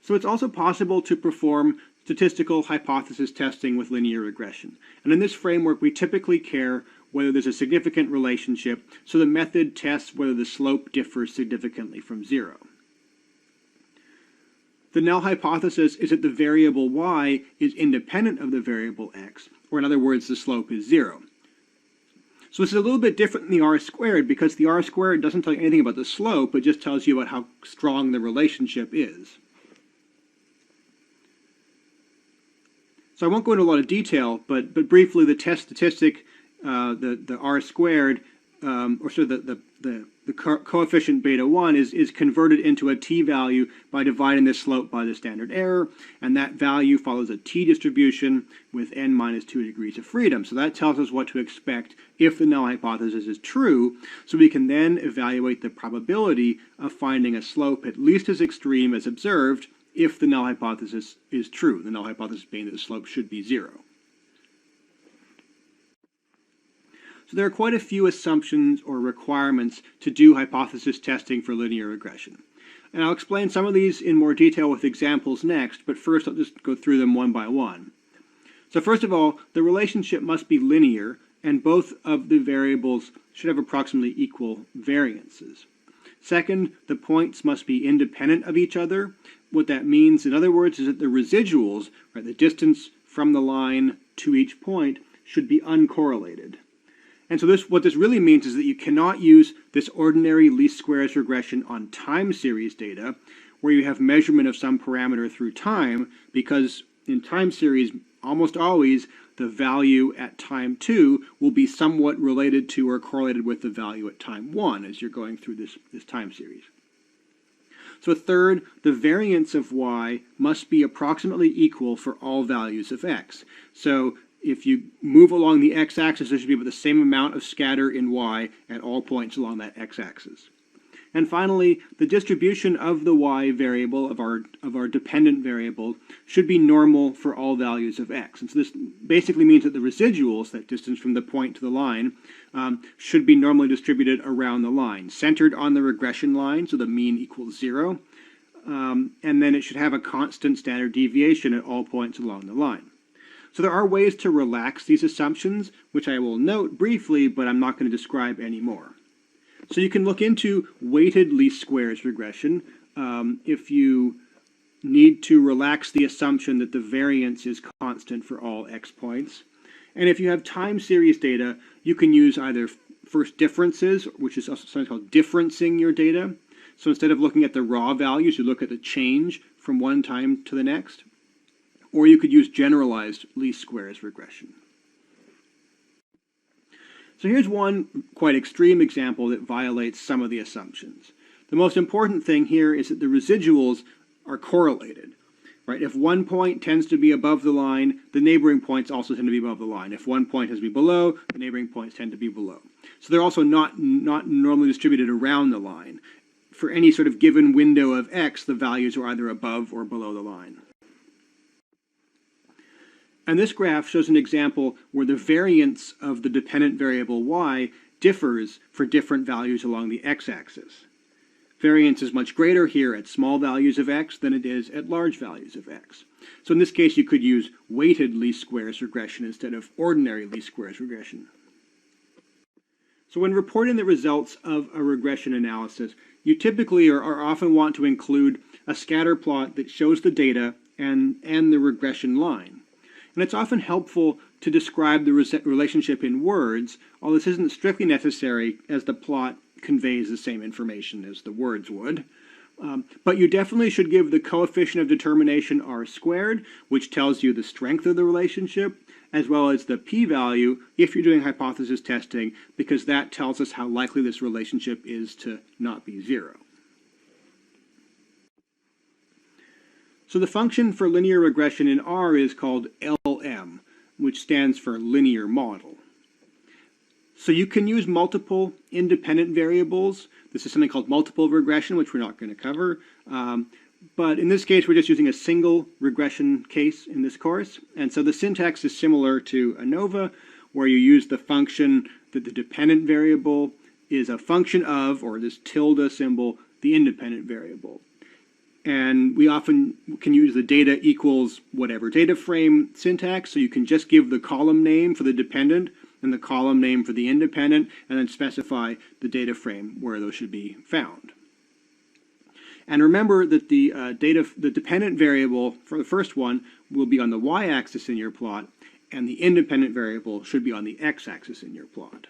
B: So it's also possible to perform statistical hypothesis testing with linear regression. And in this framework, we typically care whether there's a significant relationship, so the method tests whether the slope differs significantly from 0. The null hypothesis is that the variable y is independent of the variable x, or in other words, the slope is 0. So this is a little bit different than the r squared, because the r squared doesn't tell you anything about the slope, it just tells you about how strong the relationship is. So I won't go into a lot of detail, but briefly, the test statistic, the r squared, or sort of the coefficient beta 1 is converted into a t-value by dividing the slope by the standard error, and that value follows a t-distribution with n minus 2 degrees of freedom. So that tells us what to expect if the null hypothesis is true, so we can then evaluate the probability of finding a slope at least as extreme as observed if the null hypothesis is true, the null hypothesis being that the slope should be 0. So there are quite a few assumptions or requirements to do hypothesis testing for linear regression. And I'll explain some of these in more detail with examples next, but first I'll just go through them one by one. So first of all, the relationship must be linear, and both of the variables should have approximately equal variances. Second, the points must be independent of each other. What that means, in other words, is that the residuals, right, the distance from the line to each point, should be uncorrelated. And so what this really means is that you cannot use this ordinary least squares regression on time series data, where you have measurement of some parameter through time, because in time series, almost always, the value at time 2 will be somewhat related to or correlated with the value at time 1 as you're going through this time series. So third, the variance of y must be approximately equal for all values of x. So if you move along the x-axis, there should be about the same amount of scatter in y at all points along that x-axis. And finally, the distribution of the y variable, of our dependent variable, should be normal for all values of x. And so this basically means that the residuals, that distance from the point to the line, should be normally distributed around the line, centered on the regression line, so the mean equals 0, and then it should have a constant standard deviation at all points along the line. So there are ways to relax these assumptions, which I will note briefly, but I'm not going to describe anymore. So you can look into weighted least squares regression if you need to relax the assumption that the variance is constant for all x points. And if you have time series data, you can use either first differences, which is also something called differencing your data. So instead of looking at the raw values, you look at the change from one time to the next. Or you could use generalized least squares regression. So here's one quite extreme example that violates some of the assumptions. The most important thing here is that the residuals are correlated, right? If one point tends to be above the line, the neighboring points also tend to be above the line. If one point has to be below, the neighboring points tend to be below. So they're also not normally distributed around the line. For any sort of given window of x, the values are either above or below the line. And this graph shows an example where the variance of the dependent variable y differs for different values along the x-axis. Variance is much greater here at small values of x than it is at large values of x. So in this case, you could use weighted least squares regression instead of ordinary least squares regression. So when reporting the results of a regression analysis, you typically or often want to include a scatter plot that shows the data and the regression line. And it's often helpful to describe the relationship in words, although this isn't strictly necessary as the plot conveys the same information as the words would. But you definitely should give the coefficient of determination r squared, which tells you the strength of the relationship, as well as the p-value if you're doing hypothesis testing, because that tells us how likely this relationship is to not be 0. So the function for linear regression in R is called LM, which stands for linear model. So you can use multiple independent variables. This is something called multiple regression, which we're not going to cover. But in this case, we're just using a single regression case in this course. And so the syntax is similar to ANOVA, where you use the function that the dependent variable is a function of, or this tilde symbol, the independent variable. And we often can use the data equals whatever data frame syntax, so you can just give the column name for the dependent and the column name for the independent, and then specify the data frame where those should be found. And remember that the dependent variable for the first one will be on the y-axis in your plot, and the independent variable should be on the x-axis in your plot.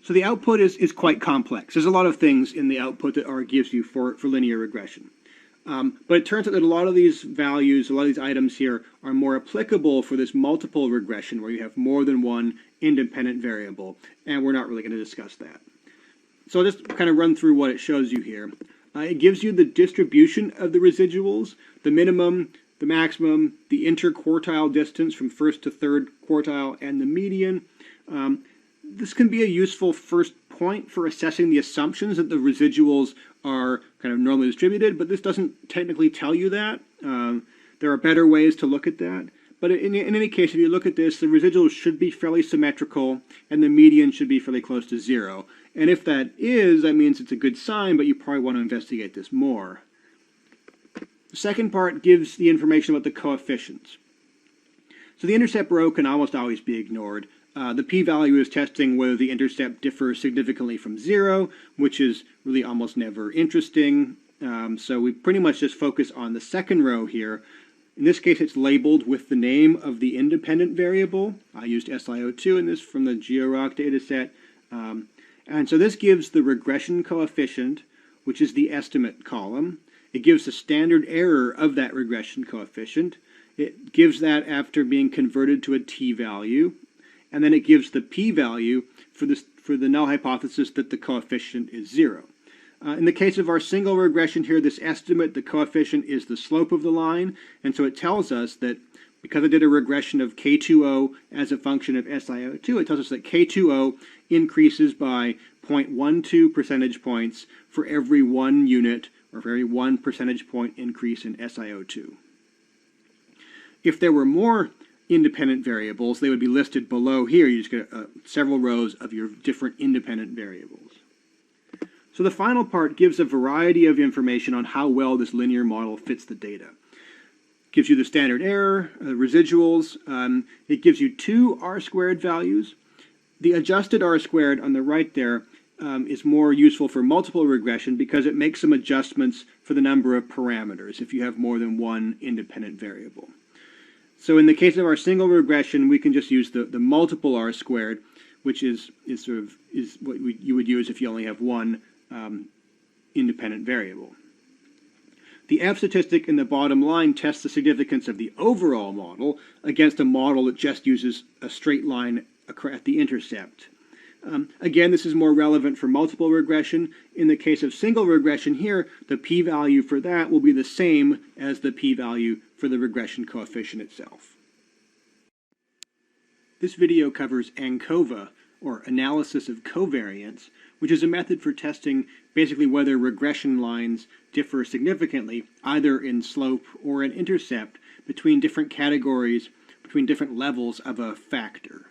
B: So the output is quite complex. There's a lot of things in the output that R gives you for linear regression. But it turns out that a lot of these values, a lot of these items here, are more applicable for this multiple regression where you have more than one independent variable, and we're not really going to discuss that. So I'll just kind of run through what it shows you here. It gives you the distribution of the residuals, the minimum, the maximum, the interquartile distance from first to third quartile, and the median. This can be a useful first point for assessing the assumptions that the residuals are kind of normally distributed, but this doesn't technically tell you that. There are better ways to look at that. But in any case, if you look at this, the residuals should be fairly symmetrical, and the median should be fairly close to 0. And if that is, that means it's a good sign, but you probably want to investigate this more. The second part gives the information about the coefficients. So the intercept row can almost always be ignored. The p-value is testing whether the intercept differs significantly from 0, which is really almost never interesting. So we pretty much just focus on the second row here. In this case, it's labeled with the name of the independent variable. I used SiO2 in this from the GeoRock dataset. And so this gives the regression coefficient, which is the estimate column. It gives the standard error of that regression coefficient. It gives that after being converted to a t-value. And then it gives the p-value for the null hypothesis that the coefficient is 0. In the case of our single regression here, this estimate, the coefficient, is the slope of the line. And so it tells us that because I did a regression of K2O as a function of SiO2, it tells us that K2O increases by 0.12 percentage points for every 1 unit or for every 1 percentage point increase in SiO2. If there were more independent variables, they would be listed below here. You just get several rows of your different independent variables. So the final part gives a variety of information on how well this linear model fits the data. It gives you the standard error, residuals. It gives you 2 r-squared values. The adjusted r-squared on the right there is more useful for multiple regression because it makes some adjustments for the number of parameters if you have more than one independent variable. So in the case of our single regression, we can just use the multiple r-squared, which is what you would use if you only have one independent variable. The F statistic in the bottom line tests the significance of the overall model against a model that just uses a straight line at the intercept. Again, this is more relevant for multiple regression. In the case of single regression here, the p-value for that will be the same as the p-value for the regression coefficient itself. This video covers ANCOVA, or analysis of covariance, which is a method for testing basically whether regression lines differ significantly, either in slope or in intercept, between different categories, between different levels of a factor.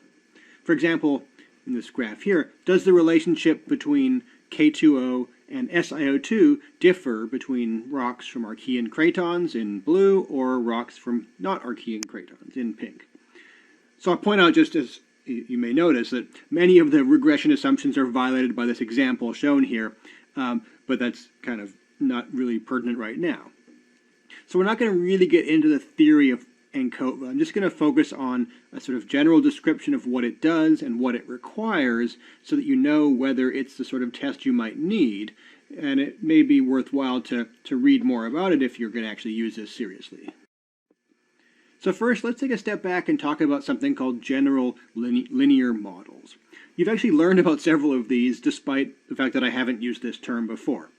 B: For example, in this graph here, does the relationship between K2O and SiO2 differ between rocks from Archean cratons in blue or rocks from not Archean cratons in pink? So I'll point out, just as you may notice, that many of the regression assumptions are violated by this example shown here, but that's kind of not really pertinent right now. So we're not going to really get into the theory of ANCOVA. I'm just going to focus on a sort of general description of what it does and what it requires so that you know whether it's the sort of test you might need, and it may be worthwhile to read more about it if you're going to actually use this seriously. So first, let's take a step back and talk about something called general linear models. You've actually learned about several of these despite the fact that I haven't used this term before.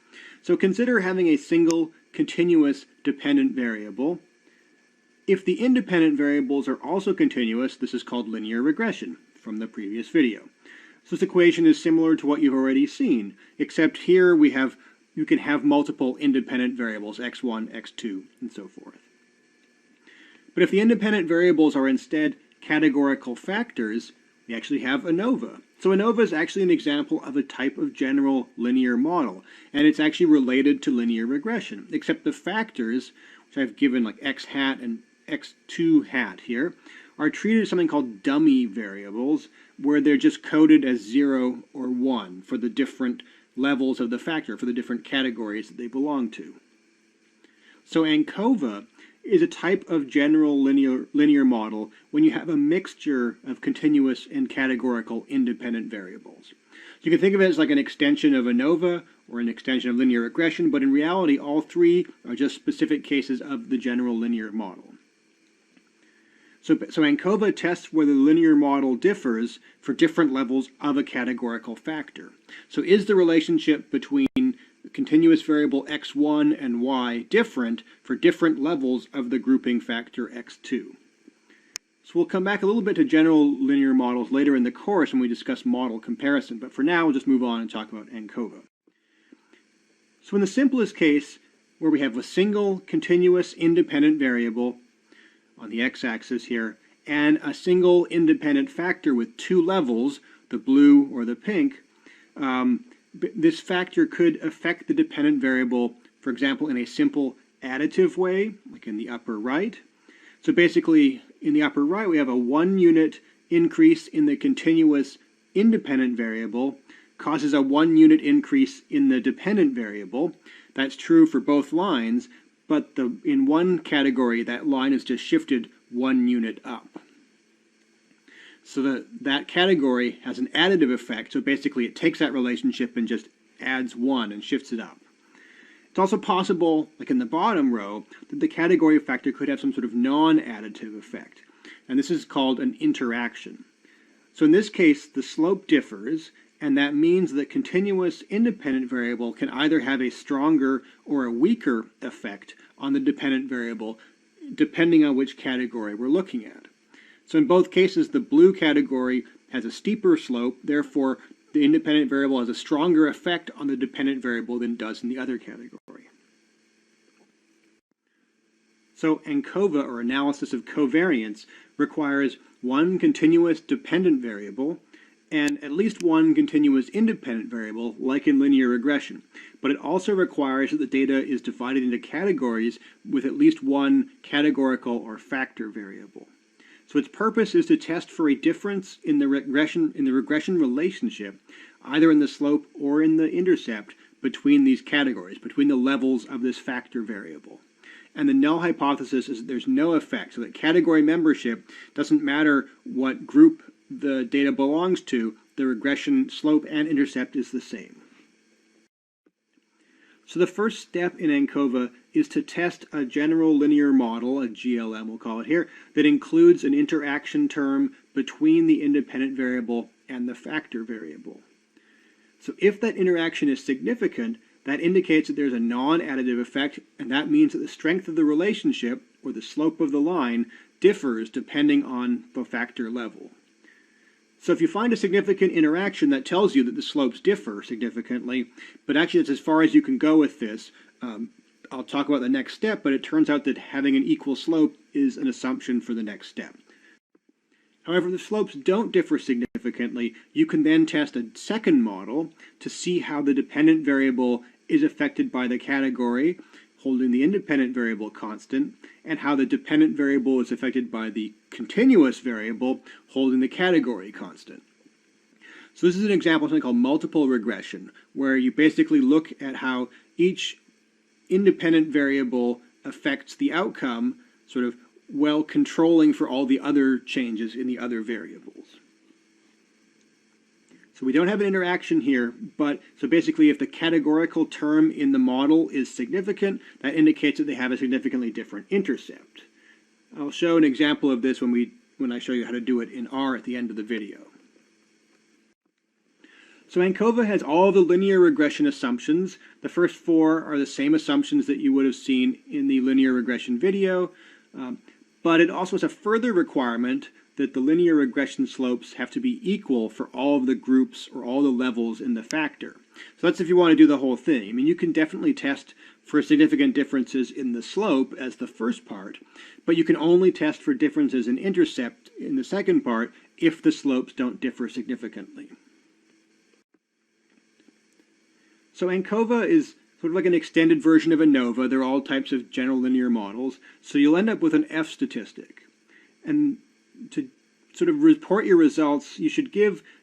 B: So consider having a single continuous dependent variable. If the independent variables are also continuous, this is called linear regression from the previous video. So this equation is similar to what you've already seen, except here you can have multiple independent variables, x1, x2, and so forth. But if the independent variables are instead categorical factors, we actually have ANOVA. So ANOVA is actually an example of a type of general linear model, and it's actually related to linear regression, except the factors, which I've given like x hat and x2 hat here, are treated as something called dummy variables, where they're just coded as 0 or 1 for the different levels of the factor, for the different categories that they belong to. So ANCOVA is a type of general linear model when you have a mixture of continuous and categorical independent variables. You can think of it as like an extension of ANOVA or an extension of linear regression, but in reality all three are just specific cases of the general linear model. So ANCOVA tests whether the linear model differs for different levels of a categorical factor. So is the relationship between continuous variable x1 and y different for different levels of the grouping factor x2? So we'll come back a little bit to general linear models later in the course when we discuss model comparison, but for now we'll just move on and talk about ANCOVA. So in the simplest case, where we have a single continuous independent variable, on the x-axis here, and a single independent factor with two levels, the blue or the pink, this factor could affect the dependent variable, for example, in a simple additive way, like in the upper right. So basically, in the upper right, we have a 1 unit increase in the continuous independent variable causes a 1 unit increase in the dependent variable. That's true for both lines, but in one category, that line is just shifted 1 unit up. So that category has an additive effect, so basically it takes that relationship and just adds 1 and shifts it up. It's also possible, like in the bottom row, that the category factor could have some sort of non-additive effect, and this is called an interaction. So in this case, the slope differs, and that means that continuous independent variable can either have a stronger or a weaker effect on the dependent variable, depending on which category we're looking at. So in both cases, the blue category has a steeper slope, therefore the independent variable has a stronger effect on the dependent variable than it does in the other category. So ANCOVA, or analysis of covariance, requires one continuous dependent variable and at least one continuous independent variable, like in linear regression. But it also requires that the data is divided into categories with at least one categorical or factor variable. So its purpose is to test for a difference in the regression relationship, either in the slope or in the intercept, between these categories, between the levels of this factor variable. And the null hypothesis is that there's no effect, so that category membership doesn't matter what group the data belongs to, the regression slope and intercept is the same. So the first step in ANCOVA is to test a general linear model, a GLM we'll call it here, that includes an interaction term between the independent variable and the factor variable. So if that interaction is significant, that indicates that there's a non-additive effect, and that means that the strength of the relationship, or the slope of the line, differs depending on the factor level. So if you find a significant interaction, that tells you that the slopes differ significantly, but actually that's as far as you can go with this. I'll talk about the next step, but it turns out that having an equal slope is an assumption for the next step. However, if the slopes don't differ significantly, you can then test a second model to see how the dependent variable is affected by the category, holding the independent variable constant, and how the dependent variable is affected by the continuous variable, holding the category constant. So this is an example of something called multiple regression, where you basically look at how each independent variable affects the outcome, sort of while controlling for all the other changes in the other variables. So we don't have an interaction here, but so basically if the categorical term in the model is significant, that indicates that they have a significantly different intercept. I'll show an example of this when I show you how to do it in R at the end of the video. So ANCOVA has all the linear regression assumptions. The first 4 are the same assumptions that you would have seen in the linear regression video, but it also has a further requirement that the linear regression slopes have to be equal for all of the groups or all the levels in the factor. So that's if you want to do the whole thing. I mean, you can definitely test for significant differences in the slope as the first part, but you can only test for differences in intercept in the second part if the slopes don't differ significantly. So ANCOVA is sort of like an extended version of ANOVA. They're all types of general linear models. So you'll end up with an F statistic. And to sort of report your results, you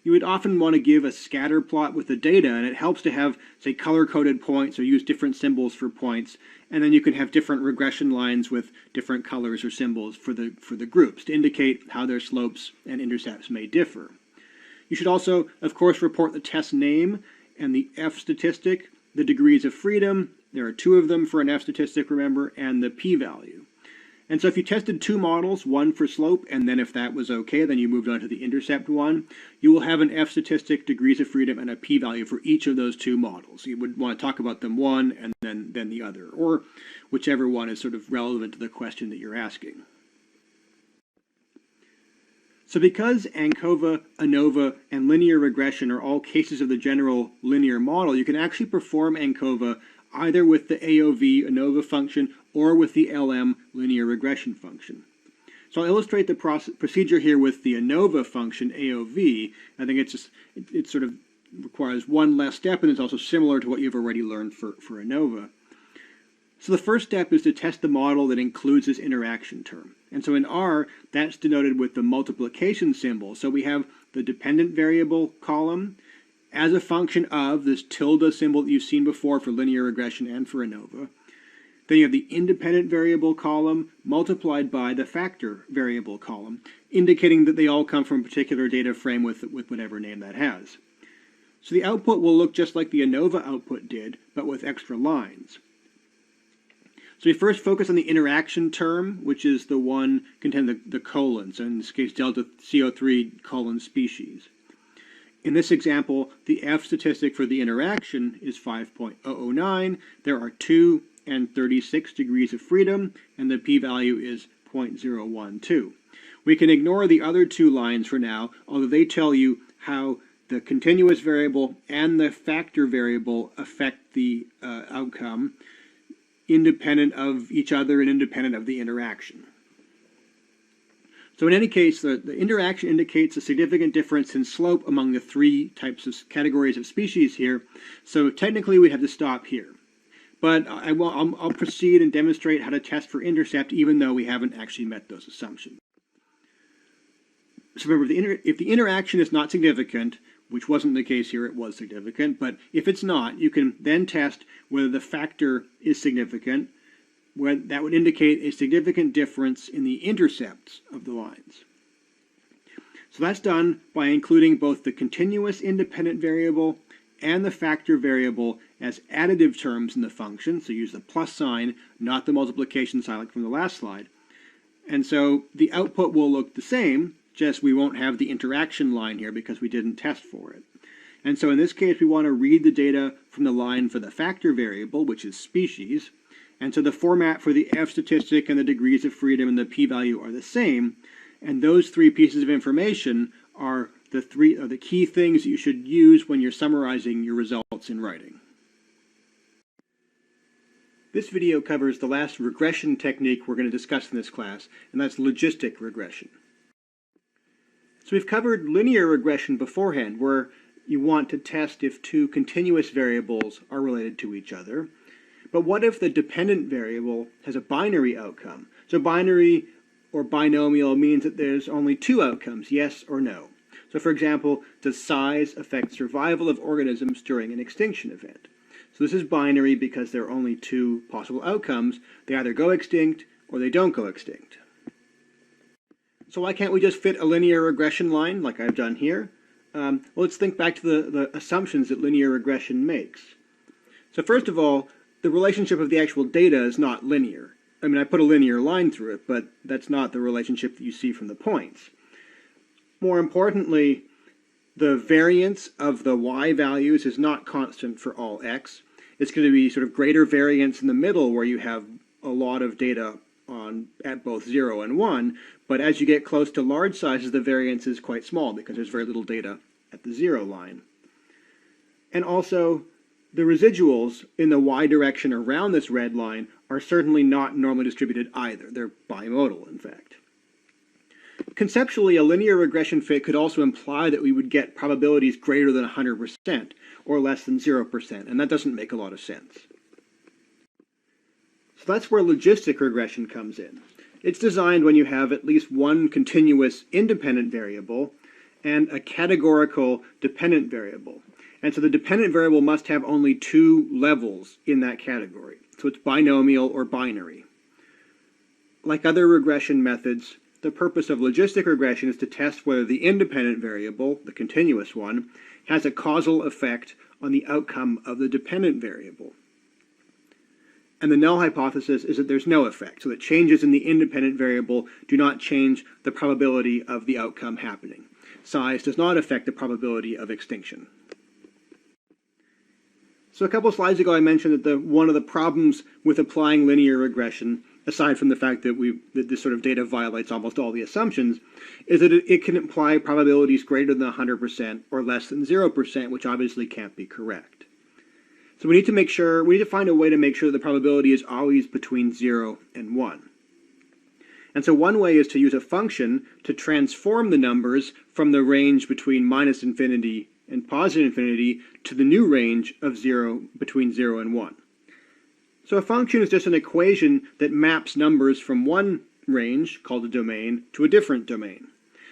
B: would often want to give a scatter plot with the data, and it helps to have, say, color-coded points or use different symbols for points, and then you can have different regression lines with different colors or symbols for the groups to indicate how their slopes and intercepts may differ. You should also, of course, report the test name and the F statistic, the degrees of freedom, there are 2 of them for an F statistic, remember, and the p-value. And so if you tested 2 models, one for slope, and then if that was okay, then you moved on to the intercept one, you will have an F statistic, degrees of freedom, and a p-value for each of those 2 models. You would want to talk about them one and then the other, or whichever one is sort of relevant to the question that you're asking. So because ANCOVA, ANOVA, and linear regression are all cases of the general linear model, you can actually perform ANCOVA either with the AOV, ANOVA function, or with the LM linear regression function. So I'll illustrate the procedure here with the ANOVA function, AOV. I think it sort of requires one less step, and it's also similar to what you've already learned for ANOVA. So the first step is to test the model that includes this interaction term. And so in R, that's denoted with the multiplication symbol. So we have the dependent variable column as a function of this tilde symbol that you've seen before for linear regression and for ANOVA. Then you have the independent variable column multiplied by the factor variable column, indicating that they all come from a particular data frame with whatever name that has. So the output will look just like the ANOVA output did, but with extra lines. So we first focus on the interaction term, which is the one containing the colon, so in this case delta CO3 colon species. In this example, the F statistic for the interaction is 5.009. There are 2 and 36 degrees of freedom, and the p-value is 0.012. We can ignore the other two lines for now, although they tell you how the continuous variable and the factor variable affect the outcome, independent of each other and independent of the interaction. So in any case, the interaction indicates a significant difference in slope among the three types of categories of species here, so technically we have to stop here. But I'll proceed and demonstrate how to test for intercept even though we haven't actually met those assumptions. So remember, if the interaction is not significant, which wasn't the case here, it was significant, but if it's not, you can then test whether the factor is significant, where that would indicate a significant difference in the intercepts of the lines. So that's done by including both the continuous independent variable and the factor variable as additive terms in the function, so use the plus sign, not the multiplication sign like from the last slide. And so the output will look the same, just we won't have the interaction line here because we didn't test for it. And so in this case, we want to read the data from the line for the factor variable, which is species. And so the format for the F statistic and the degrees of freedom and the p-value are the same. And those three pieces of information are the key things that you should use when you're summarizing your results in writing. This video covers the last regression technique we're going to discuss in this class, and that's logistic regression. So we've covered linear regression beforehand, where you want to test if two continuous variables are related to each other. But what if the dependent variable has a binary outcome? So binary or binomial means that there's only two outcomes, yes or no. So for example, does size affect survival of organisms during an extinction event? So this is binary because there are only two possible outcomes. They either go extinct or they don't go extinct. So why can't we just fit a linear regression line like I've done here? Well, let's think back to the assumptions that linear regression makes. So first of all, the relationship of the actual data is not linear. I mean, I put a linear line through it, but that's not the relationship that you see from the points. More importantly, the variance of the y values is not constant for all x. It's going to be sort of greater variance in the middle where you have a lot of data at both 0 and 1, but as you get close to large sizes, the variance is quite small because there's very little data at the 0 line. And also, the residuals in the y direction around this red line are certainly not normally distributed either. They're bimodal, in fact. Conceptually, a linear regression fit could also imply that we would get probabilities greater than 100% or less than 0%, and that doesn't make a lot of sense. So that's where logistic regression comes in. It's designed when you have at least one continuous independent variable and a categorical dependent variable. And so the dependent variable must have only two levels in that category. So it's binomial or binary. Like other regression methods, the purpose of logistic regression is to test whether the independent variable, the continuous one, has a causal effect on the outcome of the dependent variable. And the null hypothesis is that there's no effect, so that changes in the independent variable do not change the probability of the outcome happening. Size does not affect the probability of extinction. So a couple of slides ago I mentioned that one of the problems with applying linear regression, aside from the fact that this sort of data violates almost all the assumptions, is that it can imply probabilities greater than 100% or less than 0%, which obviously can't be correct. So we need to find a way to make sure the probability is always between 0 and 1. And so one way is to use a function to transform the numbers from the range between minus infinity and positive infinity to the new range of 0 between 0 and 1. So a function is just an equation that maps numbers from one range, called a domain, to a different domain.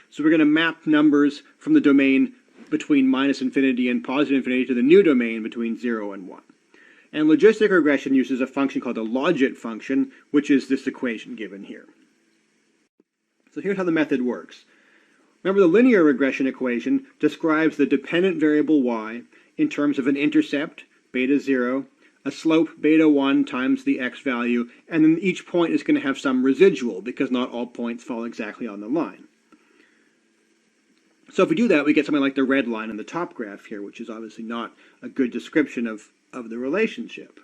B: So we're going to map numbers from the domain between minus infinity and positive infinity to the new domain between 0 and 1. And logistic regression uses a function called a logit function, which is this equation given here. So here's how the method works. Remember, the linear regression equation describes the dependent variable y in terms of an intercept, beta 0, a slope, beta 1 times the x value, and then each point is going to have some residual, because not all points fall exactly on the line. So if we do that, we get something like the red line in the top graph here, which is obviously not a good description of the relationship.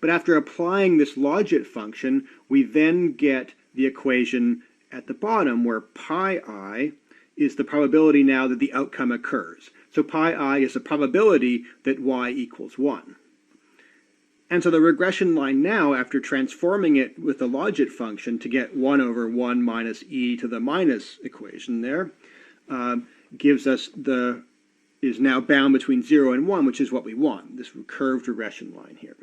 B: But after applying this logit function, we then get the equation at the bottom where pi I is the probability now that the outcome occurs. So pi I is the probability that y equals 1. And so the regression line now, after transforming it with the logit function to get 1 over 1 minus e to the minus equation there, gives us is now bound between 0 and 1, which is what we want, this curved regression line here.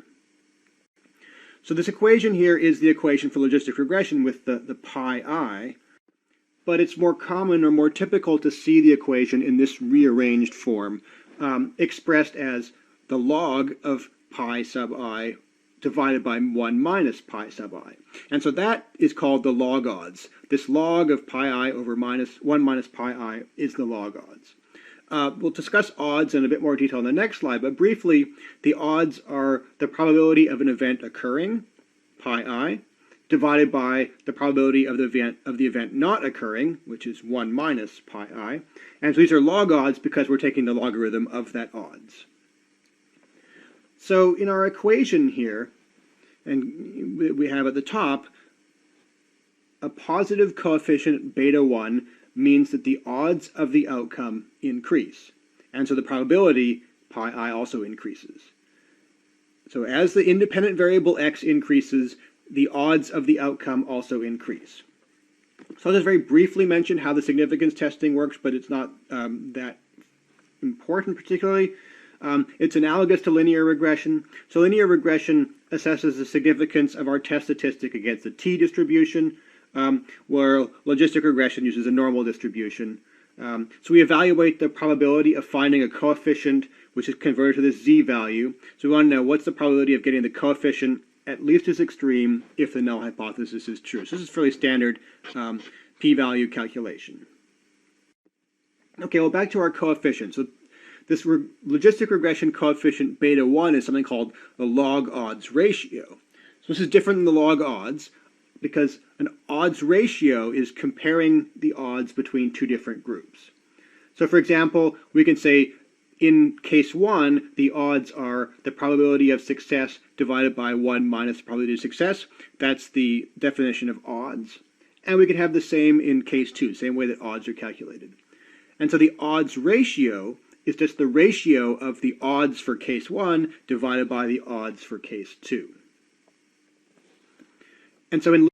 B: So this equation here is the equation for logistic regression with the pi I, but it's more common or more typical to see the equation in this rearranged form, expressed as the log of pi sub I divided by 1 minus pi sub I. And so that is called the log odds. This log of pi I over 1 minus pi I is the log odds. We'll discuss odds in a bit more detail in the next slide, but briefly, the odds are the probability of an event occurring, pi I, divided by the probability of the event not occurring, which is 1 minus pi I. And so these are log odds because we're taking the logarithm of that odds. So in our equation here, and we have at the top, a positive coefficient beta 1 means that the odds of the outcome increase. And so the probability pi I also increases. So as the independent variable x increases, the odds of the outcome also increase. So I'll just very briefly mention how the significance testing works, but it's not that important particularly. It's analogous to linear regression. So linear regression assesses the significance of our test statistic against the t-distribution, where logistic regression uses a normal distribution. So we evaluate the probability of finding a coefficient which is converted to this z-value. So we want to know what's the probability of getting the coefficient at least as extreme if the null hypothesis is true. So this is fairly standard p-value calculation. Okay, well, back to our coefficient. So this logistic regression coefficient beta 1 is something called the log odds ratio. So this is different than the log odds, because an odds ratio is comparing the odds between two different groups. So for example, we can say in case 1, the odds are the probability of success divided by 1 minus the probability of success. That's the definition of odds. And we can have the same in case 2, same way that odds are calculated. And so the odds ratio is just the ratio of the odds for case 1 divided by the odds for case 2. And so in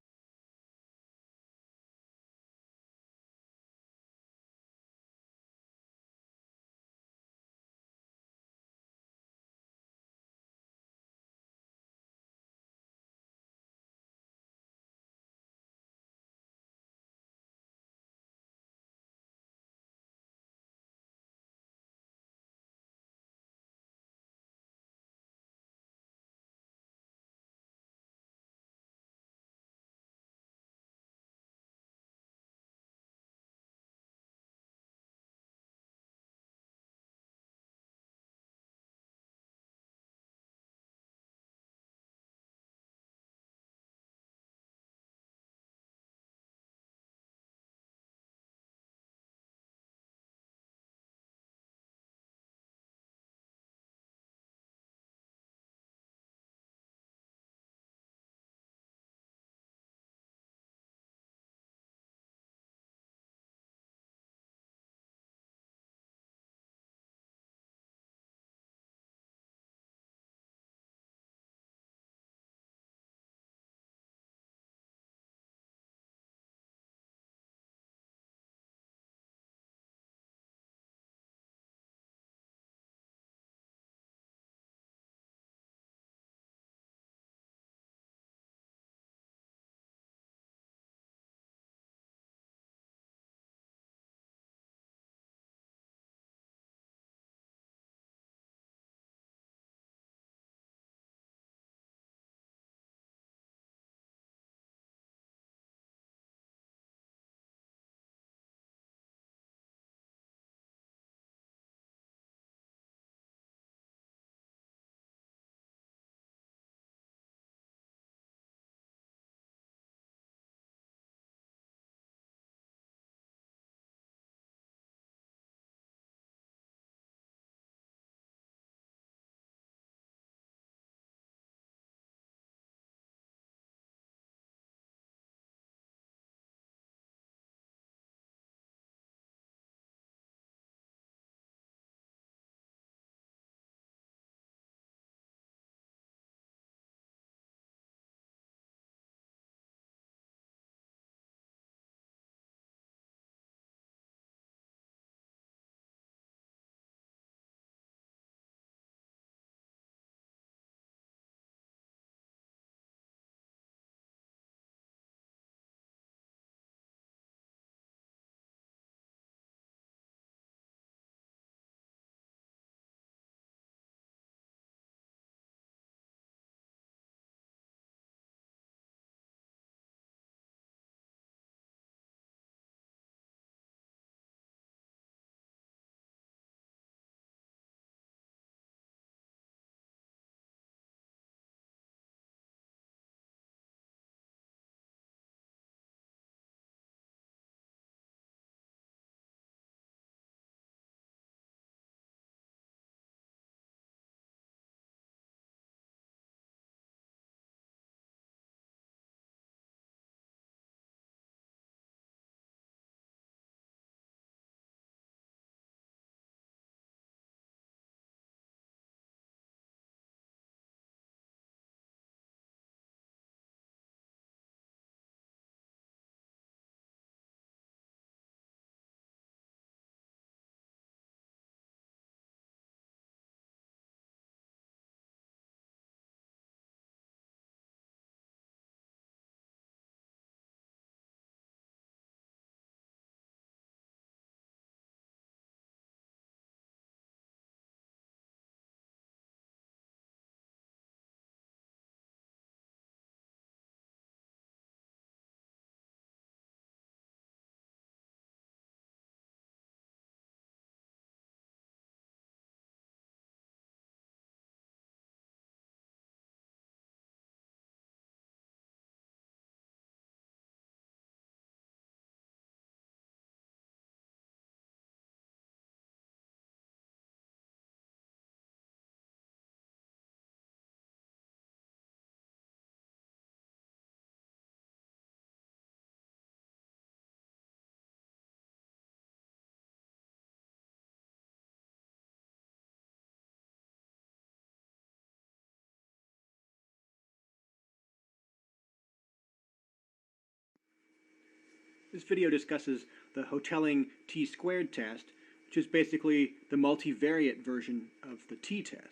B: This video discusses the Hotelling t-squared test, which is basically the multivariate version of the t-test.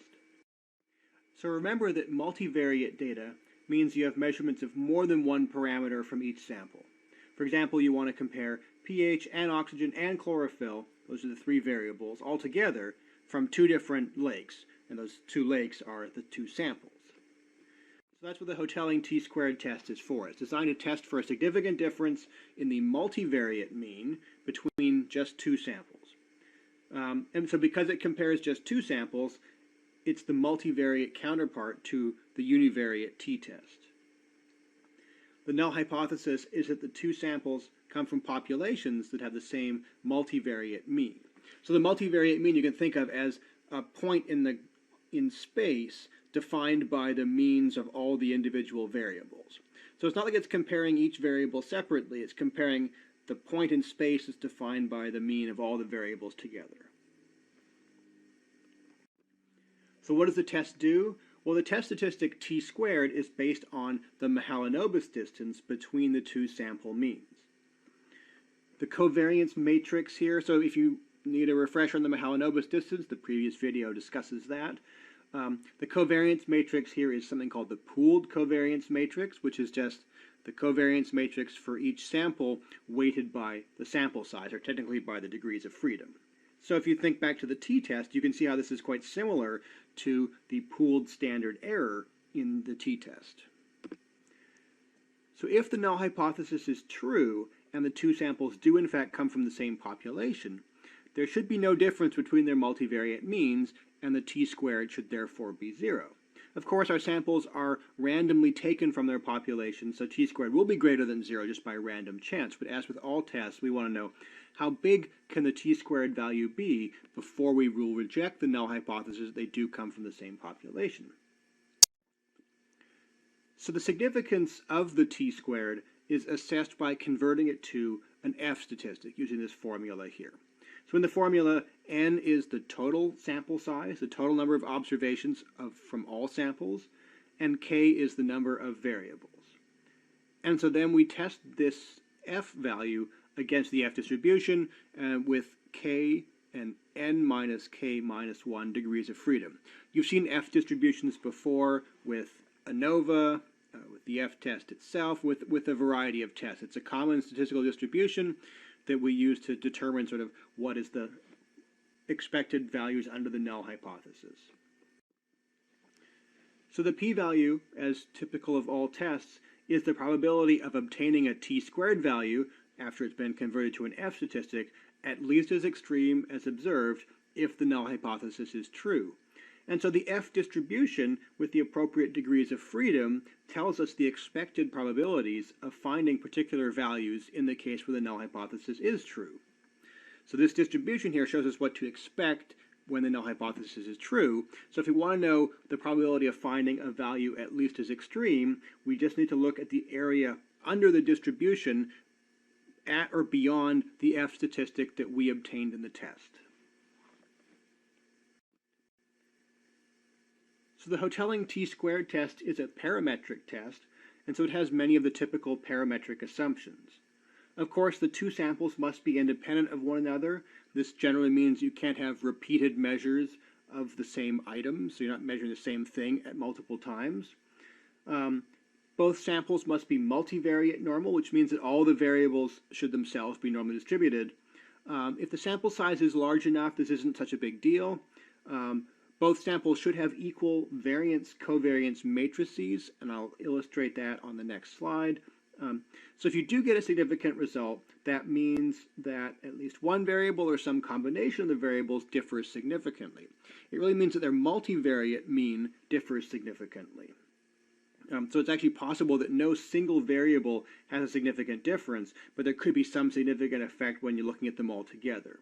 B: So remember that multivariate data means you have measurements of more than one parameter from each sample. For example, you want to compare pH and oxygen and chlorophyll, those are the three variables, all together from two different lakes, and those two lakes are the two samples. So that's what the Hotelling t-squared test is for. It's designed to test for a significant difference in the multivariate mean between just two samples. And so because it compares just two samples, it's the multivariate counterpart to the univariate t-test. The null hypothesis is that the two samples come from populations that have the same multivariate mean. So the multivariate mean you can think of as a point in space defined by the means of all the individual variables. So it's not like it's comparing each variable separately, it's comparing the point in space that's defined by the mean of all the variables together. So what does the test do? Well, the test statistic t-squared is based on the Mahalanobis distance between the two sample means. The covariance matrix here, so if you need a refresher on the Mahalanobis distance, the previous video discusses that. The covariance matrix here is something called the pooled covariance matrix, which is just the covariance matrix for each sample weighted by the sample size, or technically by the degrees of freedom. So if you think back to the t-test, you can see how this is quite similar to the pooled standard error in the t-test. So if the null hypothesis is true, and the two samples do in fact come from the same population, there should be no difference between their multivariate means, and the t-squared should therefore be 0. Of course, our samples are randomly taken from their population, so t-squared will be greater than 0 just by random chance. But as with all tests, we want to know how big can the t-squared value be before we will reject the null hypothesis that they do come from the same population. So the significance of the t-squared is assessed by converting it to an F statistic using this formula here. So in the formula, n is the total sample size, the total number of observations from all samples, and k is the number of variables. And so then we test this F value against the F distribution with k and n minus k minus 1 degrees of freedom. You've seen F distributions before with ANOVA, with the F test itself, with a variety of tests. It's a common statistical distribution that we use to determine sort of what is the expected values under the null hypothesis. So the p-value, as typical of all tests, is the probability of obtaining a t-squared value after it's been converted to an F statistic at least as extreme as observed if the null hypothesis is true. And so the F distribution with the appropriate degrees of freedom tells us the expected probabilities of finding particular values in the case where the null hypothesis is true. So this distribution here shows us what to expect when the null hypothesis is true. So if we want to know the probability of finding a value at least as extreme, we just need to look at the area under the distribution at or beyond the F statistic that we obtained in the test. So the Hotelling t-squared test is a parametric test, and so it has many of the typical parametric assumptions. Of course, the two samples must be independent of one another. This generally means you can't have repeated measures of the same item, so you're not measuring the same thing at multiple times. Both samples must be multivariate normal, which means that all the variables should themselves be normally distributed. If the sample size is large enough, this isn't such a big deal. Both samples should have equal variance-covariance matrices, and I'll illustrate that on the next slide. So if you do get a significant result, that means that at least one variable or some combination of the variables differs significantly. It really means that their multivariate mean differs significantly. So it's actually possible that no single variable has a significant difference, but there could be some significant effect when you're looking at them all together.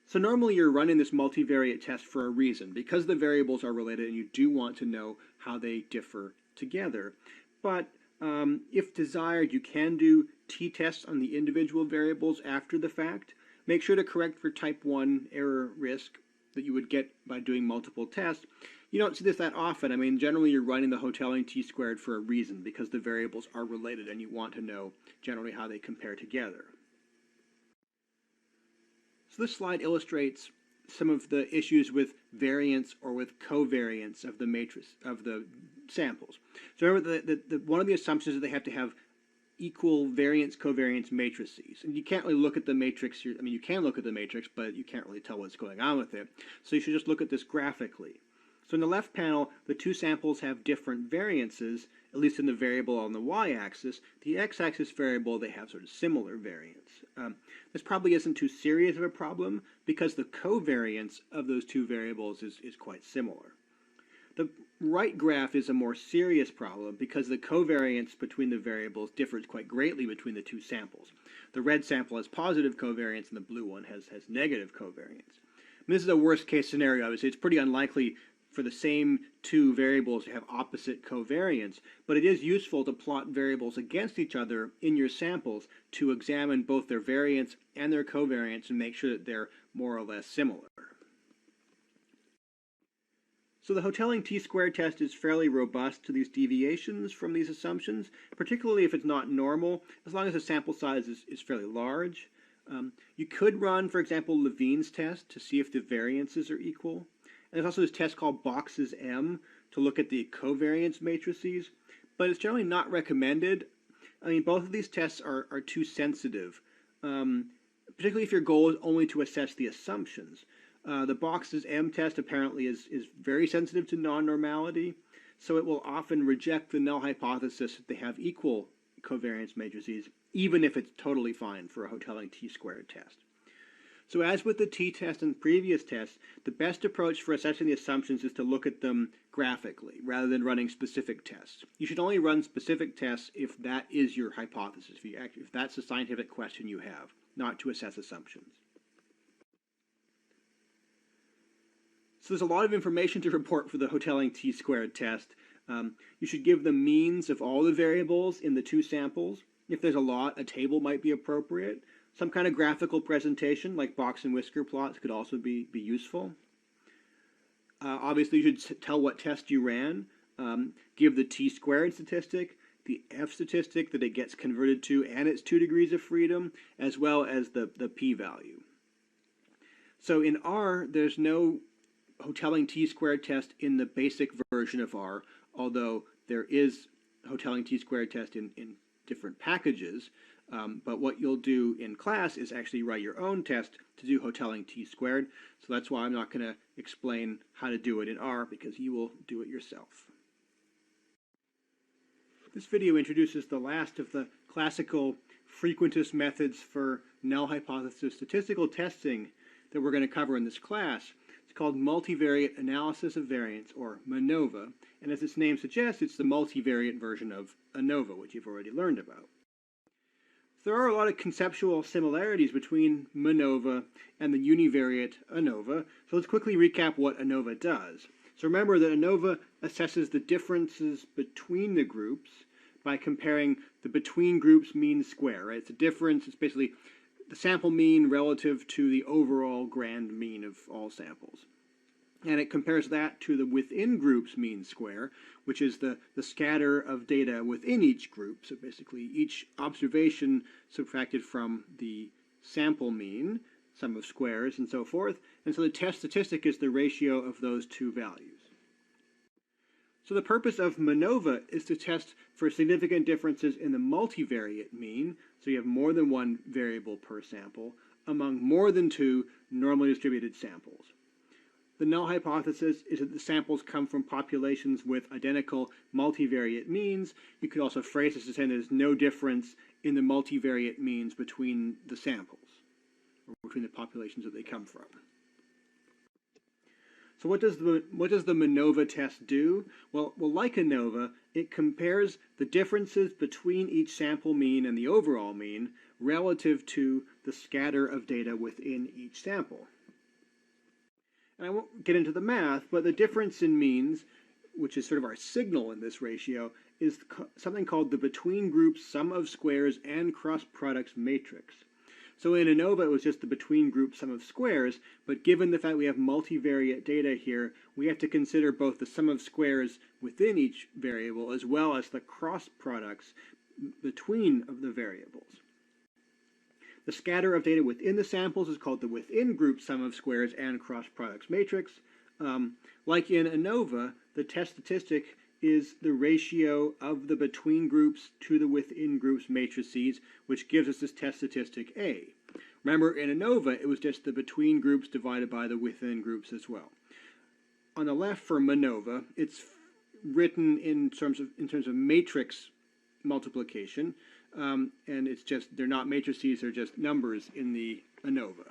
B: So normally you're running this multivariate test for a reason, because the variables are related and you do want to know how they differ together. But if desired, you can do t-tests on the individual variables after the fact. Make sure to correct for type 1 error risk that you would get by doing multiple tests. You don't see this that often. I mean, generally you're running the Hotelling t-squared for a reason, because the variables are related and you want to know generally how they compare together. So this slide illustrates some of the issues with variance or with covariance of the matrix of the samples. So remember that one of the assumptions is that they have to have equal variance covariance matrices, and you can't really look at the matrix. I mean, you can look at the matrix, but you can't really tell what's going on with it. So you should just look at this graphically. So in the left panel, the two samples have different variances, at least in the variable on the y-axis. The x-axis variable, they have sort of similar variance. This probably isn't too serious of a problem because the covariance of those two variables is quite similar. The right graph is a more serious problem because the covariance between the variables differs quite greatly between the two samples. The red sample has positive covariance and the blue one has negative covariance. And this is a worst case scenario. Obviously, it's pretty unlikely for the same two variables to have opposite covariance, but it is useful to plot variables against each other in your samples to examine both their variance and their covariance and make sure that they're more or less similar. So the Hotelling t-squared test is fairly robust to these deviations from these assumptions, particularly if it's not normal, as long as the sample size is fairly large. You could run, for example, Levene's test to see if the variances are equal. And there's also this test called Boxes M to look at the covariance matrices, but it's generally not recommended. I mean, both of these tests are too sensitive, particularly if your goal is only to assess the assumptions. The Boxes M test apparently is very sensitive to non-normality, so it will often reject the null hypothesis that they have equal covariance matrices, even if it's totally fine for a Hotelling t-squared test. So as with the t-test and previous tests, the best approach for assessing the assumptions is to look at them graphically, rather than running specific tests. You should only run specific tests if that is your hypothesis, if that's the scientific question you have, not to assess assumptions. So there's a lot of information to report for the Hotelling t-squared test. You should give the means of all the variables in the two samples. If there's a lot, a table might be appropriate. Some kind of graphical presentation, like box and whisker plots, could also be useful. Obviously, you should tell what test you ran. Give the t-squared statistic, the f statistic that it gets converted to, and its 2 degrees of freedom, as well as the p-value. So in R, there's no Hotelling t-squared test in the basic version of R, although there is Hotelling t-squared test in different packages. But what you'll do in class is actually write your own test to do Hotelling t-squared. So that's why I'm not going to explain how to do it in R, because you will do it yourself. This video introduces the last of the classical frequentist methods for null hypothesis statistical testing that we're going to cover in this class. It's called multivariate analysis of variance, or MANOVA, and as its name suggests, it's the multivariate version of ANOVA, which you've already learned about. There are a lot of conceptual similarities between MANOVA and the univariate ANOVA, so let's quickly recap what ANOVA does. So remember that ANOVA assesses the differences between the groups by comparing the between groups mean square, right? It's a difference, it's basically the sample mean relative to the overall grand mean of all samples. And it compares that to the within groups mean square, which is the scatter of data within each group. So basically each observation subtracted from the sample mean, sum of squares, and so forth. And so the test statistic is the ratio of those two values. So the purpose of MANOVA is to test for significant differences in the multivariate mean, so you have more than one variable per sample, among more than two normally distributed samples. The null hypothesis is that the samples come from populations with identical multivariate means. You could also phrase this as saying there's no difference in the multivariate means between the samples, or between the populations that they come from. So what does the MANOVA test do? Well, like ANOVA, it compares the differences between each sample mean and the overall mean relative to the scatter of data within each sample. And I won't get into the math, but the difference in means, which is sort of our signal in this ratio, is something called the between groups sum of squares and cross products matrix. So in ANOVA, it was just the between group sum of squares, but given the fact we have multivariate data here, we have to consider both the sum of squares within each variable as well as the cross products between of the variables. The scatter of data within the samples is called the within group sum of squares and cross products matrix. Like in ANOVA, the test statistic is the ratio of the between groups to the within groups matrices, which gives us this test statistic A. Remember, in ANOVA, it was just the between groups divided by the within groups as well. On the left for MANOVA, it's written in terms of matrix multiplication, and it's just, they're not matrices, they're just numbers in the ANOVA.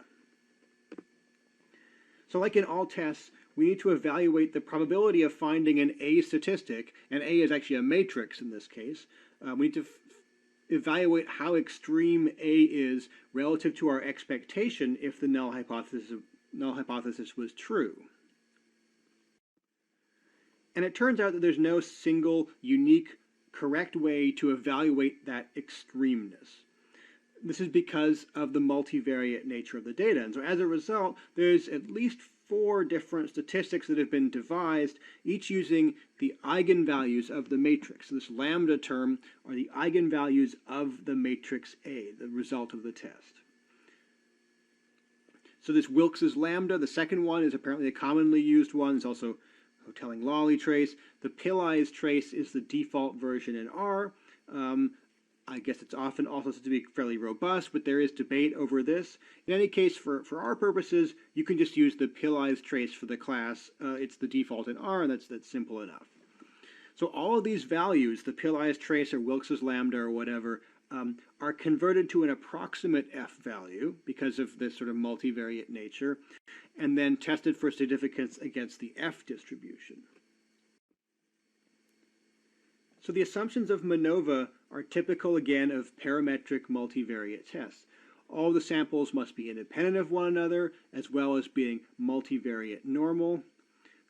B: So like in all tests, we need to evaluate the probability of finding an A statistic, and A is actually a matrix in this case. We need to evaluate how extreme A is relative to our expectation if the null hypothesis was true. And it turns out that there's no single, unique, correct way to evaluate that extremeness. This is because of the multivariate nature of the data. And so as a result, there's at least 4 different statistics that have been devised, each using the eigenvalues of the matrix. So this lambda term are the eigenvalues of the matrix A, the result of the test. So this Wilks's lambda, the second one, is apparently a commonly used one. It's also Hotelling-Lawley trace. The Pillai's trace is the default version in R. I guess it's often also said to be fairly robust, but there is debate over this. In any case, for our purposes, you can just use the Pillai's trace for the class. It's the default in R, and that's simple enough. So all of these values, the Pillai's trace or Wilks's lambda or whatever, are converted to an approximate F value because of this sort of multivariate nature, and then tested for significance against the F distribution. So the assumptions of MANOVA are typical, again, of parametric multivariate tests. All the samples must be independent of one another, as well as being multivariate normal.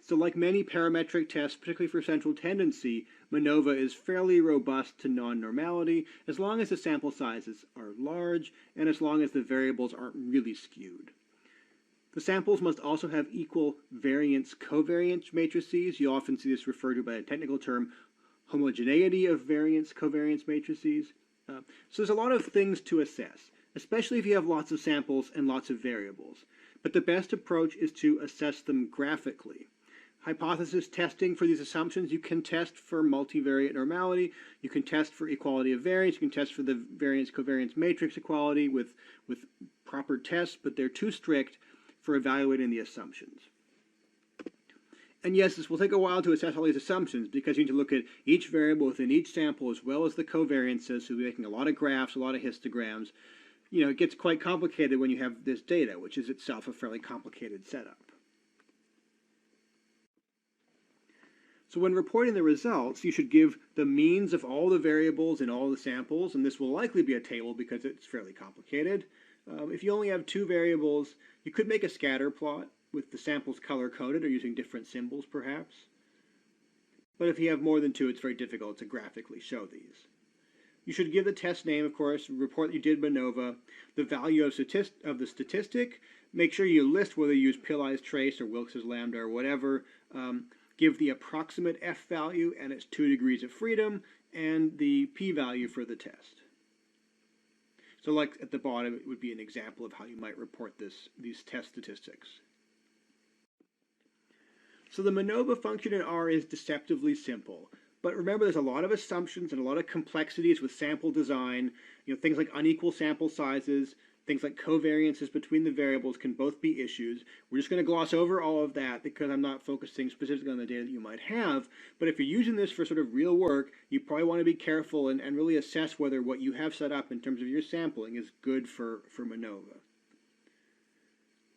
B: So like many parametric tests, particularly for central tendency, MANOVA is fairly robust to non-normality, as long as the sample sizes are large, and as long as the variables aren't really skewed. The samples must also have equal variance-covariance matrices. You often see this referred to by a technical term, homogeneity of variance-covariance matrices. So there's a lot of things to assess, especially if you have lots of samples and lots of variables. But the best approach is to assess them graphically. Hypothesis testing for these assumptions, you can test for multivariate normality, you can test for equality of variance, you can test for the variance-covariance matrix equality with proper tests, but they're too strict for evaluating the assumptions. And yes, this will take a while to assess all these assumptions because you need to look at each variable within each sample as well as the covariances. So we'll be making a lot of graphs, a lot of histograms. You know, it gets quite complicated when you have this data, which is itself a fairly complicated setup. So when reporting the results, you should give the means of all the variables in all the samples, and this will likely be a table because it's fairly complicated. If you only have 2 variables, you could make a scatter plot with the samples color-coded or using different symbols, perhaps. But if you have more than 2, it's very difficult to graphically show these. You should give the test name, of course, report that you did MANOVA, the value of the statistic. Make sure you list whether you use Pillai's trace or Wilks's lambda or whatever. Give the approximate F value and its 2 degrees of freedom, and the p-value for the test. So like at the bottom, it would be an example of how you might report these test statistics. So the MANOVA function in R is deceptively simple. But remember, there's a lot of assumptions and a lot of complexities with sample design. You know, things like unequal sample sizes, things like covariances between the variables can both be issues. We're just going to gloss over all of that because I'm not focusing specifically on the data that you might have. But if you're using this for sort of real work, you probably want to be careful and really assess whether what you have set up in terms of your sampling is good for MANOVA.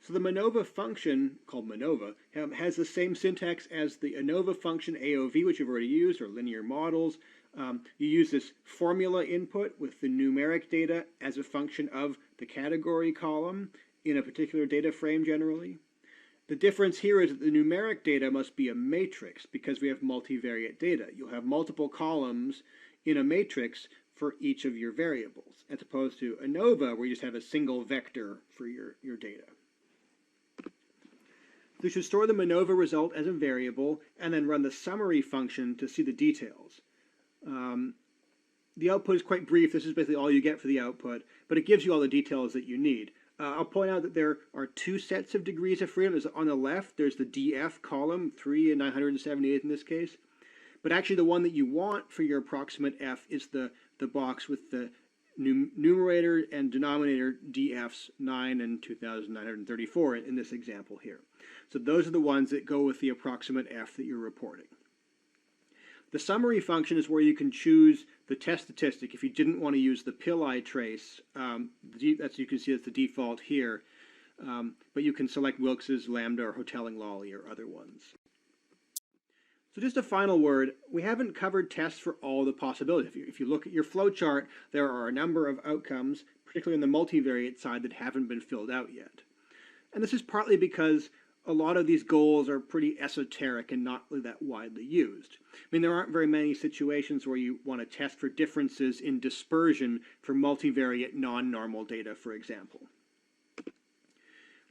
B: So the MANOVA function, called MANOVA, has the same syntax as the ANOVA function AOV, which you've already used, or linear models. You use this formula input with the numeric data as a function of the category column in a particular data frame generally. The difference here is that the numeric data must be a matrix because we have multivariate data. You'll have multiple columns in a matrix for each of your variables, as opposed to ANOVA, where you just have a single vector for your data. So you should store the ANOVA result as a variable and then run the summary function to see the details. The output is quite brief. This is basically all you get for the output, but it gives you all the details that you need. I'll point out that there are two sets of degrees of freedom. On the left, there's the DF column, 3 and 978 in this case. But actually the one that you want for your approximate F is the box with the numerator and denominator DFs 9 and 2,934 in this example here. So those are the ones that go with the approximate F that you're reporting. The summary function is where you can choose the test statistic if you didn't want to use the Pillai trace. That's, you can see that's the default here. But you can select Wilks's, Lambda, or Hotelling-Lawley, or other ones. So just a final word, we haven't covered tests for all the possibilities. If you look at your flowchart, there are a number of outcomes, particularly on the multivariate side, that haven't been filled out yet. And this is partly because a lot of these goals are pretty esoteric and not really that widely used. I mean, there aren't very many situations where you want to test for differences in dispersion for multivariate non-normal data, for example.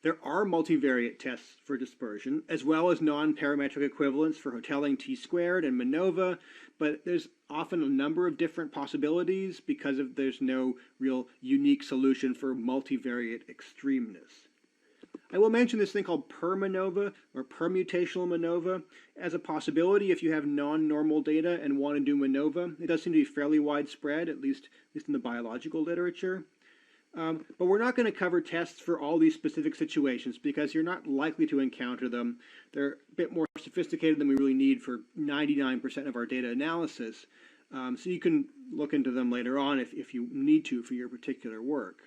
B: There are multivariate tests for dispersion, as well as non-parametric equivalents for Hotelling t-squared and MANOVA, but there's often a number of different possibilities because there's no real unique solution for multivariate extremeness. I will mention this thing called per-MANOVA or permutational MANOVA as a possibility if you have non-normal data and want to do MANOVA. It does seem to be fairly widespread, at least in the biological literature. But we're not going to cover tests for all these specific situations because you're not likely to encounter them. They're a bit more sophisticated than we really need for 99% of our data analysis. So you can look into them later on if you need to for your particular work.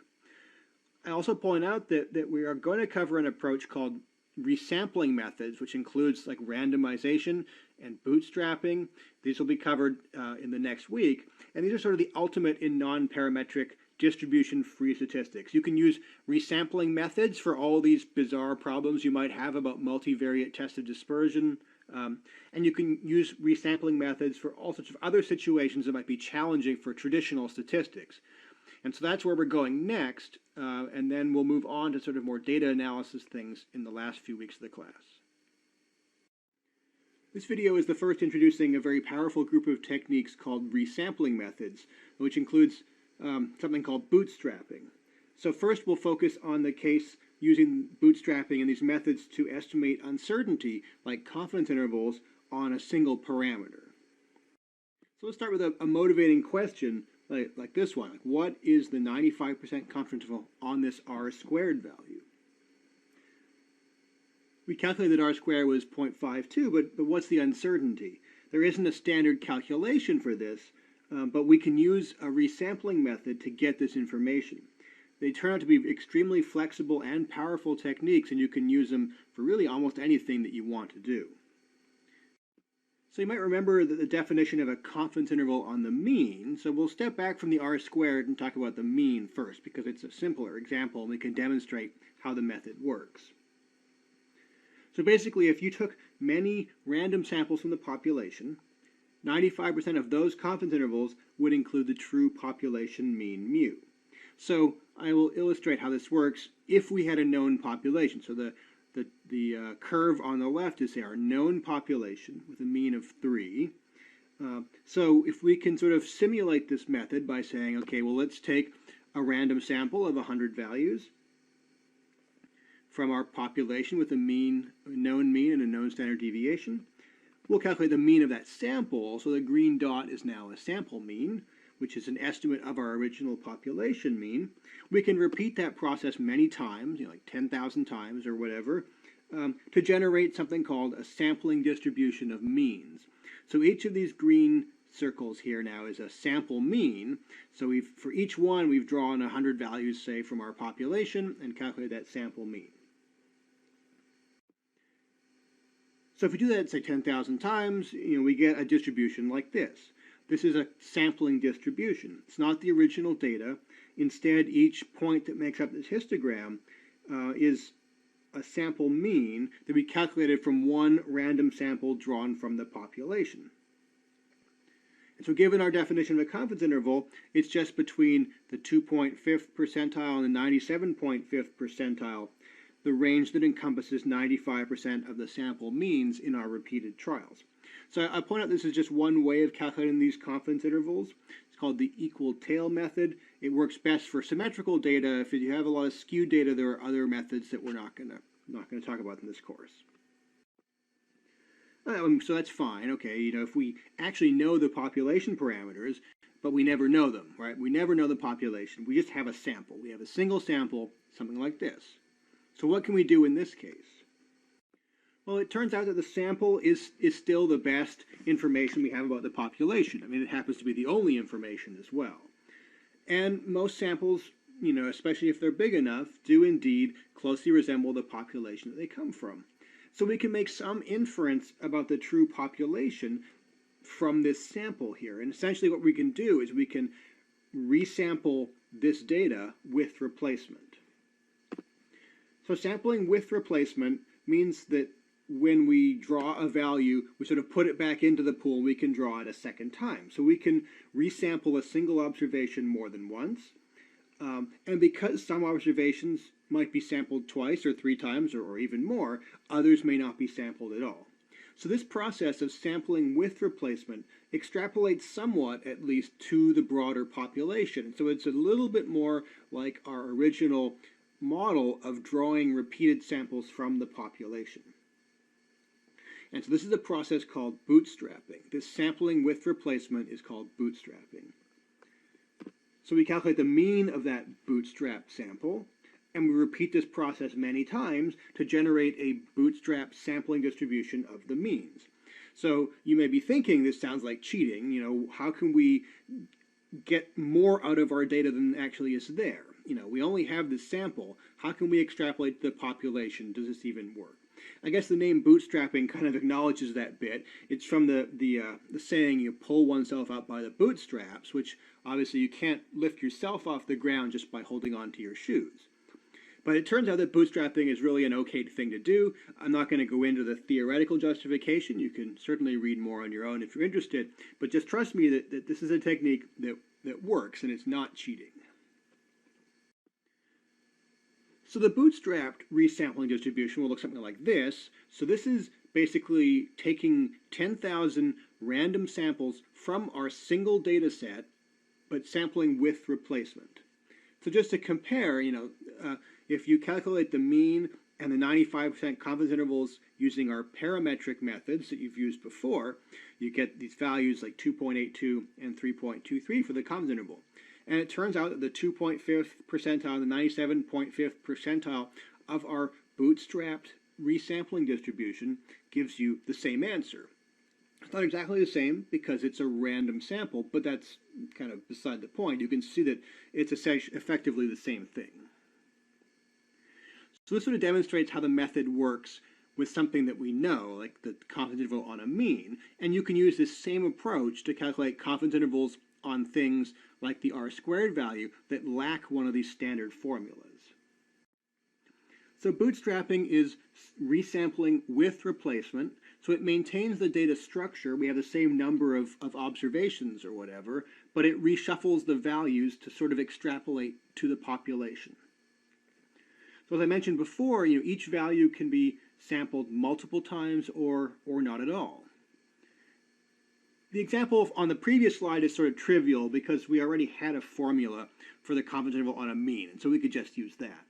B: I also point out that we are going to cover an approach called resampling methods, which includes like randomization and bootstrapping. These will be covered in the next week. And these are sort of the ultimate in non-parametric distribution-free statistics. You can use resampling methods for all these bizarre problems you might have about multivariate tested dispersion. And you can use resampling methods for all sorts of other situations that might be challenging for traditional statistics. And so that's where we're going next, and then we'll move on to sort of more data analysis things in the last few weeks of the class. This video is the first introducing a very powerful group of techniques called resampling methods, which includes something called bootstrapping. So first we'll focus on the case using bootstrapping and these methods to estimate uncertainty, like confidence intervals, on a single parameter. So let's start with a motivating question like this one. What is the 95% confidence interval on this r-squared value? We calculated that r-squared was 0.52, but what's the uncertainty? There isn't a standard calculation for this, but we can use a resampling method to get this information. They turn out to be extremely flexible and powerful techniques, and you can use them for really almost anything that you want to do. So you might remember that the definition of a confidence interval on the mean. So we'll step back from the r-squared and talk about the mean first, because it's a simpler example and we can demonstrate how the method works. So basically, if you took many random samples from the population, 95% of those confidence intervals would include the true population mean mu. So I will illustrate how this works if we had a known population. So the curve on the left is, say, our known population with a mean of 3. So if we can sort of simulate this method by saying, okay, well, let's take a random sample of 100 values from our population with a known mean and a known standard deviation. We'll calculate the mean of that sample, so the green dot is now a sample mean, which is an estimate of our original population mean. We can repeat that process many times, like 10,000 times or whatever, to generate something called a sampling distribution of means. So each of these green circles here now is a sample mean. So for each one, we've drawn 100 values, say, from our population and calculated that sample mean. So if we do that, say, 10,000 times, we get a distribution like this. This is a sampling distribution. It's not the original data. Instead, each point that makes up this histogram is a sample mean that we calculated from one random sample drawn from the population. And so given our definition of a confidence interval, it's just between the 2.5th percentile and the 97.5th percentile, the range that encompasses 95% of the sample means in our repeated trials. So I point out this is just one way of calculating these confidence intervals. It's called the equal tail method. It works best for symmetrical data. If you have a lot of skewed data, there are other methods that we're not going to talk about in this course. So that's fine. Okay, if we actually know the population parameters, but we never know them, right? We never know the population. We just have a sample. We have a single sample, something like this. So what can we do in this case? Well, it turns out that the sample is still the best information we have about the population. I mean, it happens to be the only information as well. And most samples, especially if they're big enough, do indeed closely resemble the population that they come from. So we can make some inference about the true population from this sample here. And essentially what we can do is we can resample this data with replacement. So sampling with replacement means that when we draw a value, we sort of put it back into the pool, we can draw it a second time. So we can resample a single observation more than once. And because some observations might be sampled twice or three times or even more, others may not be sampled at all. So this process of sampling with replacement extrapolates somewhat, at least, to the broader population. So it's a little bit more like our original model of drawing repeated samples from the population. And so this is a process called bootstrapping. This sampling with replacement is called bootstrapping. So we calculate the mean of that bootstrap sample, and we repeat this process many times to generate a bootstrap sampling distribution of the means. So you may be thinking this sounds like cheating. How can we get more out of our data than actually is there? We only have this sample. How can we extrapolate the population? Does this even work? I guess the name bootstrapping kind of acknowledges that bit. It's from the saying, you pull oneself up by the bootstraps, which obviously you can't lift yourself off the ground just by holding on to your shoes. But it turns out that bootstrapping is really an okay thing to do. I'm not going to go into the theoretical justification. You can certainly read more on your own if you're interested. But just trust me that this is a technique that works, and it's not cheating. So the bootstrapped resampling distribution will look something like this. So this is basically taking 10,000 random samples from our single data set, but sampling with replacement. So just to compare, if you calculate the mean and the 95% confidence intervals using our parametric methods that you've used before, you get these values like 2.82 and 3.23 for the confidence interval. And it turns out that the 2.5th percentile and the 97.5th percentile of our bootstrapped resampling distribution gives you the same answer. It's not exactly the same because it's a random sample, but that's kind of beside the point. You can see that it's effectively the same thing. So this sort of demonstrates how the method works with something that we know, like the confidence interval on a mean. And you can use this same approach to calculate confidence intervals on things like the R-squared value that lack one of these standard formulas. So bootstrapping is resampling with replacement, so it maintains the data structure. We have the same number of observations or whatever, but it reshuffles the values to sort of extrapolate to the population. So as I mentioned before, each value can be sampled multiple times or not at all. The example on the previous slide is sort of trivial because we already had a formula for the confidence interval on a mean, and so we could just use that.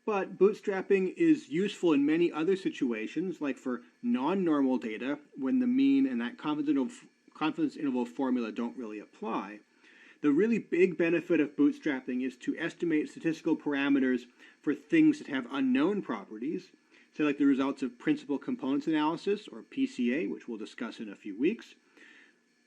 B: But bootstrapping is useful in many other situations, like for non-normal data, when the mean and that confidence interval formula don't really apply. The really big benefit of bootstrapping is to estimate statistical parameters for things that have unknown properties, say like the results of principal components analysis, or PCA, which we'll discuss in a few weeks.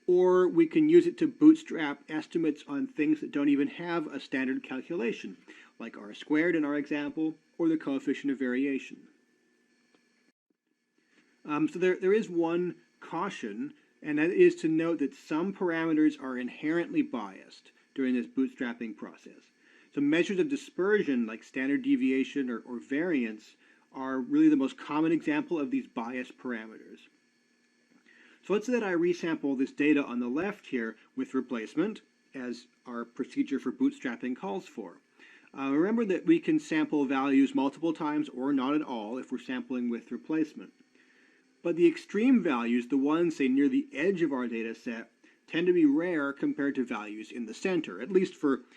B: Or we can use it to bootstrap estimates on things that don't even have a standard calculation, like R-squared in our example, or the coefficient of variation. So there is one caution, and that is to note that some parameters are inherently biased during this bootstrapping process. So measures of dispersion, like standard deviation or variance, are really the most common example of these biased parameters. So let's say that I resample this data on the left here with replacement, as our procedure for bootstrapping calls for. Remember that we can sample values multiple times or not at all if we're sampling with replacement. But the extreme values, the ones, say, near the edge of our data set, tend to be rare compared to values in the center, at least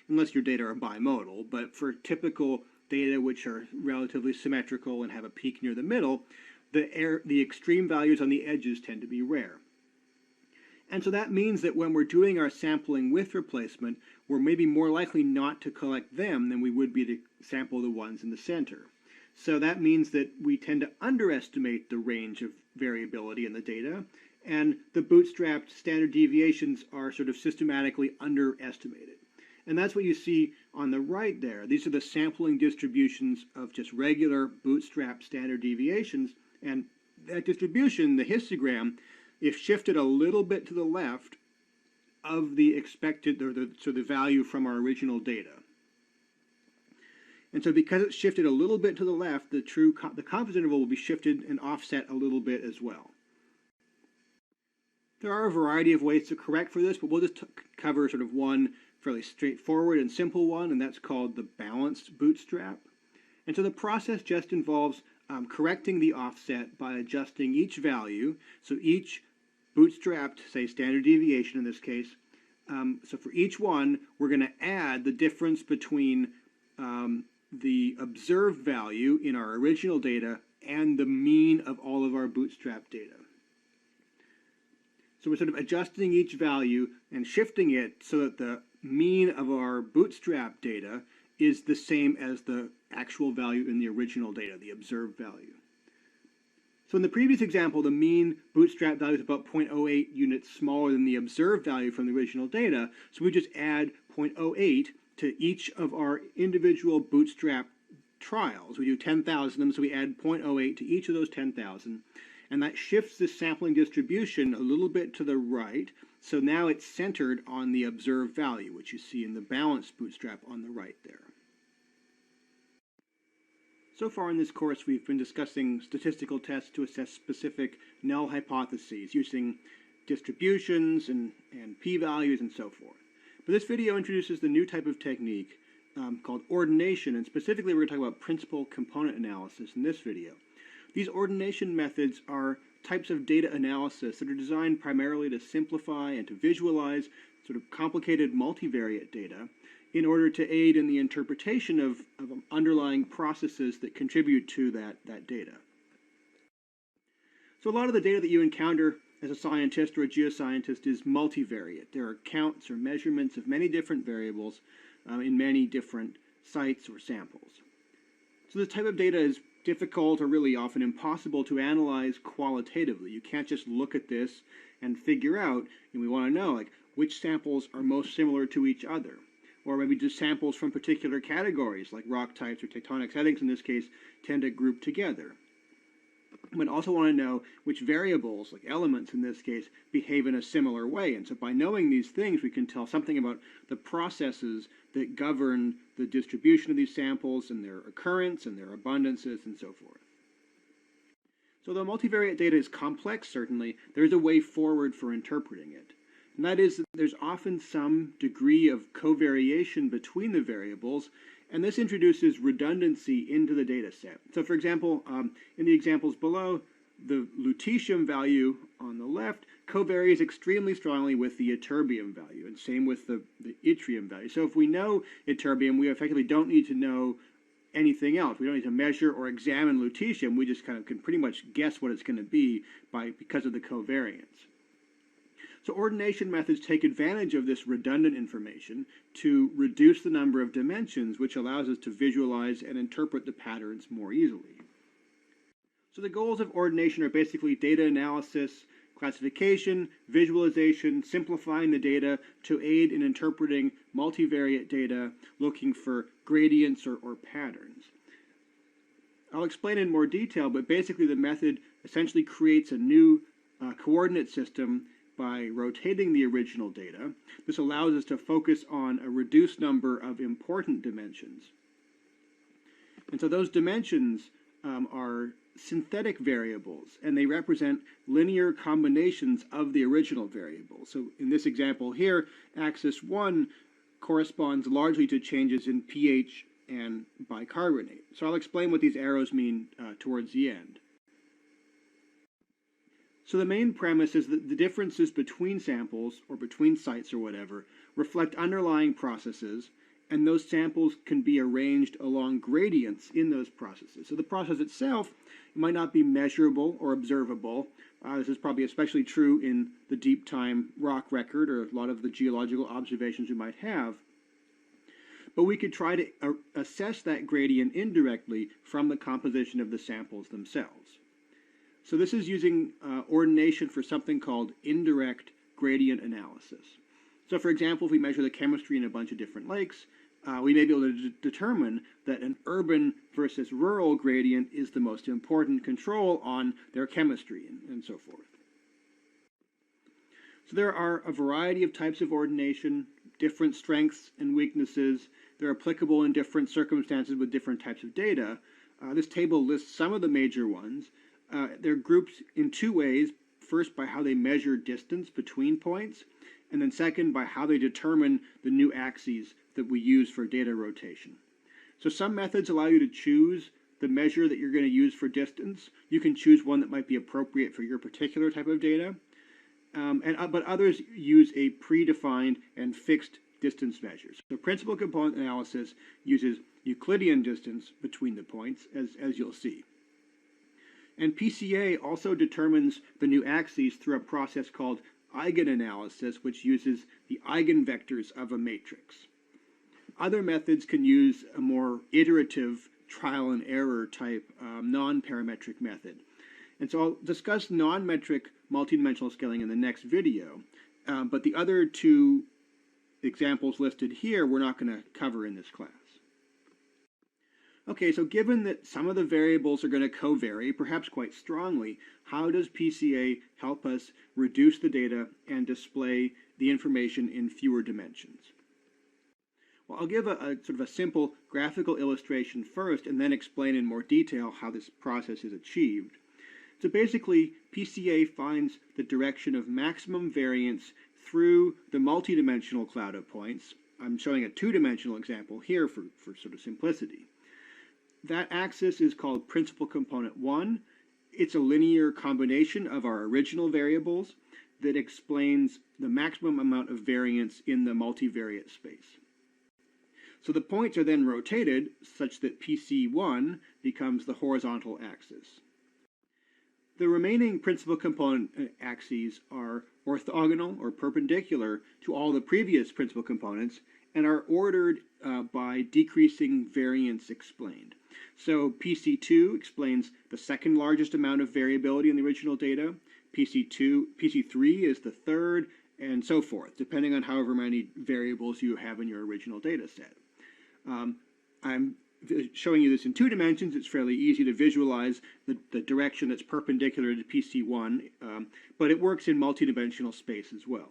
B: unless your data are bimodal, but for typical data which are relatively symmetrical and have a peak near the middle, the extreme values on the edges tend to be rare. And so that means that when we're doing our sampling with replacement, we're maybe more likely not to collect them than we would be to sample the ones in the center. So that means that we tend to underestimate the range of variability in the data, and the bootstrapped standard deviations are sort of systematically underestimated. And that's what you see on the right there. These are the sampling distributions of just regular bootstrap standard deviations, and that distribution, the histogram, if shifted a little bit to the left of the expected, or the value from our original data. And so because it's shifted a little bit to the left, the confidence interval will be shifted and offset a little bit as well. There are a variety of ways to correct for this, but we'll just cover sort of one fairly straightforward and simple one, and that's called the balanced bootstrap. And so the process just involves correcting the offset by adjusting each value. So each bootstrapped, say, standard deviation in this case, so for each one, we're going to add the difference between the observed value in our original data and the mean of all of our bootstrap data. So we're sort of adjusting each value and shifting it so that the mean of our bootstrap data is the same as the actual value in the original data, the observed value. So in the previous example, the mean bootstrap value is about 0.08 units smaller than the observed value from the original data, so we just add 0.08 to each of our individual bootstrap trials. We do 10,000 of them, so we add 0.08 to each of those 10,000. And that shifts the sampling distribution a little bit to the right. So now it's centered on the observed value, which you see in the balanced bootstrap on the right there. So far in this course, we've been discussing statistical tests to assess specific null hypotheses using distributions and p-values and so forth. But this video introduces the new type of technique called ordination, and specifically we're going to talk about principal component analysis in this video. These ordination methods are types of data analysis that are designed primarily to simplify and to visualize sort of complicated multivariate data in order to aid in the interpretation of underlying processes that contribute to that data. So a lot of the data that you encounter as a scientist or a geoscientist is multivariate. There are counts or measurements of many different variables in many different sites or samples. So this type of data is difficult or really often impossible to analyze qualitatively. You can't just look at this and figure out, and we want to know, like, which samples are most similar to each other. Or maybe just samples from particular categories, like rock types or tectonic settings in this case, tend to group together. We also want to know which variables, like elements in this case, behave in a similar way. And so by knowing these things, we can tell something about the processes that govern the distribution of these samples and their occurrence and their abundances and so forth. So though multivariate data is complex, certainly, there is a way forward for interpreting it. And that is that there's often some degree of covariation between the variables, and this introduces redundancy into the data set. So for example, in the examples below, the lutetium value on the left covaries extremely strongly with the ytterbium value, and same with the yttrium value. So if we know ytterbium, we effectively don't need to know anything else. We don't need to measure or examine lutetium. We just kind of can pretty much guess what it's going to be because of the covariance. So ordination methods take advantage of this redundant information to reduce the number of dimensions, which allows us to visualize and interpret the patterns more easily. So the goals of ordination are basically data analysis, classification, visualization, simplifying the data to aid in interpreting multivariate data, looking for gradients or patterns. I'll explain in more detail, but basically the method essentially creates a new coordinate system by rotating the original data. This allows us to focus on a reduced number of important dimensions. And so those dimensions are synthetic variables, and they represent linear combinations of the original variable. So in this example here, axis 1 corresponds largely to changes in pH and bicarbonate. So I'll explain what these arrows mean towards the end. So the main premise is that the differences between samples, or between sites or whatever, reflect underlying processes, and those samples can be arranged along gradients in those processes. So the process itself might not be measurable or observable. This is probably especially true in the deep time rock record or a lot of the geological observations we might have. But we could try to assess that gradient indirectly from the composition of the samples themselves. So this is using ordination for something called indirect gradient analysis. So for example, if we measure the chemistry in a bunch of different lakes, we may be able to determine that an urban versus rural gradient is the most important control on their chemistry and so forth. So there are a variety of types of ordination, different strengths and weaknesses. They're applicable in different circumstances with different types of data. This table lists some of the major ones. They're grouped in two ways. First, by how they measure distance between points, and then second, by how they determine the new axes that we use for data rotation. So some methods allow you to choose the measure that you're going to use for distance. You can choose one that might be appropriate for your particular type of data. But others use a predefined and fixed distance measures. So principal component analysis uses Euclidean distance between the points, as you'll see. And PCA also determines the new axes through a process called eigenanalysis, which uses the eigenvectors of a matrix. Other methods can use a more iterative trial and error type non-parametric method. And so I'll discuss non-metric multidimensional scaling in the next video, but the other two examples listed here we're not going to cover in this class. Okay, so given that some of the variables are going to covary, perhaps quite strongly, how does PCA help us reduce the data and display the information in fewer dimensions? Well, I'll give a sort of a simple graphical illustration first and then explain in more detail how this process is achieved. So basically, PCA finds the direction of maximum variance through the multidimensional cloud of points. I'm showing a two-dimensional example here for sort of simplicity. That axis is called principal component 1. It's a linear combination of our original variables that explains the maximum amount of variance in the multivariate space. So the points are then rotated such that PC1 becomes the horizontal axis. The remaining principal component axes are orthogonal or perpendicular to all the previous principal components and are ordered by decreasing variance explained. So PC2 explains the second largest amount of variability in the original data, PC3 is the third, and so forth, depending on however many variables you have in your original data set. I'm showing you this in two dimensions. It's fairly easy to visualize the direction that's perpendicular to PC1, but it works in multidimensional space as well.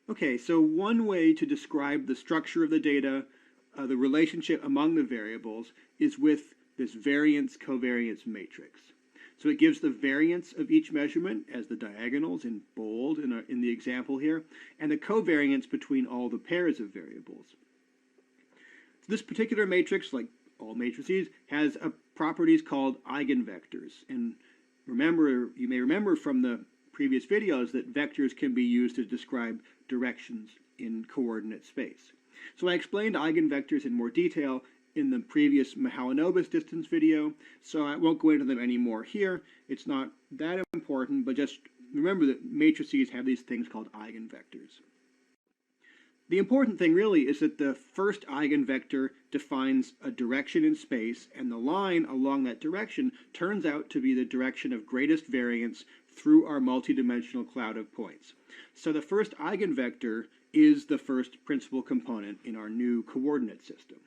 B: Okay, so one way to describe the structure of the data, the relationship among the variables, is with this variance-covariance matrix. So it gives the variance of each measurement as the diagonals in bold in the example here, and the covariance between all the pairs of variables. So this particular matrix, like all matrices, has properties called eigenvectors. And you may remember from the previous videos that vectors can be used to describe directions in coordinate space. So I explained eigenvectors in more detail in the previous Mahalanobis distance video, so I won't go into them anymore here. It's not that important, but just remember that matrices have these things called eigenvectors. The important thing really is that the first eigenvector defines a direction in space, and the line along that direction turns out to be the direction of greatest variance through our multidimensional cloud of points. So the first eigenvector is the first principal component in our new coordinate system.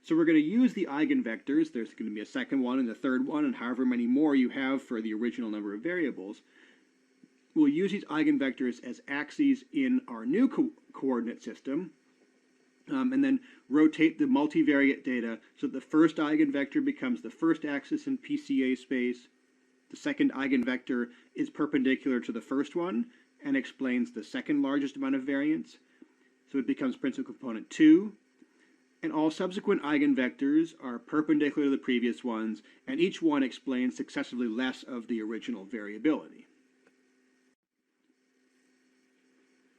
B: So we're going to use the eigenvectors. There's going to be a second one and a third one, and however many more you have for the original number of variables. We'll use these eigenvectors as axes in our new coordinate system. and then rotate the multivariate data so that the first eigenvector becomes the first axis in PCA space. The second eigenvector is perpendicular to the first one and explains the second largest amount of variance. So it becomes principal component 2. And all subsequent eigenvectors are perpendicular to the previous ones, and each one explains successively less of the original variability.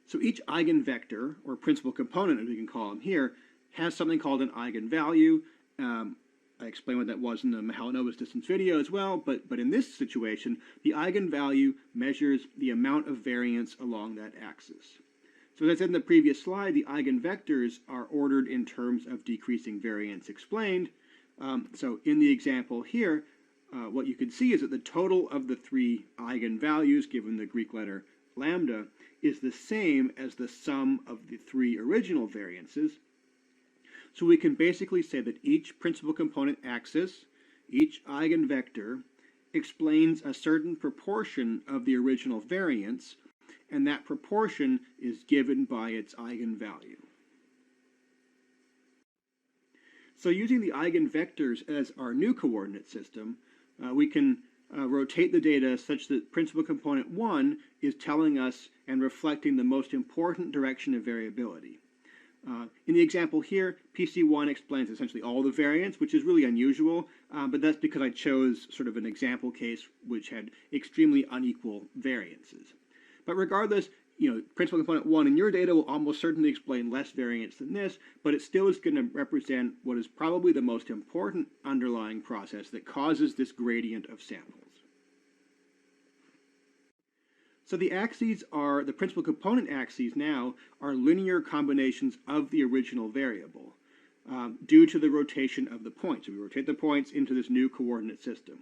B: So each eigenvector, or principal component as we can call them here, has something called an eigenvalue. I explained what that was in the Mahalanobis distance video as well, but in this situation, the eigenvalue measures the amount of variance along that axis. So as I said in the previous slide, the eigenvectors are ordered in terms of decreasing variance explained. So in the example here, what you can see is that the total of the three eigenvalues, given the Greek letter lambda, is the same as the sum of the three original variances. So we can basically say that each principal component axis, each eigenvector, explains a certain proportion of the original variance, and that proportion is given by its eigenvalue. So using the eigenvectors as our new coordinate system, we can rotate the data such that principal component 1 is telling us and reflecting the most important direction of variability. In the example here, PC1 explains essentially all the variance, which is really unusual, but that's because I chose sort of an example case which had extremely unequal variances. But regardless, principal component 1 in your data will almost certainly explain less variance than this, but it still is going to represent what is probably the most important underlying process that causes this gradient of samples. So the axes are, the principal component axes now, are linear combinations of the original variable due to the rotation of the points. So we rotate the points into this new coordinate system.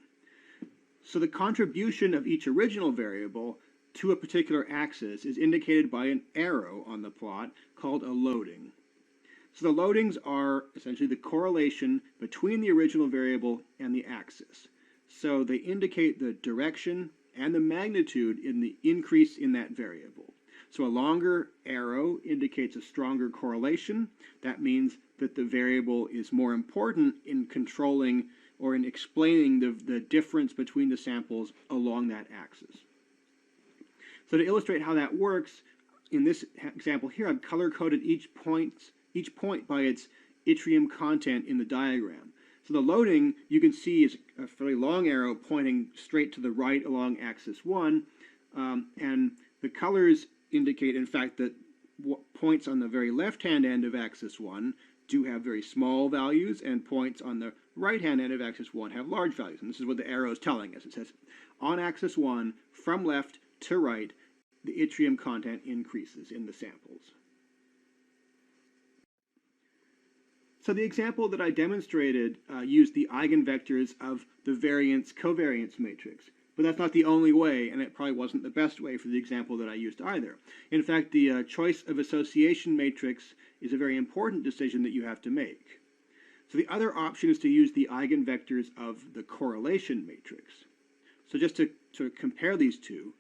B: So the contribution of each original variable to a particular axis is indicated by an arrow on the plot called a loading. So the loadings are essentially the correlation between the original variable and the axis. So they indicate the direction and the magnitude in the increase in that variable. So a longer arrow indicates a stronger correlation. That means that the variable is more important in controlling or in explaining the difference between the samples along that axis. So to illustrate how that works, in this example here, I've color-coded each point by its yttrium content in the diagram. So the loading, you can see, is a fairly long arrow pointing straight to the right along axis 1, and the colors indicate, in fact, that points on the very left-hand end of axis 1 do have very small values, and points on the right-hand end of axis 1 have large values. And this is what the arrow is telling us. It says, on axis 1, from left to right, the yttrium content increases in the samples. So the example that I demonstrated used the eigenvectors of the variance-covariance matrix. But that's not the only way, and it probably wasn't the best way for the example that I used either. In fact, the choice of association matrix is a very important decision that you have to make. So the other option is to use the eigenvectors of the correlation matrix. So just to compare these two,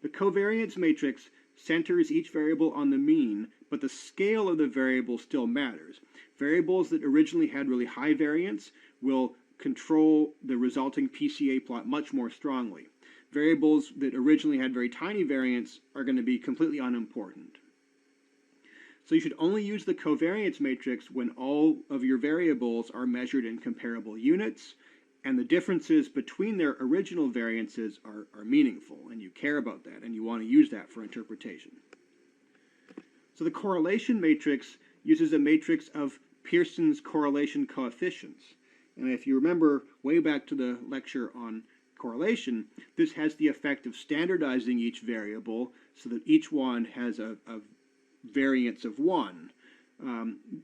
B: the covariance matrix centers each variable on the mean, but the scale of the variable still matters. Variables that originally had really high variance will control the resulting PCA plot much more strongly. Variables that originally had very tiny variance are going to be completely unimportant. So you should only use the covariance matrix when all of your variables are measured in comparable units, and the differences between their original variances are meaningful, and you care about that, and you want to use that for interpretation. So the correlation matrix uses a matrix of Pearson's correlation coefficients. And if you remember way back to the lecture on correlation, this has the effect of standardizing each variable so that each one has a variance of 1.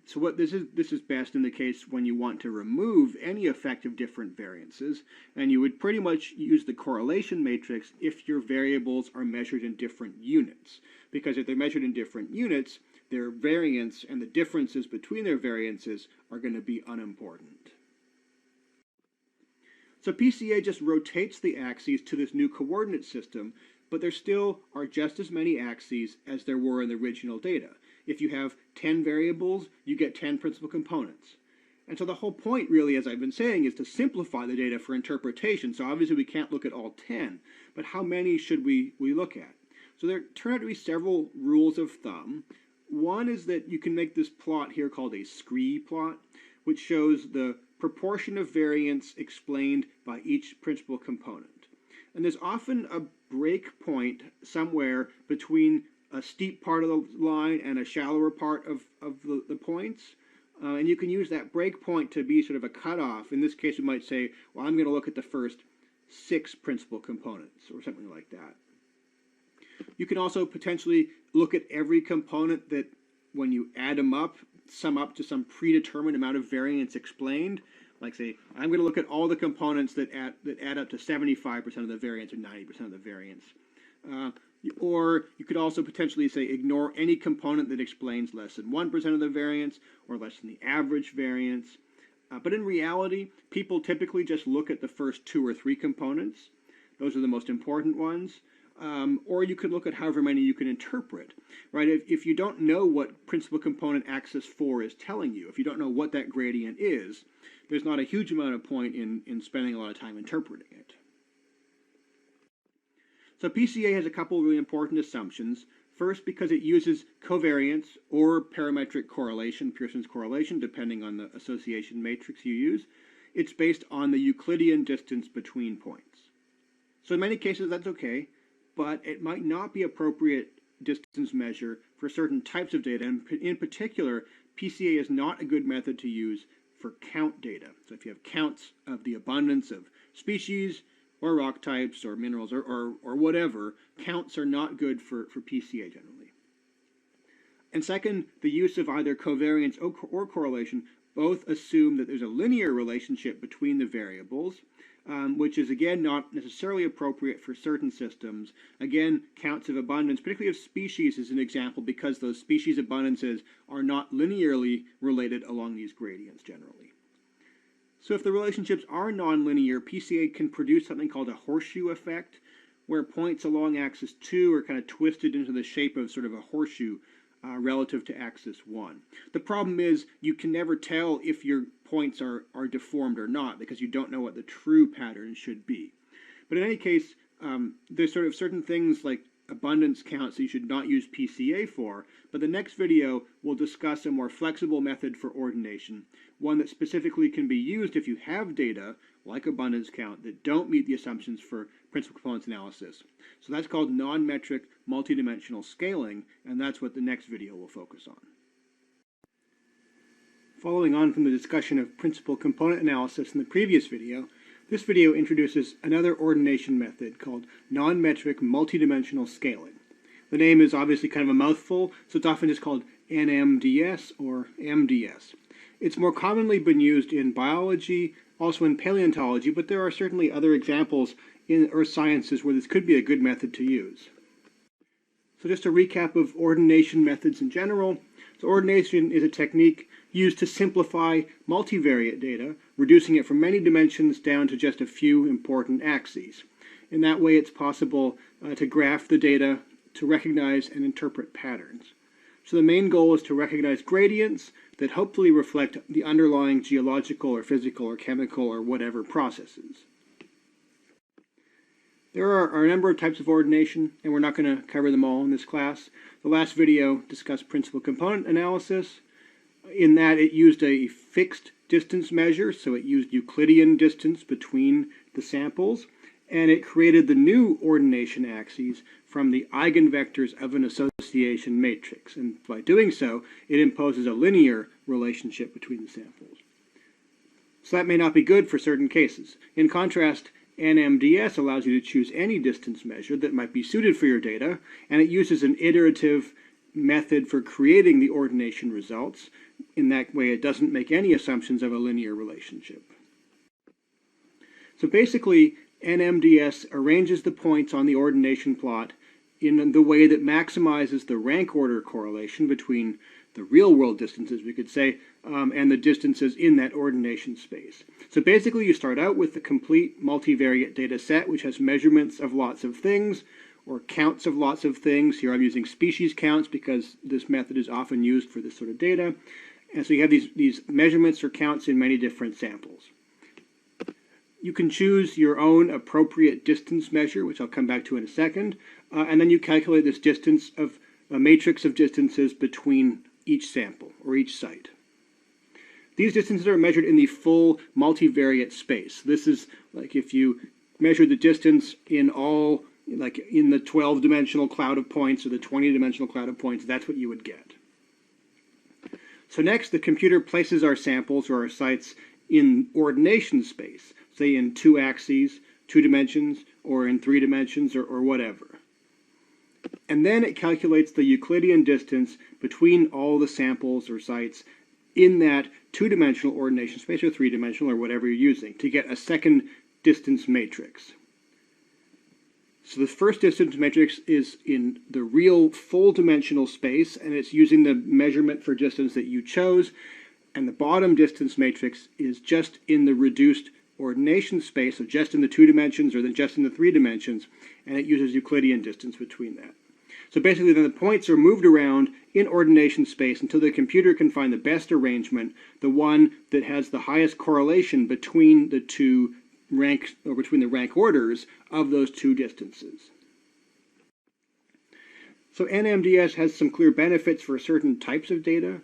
B: So what this is best in the case when you want to remove any effect of different variances, and you would pretty much use the correlation matrix if your variables are measured in different units. Because if they're measured in different units, their variance and the differences between their variances are going to be unimportant. So PCA just rotates the axes to this new coordinate system but there still are just as many axes as there were in the original data. If you have 10 variables, you get 10 principal components. And so the whole point, really, as I've been saying, is to simplify the data for interpretation. So obviously we can't look at all 10, but how many should we look at? So there turn out to be several rules of thumb. One is that you can make this plot here called a scree plot, which shows the proportion of variance explained by each principal component. And there's often a break point somewhere between a steep part of the line and a shallower part of the points. And you can use that break point to be sort of a cutoff. In this case, we might say, well, I'm going to look at the first 6 principal components, or something like that. You can also potentially look at every component that, when you add them up, sum up to some predetermined amount of variance explained. Like say, I'm going to look at all the components that add up to 75% of the variance or 90% of the variance. Or you could also potentially say ignore any component that explains less than 1% of the variance or less than the average variance. But in reality, people typically just look at the first 2 or 3 components. Those are the most important ones. Or you could look at however many you can interpret, right? If you don't know what principal component axis 4 is telling you, if you don't know what that gradient is, there's not a huge amount of point in spending a lot of time interpreting it. So PCA has a couple really important assumptions. First, because it uses covariance or parametric correlation, Pearson's correlation, depending on the association matrix you use. It's based on the Euclidean distance between points. So in many cases, that's okay, but it might not be appropriate distance measure for certain types of data. And in particular, PCA is not a good method to use for count data. So if you have counts of the abundance of species, or rock types, or minerals, or whatever, counts are not good for PCA generally. And second, the use of either covariance or correlation both assume that there's a linear relationship between the variables, which is again not necessarily appropriate for certain systems. Again, counts of abundance, particularly of species, is an example because those species abundances are not linearly related along these gradients generally. So if the relationships are nonlinear, PCA can produce something called a horseshoe effect, where points along axis 2 are kind of twisted into the shape of sort of a horseshoe relative to axis 1. The problem is you can never tell if your points are deformed or not because you don't know what the true pattern should be. But in any case, there's sort of certain things like abundance counts that you should not use PCA for, but the next video will discuss a more flexible method for ordination, one that specifically can be used if you have data, like abundance count, that don't meet the assumptions for principal components analysis. So that's called non-metric multidimensional scaling, and that's what the next video will focus on. Following on from the discussion of principal component analysis in the previous video, this video introduces another ordination method called non-metric multidimensional scaling. The name is obviously kind of a mouthful, so it's often just called NMDS or MDS. It's more commonly been used in biology, also in paleontology, but there are certainly other examples in earth sciences where this could be a good method to use. So just a recap of ordination methods in general. So ordination is a technique used to simplify multivariate data, reducing it from many dimensions down to just a few important axes. In that way, it's possible to graph the data to recognize and interpret patterns. So the main goal is to recognize gradients that hopefully reflect the underlying geological or physical or chemical or whatever processes. There are a number of types of ordination, and we're not going to cover them all in this class. The last video discussed principal component analysis. In that, it used a fixed distance measure, so it used Euclidean distance between the samples, and it created the new ordination axes from the eigenvectors of an association matrix. And by doing so, it imposes a linear relationship between the samples. So that may not be good for certain cases. In contrast, NMDS allows you to choose any distance measure that might be suited for your data, and it uses an iterative method for creating the ordination results. In that way, it doesn't make any assumptions of a linear relationship. So basically, NMDS arranges the points on the ordination plot in the way that maximizes the rank order correlation between the real-world distances, we could say, and the distances in that ordination space. So basically, you start out with the complete multivariate data set, which has measurements of lots of things, or counts of lots of things. Here I'm using species counts because this method is often used for this sort of data. And so you have these measurements or counts in many different samples. You can choose your own appropriate distance measure, which I'll come back to in a second, and then you calculate this distance of a matrix of distances between each sample or each site. These distances are measured in the full multivariate space. This is like if you measure the distance in all, like in the 12-dimensional cloud of points or the 20-dimensional cloud of points, that's what you would get. So next, the computer places our samples or our sites in ordination space, say in 2 axes, 2 dimensions, or in 3 dimensions, or whatever. And then it calculates the Euclidean distance between all the samples or sites in that 2-dimensional ordination space, or 3-dimensional, or whatever you're using, to get a second distance matrix. So the first distance matrix is in the real full dimensional space, and it's using the measurement for distance that you chose. And the bottom distance matrix is just in the reduced ordination space, so just in the 2 dimensions or then just in the 3 dimensions, and it uses Euclidean distance between that. So basically then the points are moved around in ordination space until the computer can find the best arrangement, the one that has the highest correlation between the two ranks, or between the rank orders of those 2 distances. So NMDS has some clear benefits for certain types of data.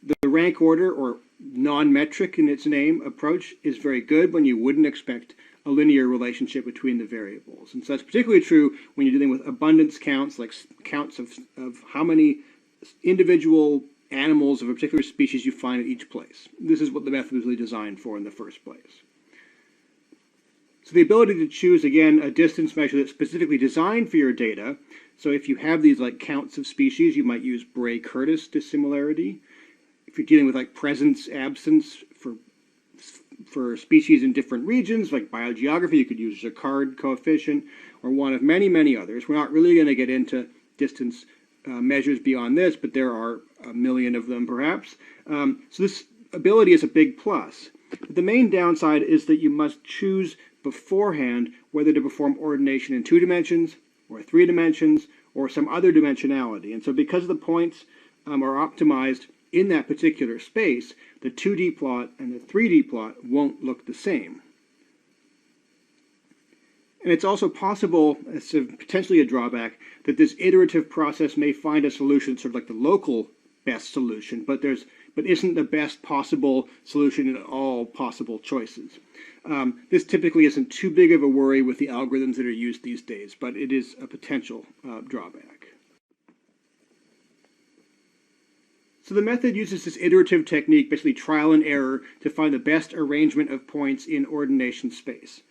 B: The rank order, or non-metric in its name, approach is very good when you wouldn't expect a linear relationship between the variables. And so that's particularly true when you're dealing with abundance counts, like counts of how many individual animals of a particular species you find at each place. This is what the method was really designed for in the first place. So the ability to choose, again, a distance measure that's specifically designed for your data. So if you have these like counts of species, you might use Bray-Curtis dissimilarity. If you're dealing with like presence, absence for species in different regions, like biogeography, you could use Jacquard coefficient, or one of many, many others. We're not really going to get into distance measures beyond this, but there are a million of them perhaps. So this ability is a big plus. But the main downside is that you must choose beforehand whether to perform ordination in 2 dimensions, or 3 dimensions, or some other dimensionality. And so because the points are optimized in that particular space, the 2D plot and the 3D plot won't look the same. And it's also possible, it's potentially a drawback, that this iterative process may find a solution, sort of like the local best solution, but isn't the best possible solution in all possible choices. This typically isn't too big of a worry with the algorithms that are used these days, but it is a potential drawback. So the method uses this iterative technique, basically trial and error, to find the best arrangement of points in ordination space.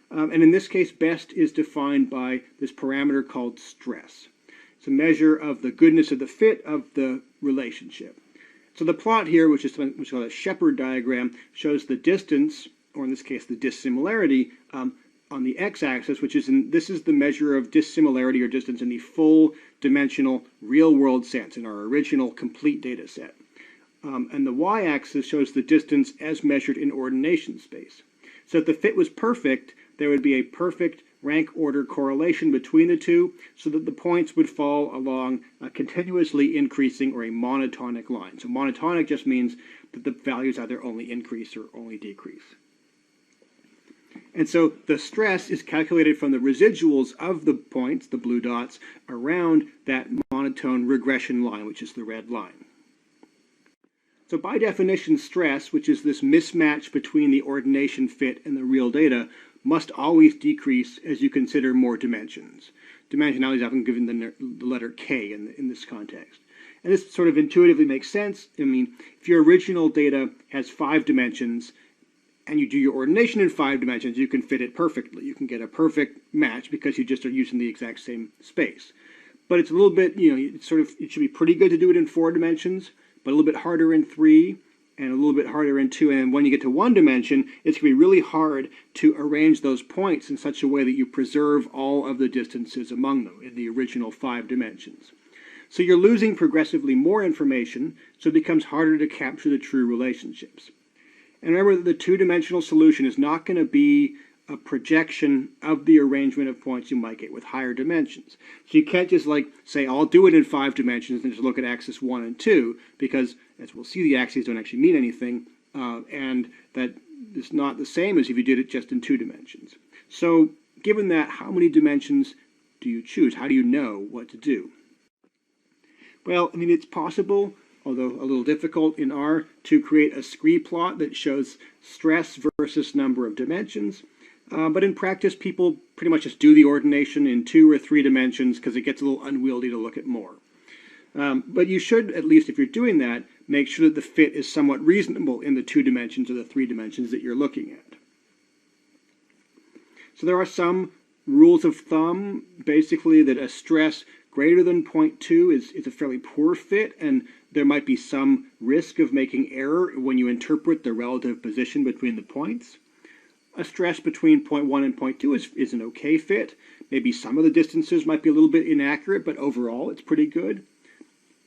B: And in this case, best is defined by this parameter called stress. It's a measure of the goodness of the fit of the relationship. So the plot here, which is called a Shepherd diagram, shows the distance, or in this case the dissimilarity, on the x-axis, this is the measure of dissimilarity or distance in the full dimensional real-world sense, in our original complete data set. And the y-axis shows the distance as measured in ordination space. So if the fit was perfect, there would be a perfect rank order correlation between the two, so that the points would fall along a continuously increasing or a monotonic line. So monotonic just means that the values either only increase or only decrease. And so the stress is calculated from the residuals of the points, the blue dots, around that monotone regression line, which is the red line. So by definition, stress, which is this mismatch between the ordination fit and the real data, must always decrease as you consider more dimensions. Dimensionality is often given the letter K in this context. And this sort of intuitively makes sense. I mean, if your original data has 5 dimensions, and you do your ordination in 5 dimensions, you can fit it perfectly. You can get a perfect match because you just are using the exact same space. But it's a little bit, it should be pretty good to do it in 4 dimensions, but a little bit harder in 3, and a little bit harder in 2. And when you get to 1 dimension, it's going to be really hard to arrange those points in such a way that you preserve all of the distances among them in the original 5 dimensions. So you're losing progressively more information, so it becomes harder to capture the true relationships. And remember that the 2-dimensional solution is not going to be a projection of the arrangement of points you might get with higher dimensions. So you can't just like say, I'll do it in 5 dimensions and just look at axis 1 and 2, because as we'll see, the axes don't actually mean anything, and that is not the same as if you did it just in 2 dimensions. So given that, how many dimensions do you choose? How do you know what to do? Well, I mean, it's possible, although a little difficult in R, to create a scree plot that shows stress versus number of dimensions. But in practice, people pretty much just do the ordination in 2 or 3 dimensions because it gets a little unwieldy to look at more. But you should, at least if you're doing that, make sure that the fit is somewhat reasonable in the 2 dimensions or the 3 dimensions that you're looking at. So there are some rules of thumb, basically that a stress greater than 0.2 is a fairly poor fit, and there might be some risk of making error when you interpret the relative position between the points. A stress between 0.1 and 0.2 is an okay fit. Maybe some of the distances might be a little bit inaccurate, but overall it's pretty good.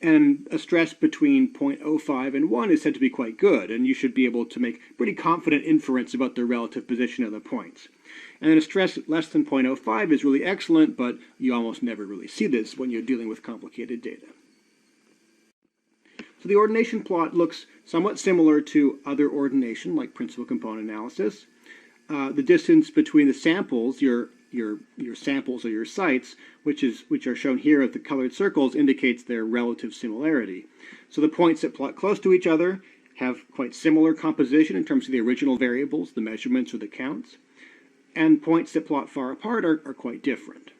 B: And a stress between 0.05 and 1 is said to be quite good, and you should be able to make pretty confident inference about the relative position of the points. And then a stress less than 0.05 is really excellent, but you almost never really see this when you're dealing with complicated data. So the ordination plot looks somewhat similar to other ordination, like principal component analysis. The distance between the samples, your samples or your sites, which are shown here with the colored circles, indicates their relative similarity. So the points that plot close to each other have quite similar composition in terms of the original variables, the measurements or the counts, and points that plot far apart are quite different.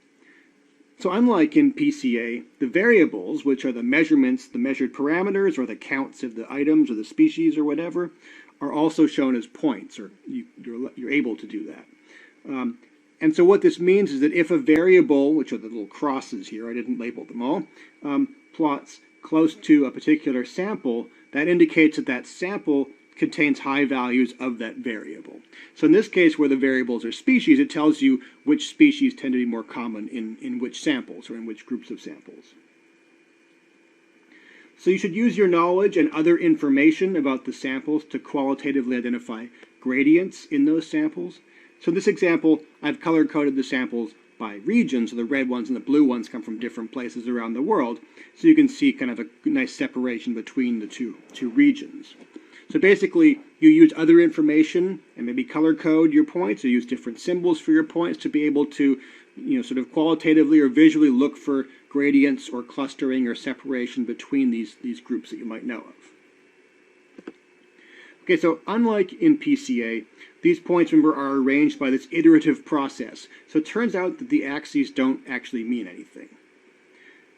B: So unlike in PCA, the variables, which are the measurements, the measured parameters, or the counts of the items or the species or whatever, are also shown as points, or you're able to do that. And so what this means is that if a variable, which are the little crosses here, I didn't label them all, plots close to a particular sample, that indicates that that sample contains high values of that variable. So in this case, where the variables are species, it tells you which species tend to be more common in which samples or in which groups of samples. So you should use your knowledge and other information about the samples to qualitatively identify gradients in those samples. So in this example, I've color-coded the samples by region, so the red ones and the blue ones come from different places around the world. So you can see kind of a nice separation between the two regions. So basically, you use other information and maybe color code your points, or use different symbols for your points to be able to, sort of qualitatively or visually look for gradients or clustering or separation between these groups that you might know of. Okay, so unlike in PCA, these points, remember, are arranged by this iterative process. So it turns out that the axes don't actually mean anything.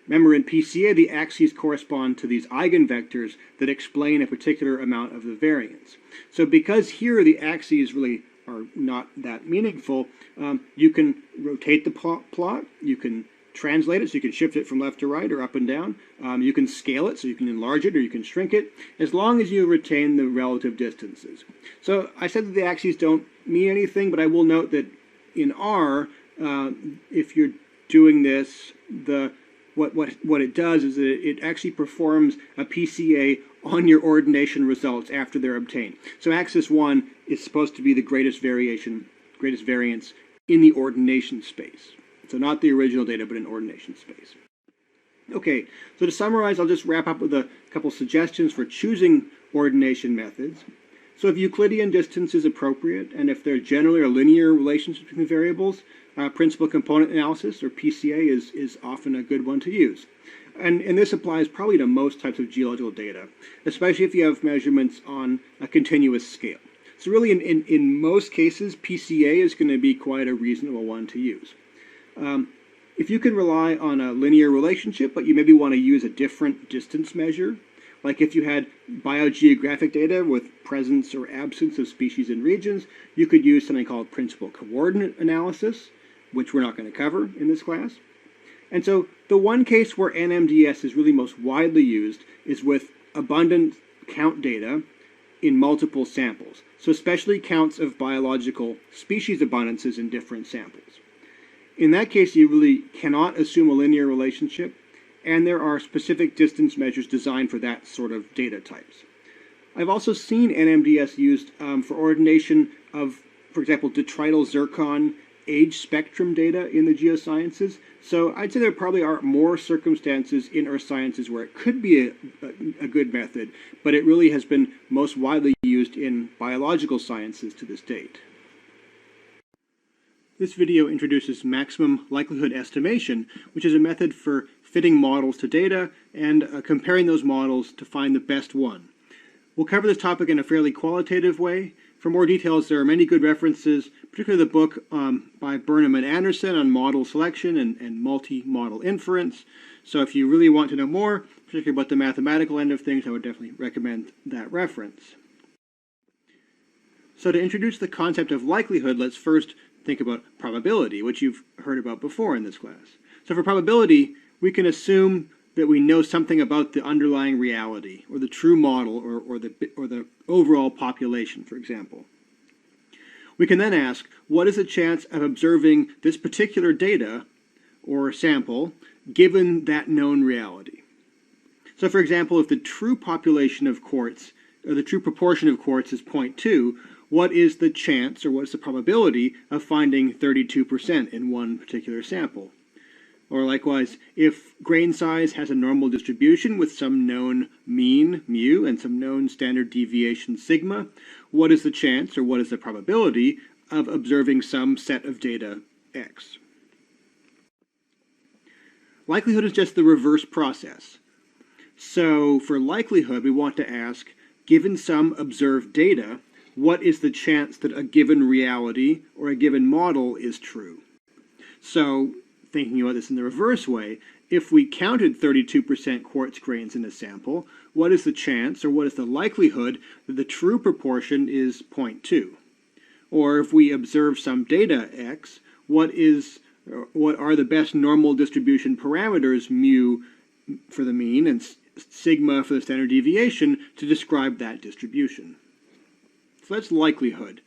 B: Remember, in PCA, the axes correspond to these eigenvectors that explain a particular amount of the variance. So because here the axes really are not that meaningful, you can rotate the plot, you can translate it, so you can shift it from left to right or up and down. You can scale it, so you can enlarge it or you can shrink it, as long as you retain the relative distances. So I said that the axes don't mean anything, but I will note that in R, if you're doing this, what it does is that it actually performs a PCA on your ordination results after they're obtained. So axis 1 is supposed to be the greatest variance in the ordination space. So not the original data, but in ordination space. Okay, so to summarize, I'll just wrap up with a couple suggestions for choosing ordination methods. So if Euclidean distance is appropriate, and if there generally are linear relationships between variables, principal component analysis, or PCA, is often a good one to use. And this applies probably to most types of geological data, especially if you have measurements on a continuous scale. So really, in most cases, PCA is going to be quite a reasonable one to use. If you can rely on a linear relationship, but you maybe want to use a different distance measure, like if you had biogeographic data with presence or absence of species in regions, you could use something called principal coordinate analysis, which we're not going to cover in this class. And so the one case where NMDS is really most widely used is with abundant count data in multiple samples, so especially counts of biological species abundances in different samples. In that case, you really cannot assume a linear relationship, and there are specific distance measures designed for that sort of data types. I've also seen NMDS used for ordination of for example, detrital zircon age spectrum data in the geosciences. So I'd say there probably are more circumstances in earth sciences where it could be a good method, but it really has been most widely used in biological sciences to this date. This video introduces maximum likelihood estimation, which is a method for fitting models to data and comparing those models to find the best one. We'll cover this topic in a fairly qualitative way. For more details, there are many good references, particularly the book by Burnham and Anderson on model selection and multi-model inference. So if you really want to know more, particularly about the mathematical end of things, I would definitely recommend that reference. So to introduce the concept of likelihood, let's first think about probability, which you've heard about before in this class. So for probability, we can assume that we know something about the underlying reality, or the true model, or the overall population, for example. We can then ask, what is the chance of observing this particular data, or sample, given that known reality? So for example, if the true population of quartz, or the true proportion of quartz is 0.2, what is the chance, or what is the probability of finding 32% in one particular sample? Or likewise, if grain size has a normal distribution with some known mean, mu, and some known standard deviation, sigma, what is the chance, or what is the probability, of observing some set of data, x? Likelihood is just the reverse process. So for likelihood, we want to ask, given some observed data, what is the chance that a given reality or a given model is true? So thinking about this in the reverse way, if we counted 32% quartz grains in a sample, what is the chance, or what is the likelihood, that the true proportion is 0.2? Or if we observe some data x, what are the best normal distribution parameters, mu for the mean and sigma for the standard deviation, to describe that distribution? So that's likelihood.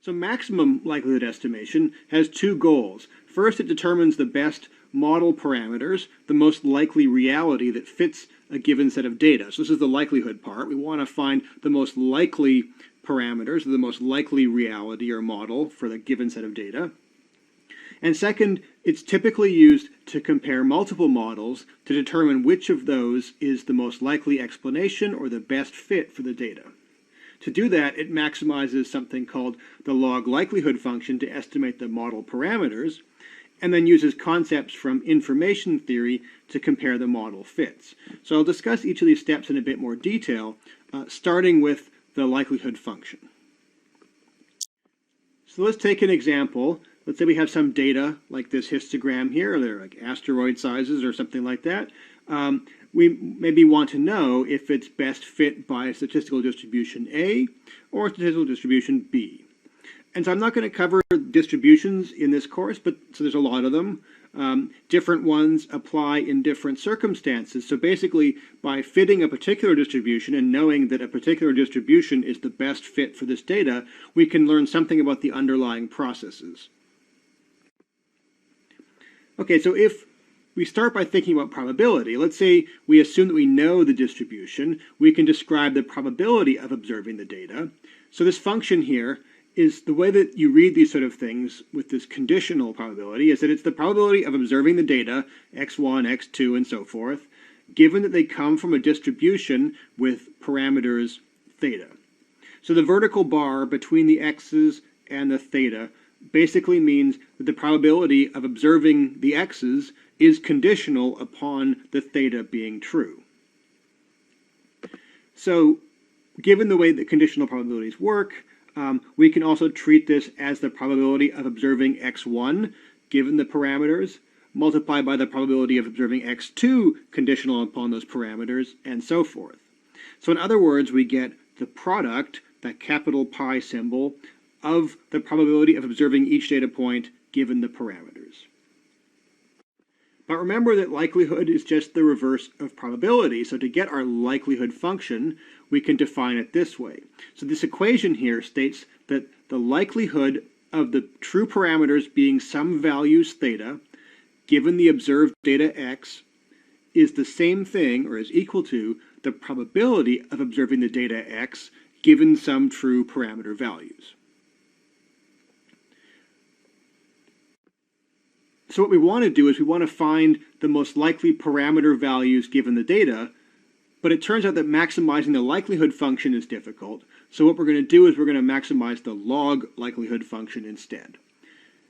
B: So maximum likelihood estimation has two goals. First, it determines the best model parameters, the most likely reality that fits a given set of data. So this is the likelihood part. We want to find the most likely parameters, the most likely reality or model for the given set of data. And second, it's typically used to compare multiple models to determine which of those is the most likely explanation or the best fit for the data. To do that, it maximizes something called the log likelihood function to estimate the model parameters, and then uses concepts from information theory to compare the model fits. So I'll discuss each of these steps in a bit more detail, starting with the likelihood function. So let's take an example. Let's say we have some data like this histogram here, or they're like asteroid sizes or something like that. We maybe want to know if it's best fit by a statistical distribution A or a statistical distribution B. And so I'm not going to cover distributions in this course, but so there's a lot of them. Different ones apply in different circumstances. So basically, by fitting a particular distribution and knowing that a particular distribution is the best fit for this data, we can learn something about the underlying processes. Okay, so if we start by thinking about probability. Let's say we assume that we know the distribution. We can describe the probability of observing the data. So this function here is the way that you read these sort of things with this conditional probability is that it's the probability of observing the data, x1, x2, and so forth, given that they come from a distribution with parameters theta. So the vertical bar between the x's and the theta basically means that the probability of observing the x's is conditional upon the theta being true. So given the way that conditional probabilities work, we can also treat this as the probability of observing x1 given the parameters, multiplied by the probability of observing x2 conditional upon those parameters, and so forth. So in other words, we get the product, that capital Pi symbol, of the probability of observing each data point given the parameters. But remember that likelihood is just the reverse of probability. So to get our likelihood function, we can define it this way. So this equation here states that the likelihood of the true parameters being some values theta, given the observed data x, is the same thing, or is equal to, the probability of observing the data x, given some true parameter values. So what we want to do is we want to find the most likely parameter values given the data, but it turns out that maximizing the likelihood function is difficult. So what we're going to do is we're going to maximize the log likelihood function instead.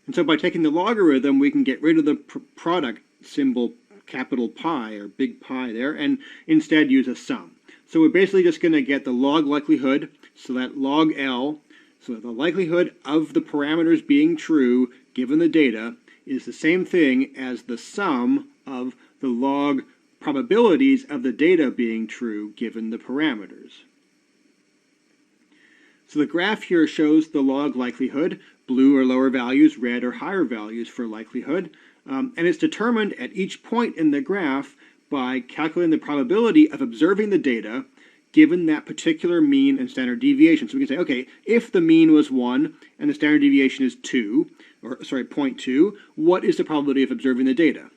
B: And so by taking the logarithm, we can get rid of the product symbol, capital Pi or big pi there, and instead use a sum. So we're basically just going to get the log likelihood, so that log L, so the likelihood of the parameters being true given the data is the same thing as the sum of the log probabilities of the data being true given the parameters. So the graph here shows the log likelihood, blue or lower values, red or higher values for likelihood, and it's determined at each point in the graph by calculating the probability of observing the data given that particular mean and standard deviation. So we can say, okay, if the mean was 1 and the standard deviation is 0.2, what is the probability of observing the data?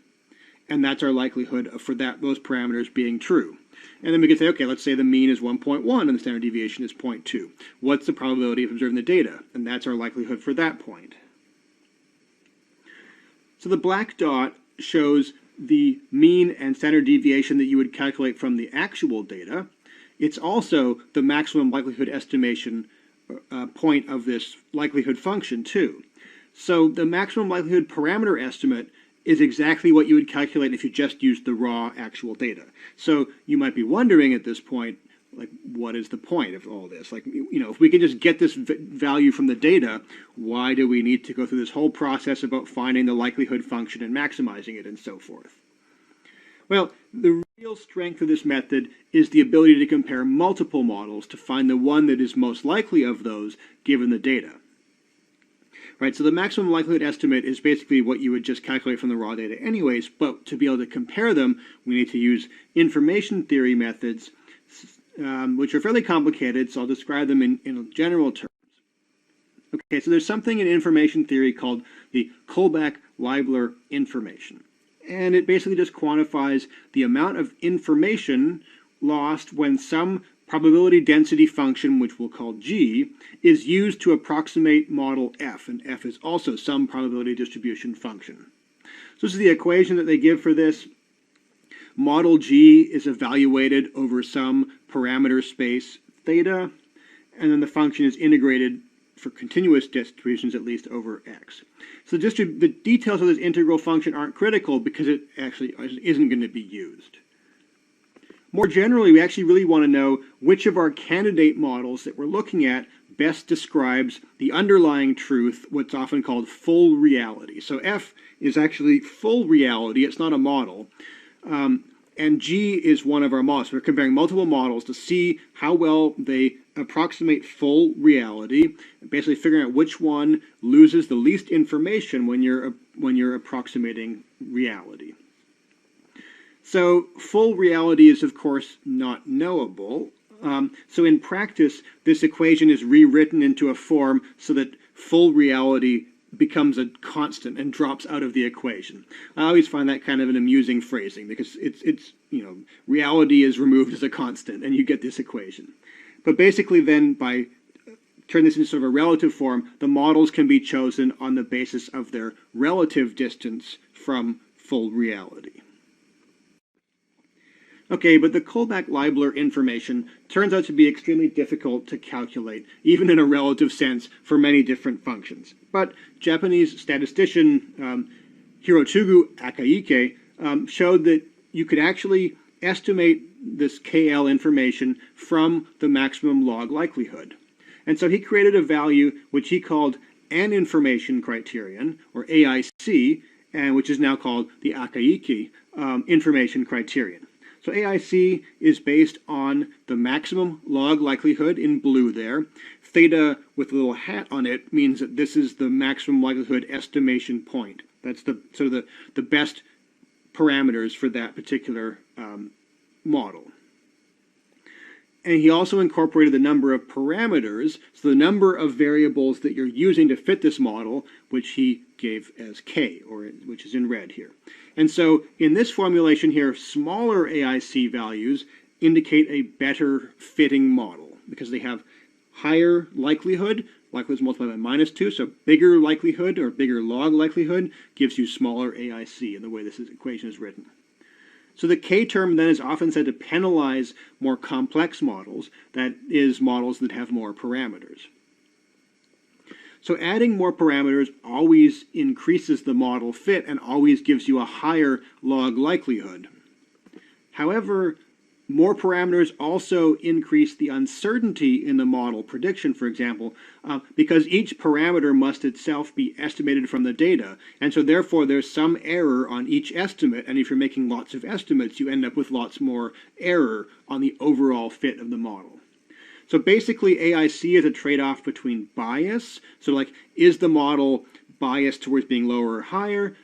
B: And that's our likelihood for those parameters being true. And then we can say, okay, let's say the mean is 1.1 and the standard deviation is 0.2. What's the probability of observing the data? And that's our likelihood for that point. So the black dot shows the mean and standard deviation that you would calculate from the actual data. It's also the maximum likelihood estimation point of this likelihood function too. So the maximum likelihood parameter estimate is exactly what you would calculate if you just used the raw actual data. So you might be wondering at this point, like, what is the point of all this? Like, you know, if we can just get this value from the data, why do we need to go through this whole process about finding the likelihood function and maximizing it and so forth? Well, the real strength of this method is the ability to compare multiple models to find the one that is most likely of those given the data. Right, so the maximum likelihood estimate is basically what you would just calculate from the raw data anyways, but to be able to compare them, we need to use information theory methods, which are fairly complicated, so I'll describe them in general terms. Okay, so there's something in information theory called the Kullback-Leibler information. And it basically just quantifies the amount of information lost when some probability density function, which we'll call G, is used to approximate model F, and F is also some probability distribution function. So this is the equation that they give for this. Model G is evaluated over some parameter space theta, and then the function is integrated for continuous distributions at least over x. So the details of this integral function aren't critical because it actually isn't going to be used. More generally, we actually really want to know which of our candidate models that we're looking at best describes the underlying truth, what's often called full reality. So F is actually full reality, it's not a model. And G is one of our models. We're comparing multiple models to see how well they approximate full reality, basically figuring out which one loses the least information when you're approximating reality. So full reality is, of course, not knowable. So in practice, this equation is rewritten into a form so that full reality becomes a constant and drops out of the equation. I always find that kind of an amusing phrasing because it's you know, reality is removed as a constant and you get this equation. But basically then by turning this into sort of a relative form, the models can be chosen on the basis of their relative distance from full reality. Okay, but the Kullback-Leibler information turns out to be extremely difficult to calculate, even in a relative sense, for many different functions. But Japanese statistician Hirochugu Akaike showed that you could actually estimate this KL information from the maximum log likelihood. And so he created a value which he called an information criterion, or AIC, and which is now called the Akaike information criterion. So AIC is based on the maximum log likelihood in blue there. Theta with a little hat on it means that this is the maximum likelihood estimation point. That's the sort of the best parameters for that particular model. And he also incorporated the number of parameters, so the number of variables that you're using to fit this model, which he gave as K, or which is in red here. And so in this formulation here, smaller AIC values indicate a better fitting model because they have higher likelihood, likelihood is multiplied by minus 2, so bigger likelihood or bigger log likelihood gives you smaller AIC in the way this equation is written. So the K term then is often said to penalize more complex models, that is, models that have more parameters. So adding more parameters always increases the model fit and always gives you a higher log likelihood. However, more parameters also increase the uncertainty in the model prediction, for example, because each parameter must itself be estimated from the data. And so therefore there's some error on each estimate, and if you're making lots of estimates, you end up with lots more error on the overall fit of the model. So basically AIC is a trade-off between bias. So like, is the model biased towards being lower or higher?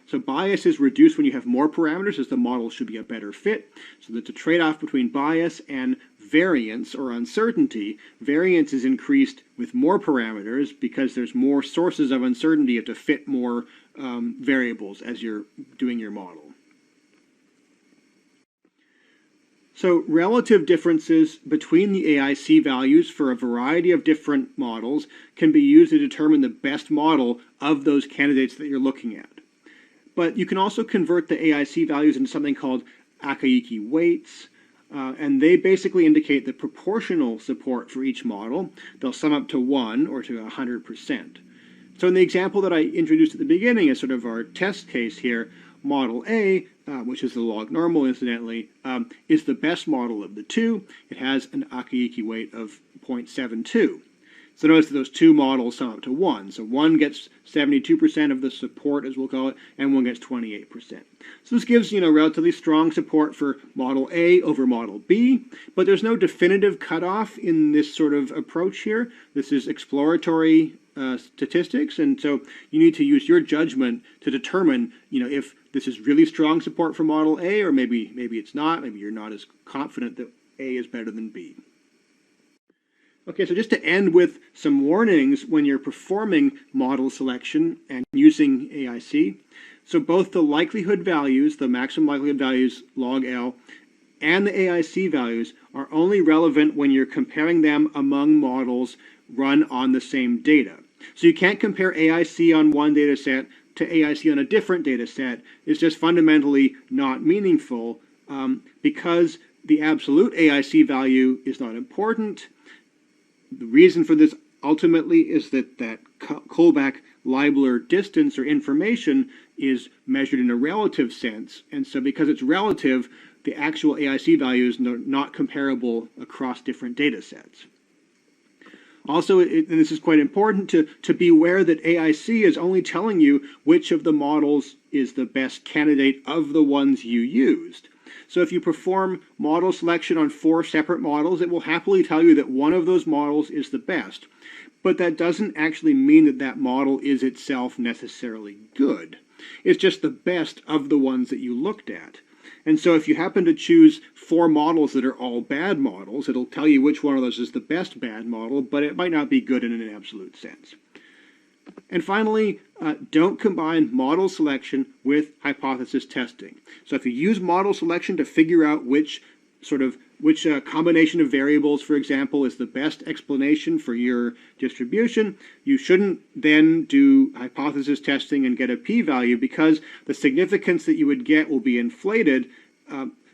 B: So bias is reduced when you have more parameters, as the model should be a better fit. So that's a trade-off between bias and variance or uncertainty. Variance is increased with more parameters because there's more sources of uncertainty. You have to fit more variables as you're doing your model. So relative differences between the AIC values for a variety of different models can be used to determine the best model of those candidates that you're looking at. But you can also convert the AIC values into something called Akaike weights, and they basically indicate the proportional support for each model. They'll sum up to 1 or to 100%. So in the example that I introduced at the beginning as sort of our test case here, model A, which is the log normal incidentally, is the best model of the two. It has an Akaike weight of 0.72. So notice that those two models sum up to 1. So one gets 72% of the support, as we'll call it, and one gets 28%. So this gives, relatively strong support for model A over model B, but there's no definitive cutoff in this sort of approach here. This is exploratory statistics, and so you need to use your judgment to determine, if this is really strong support for model A, or maybe it's not. Maybe you're not as confident that A is better than B. Okay, so just to end with some warnings when you're performing model selection and using AIC. So both the likelihood values, the maximum likelihood values, log L, and the AIC values are only relevant when you're comparing them among models run on the same data. So you can't compare AIC on one data set to AIC on a different data set. It's just fundamentally not meaningful because the absolute AIC value is not important. The reason for this ultimately is that Kullback-Leibler distance or information is measured in a relative sense, and so because it's relative, the actual AIC value is not comparable across different data sets. Also, and this is quite important, to be aware that AIC is only telling you which of the models is the best candidate of the ones you used. So if you perform model selection on 4 separate models, it will happily tell you that one of those models is the best. But that doesn't actually mean that that model is itself necessarily good. It's just the best of the ones that you looked at. And so if you happen to choose 4 models that are all bad models, it'll tell you which one of those is the best bad model, but it might not be good in an absolute sense. And finally, don't combine model selection with hypothesis testing. So if you use model selection to figure out which combination of variables, for example, is the best explanation for your distribution, you shouldn't then do hypothesis testing and get a p-value, because the significance that you would get will be inflated.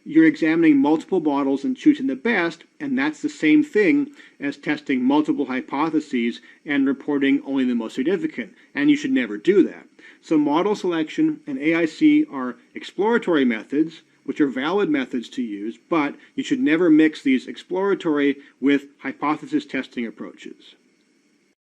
B: You're examining multiple models and choosing the best, and that's the same thing as testing multiple hypotheses and reporting only the most significant, and you should never do that. So model selection and AIC are exploratory methods, which are valid methods to use, but you should never mix these exploratory with hypothesis testing approaches.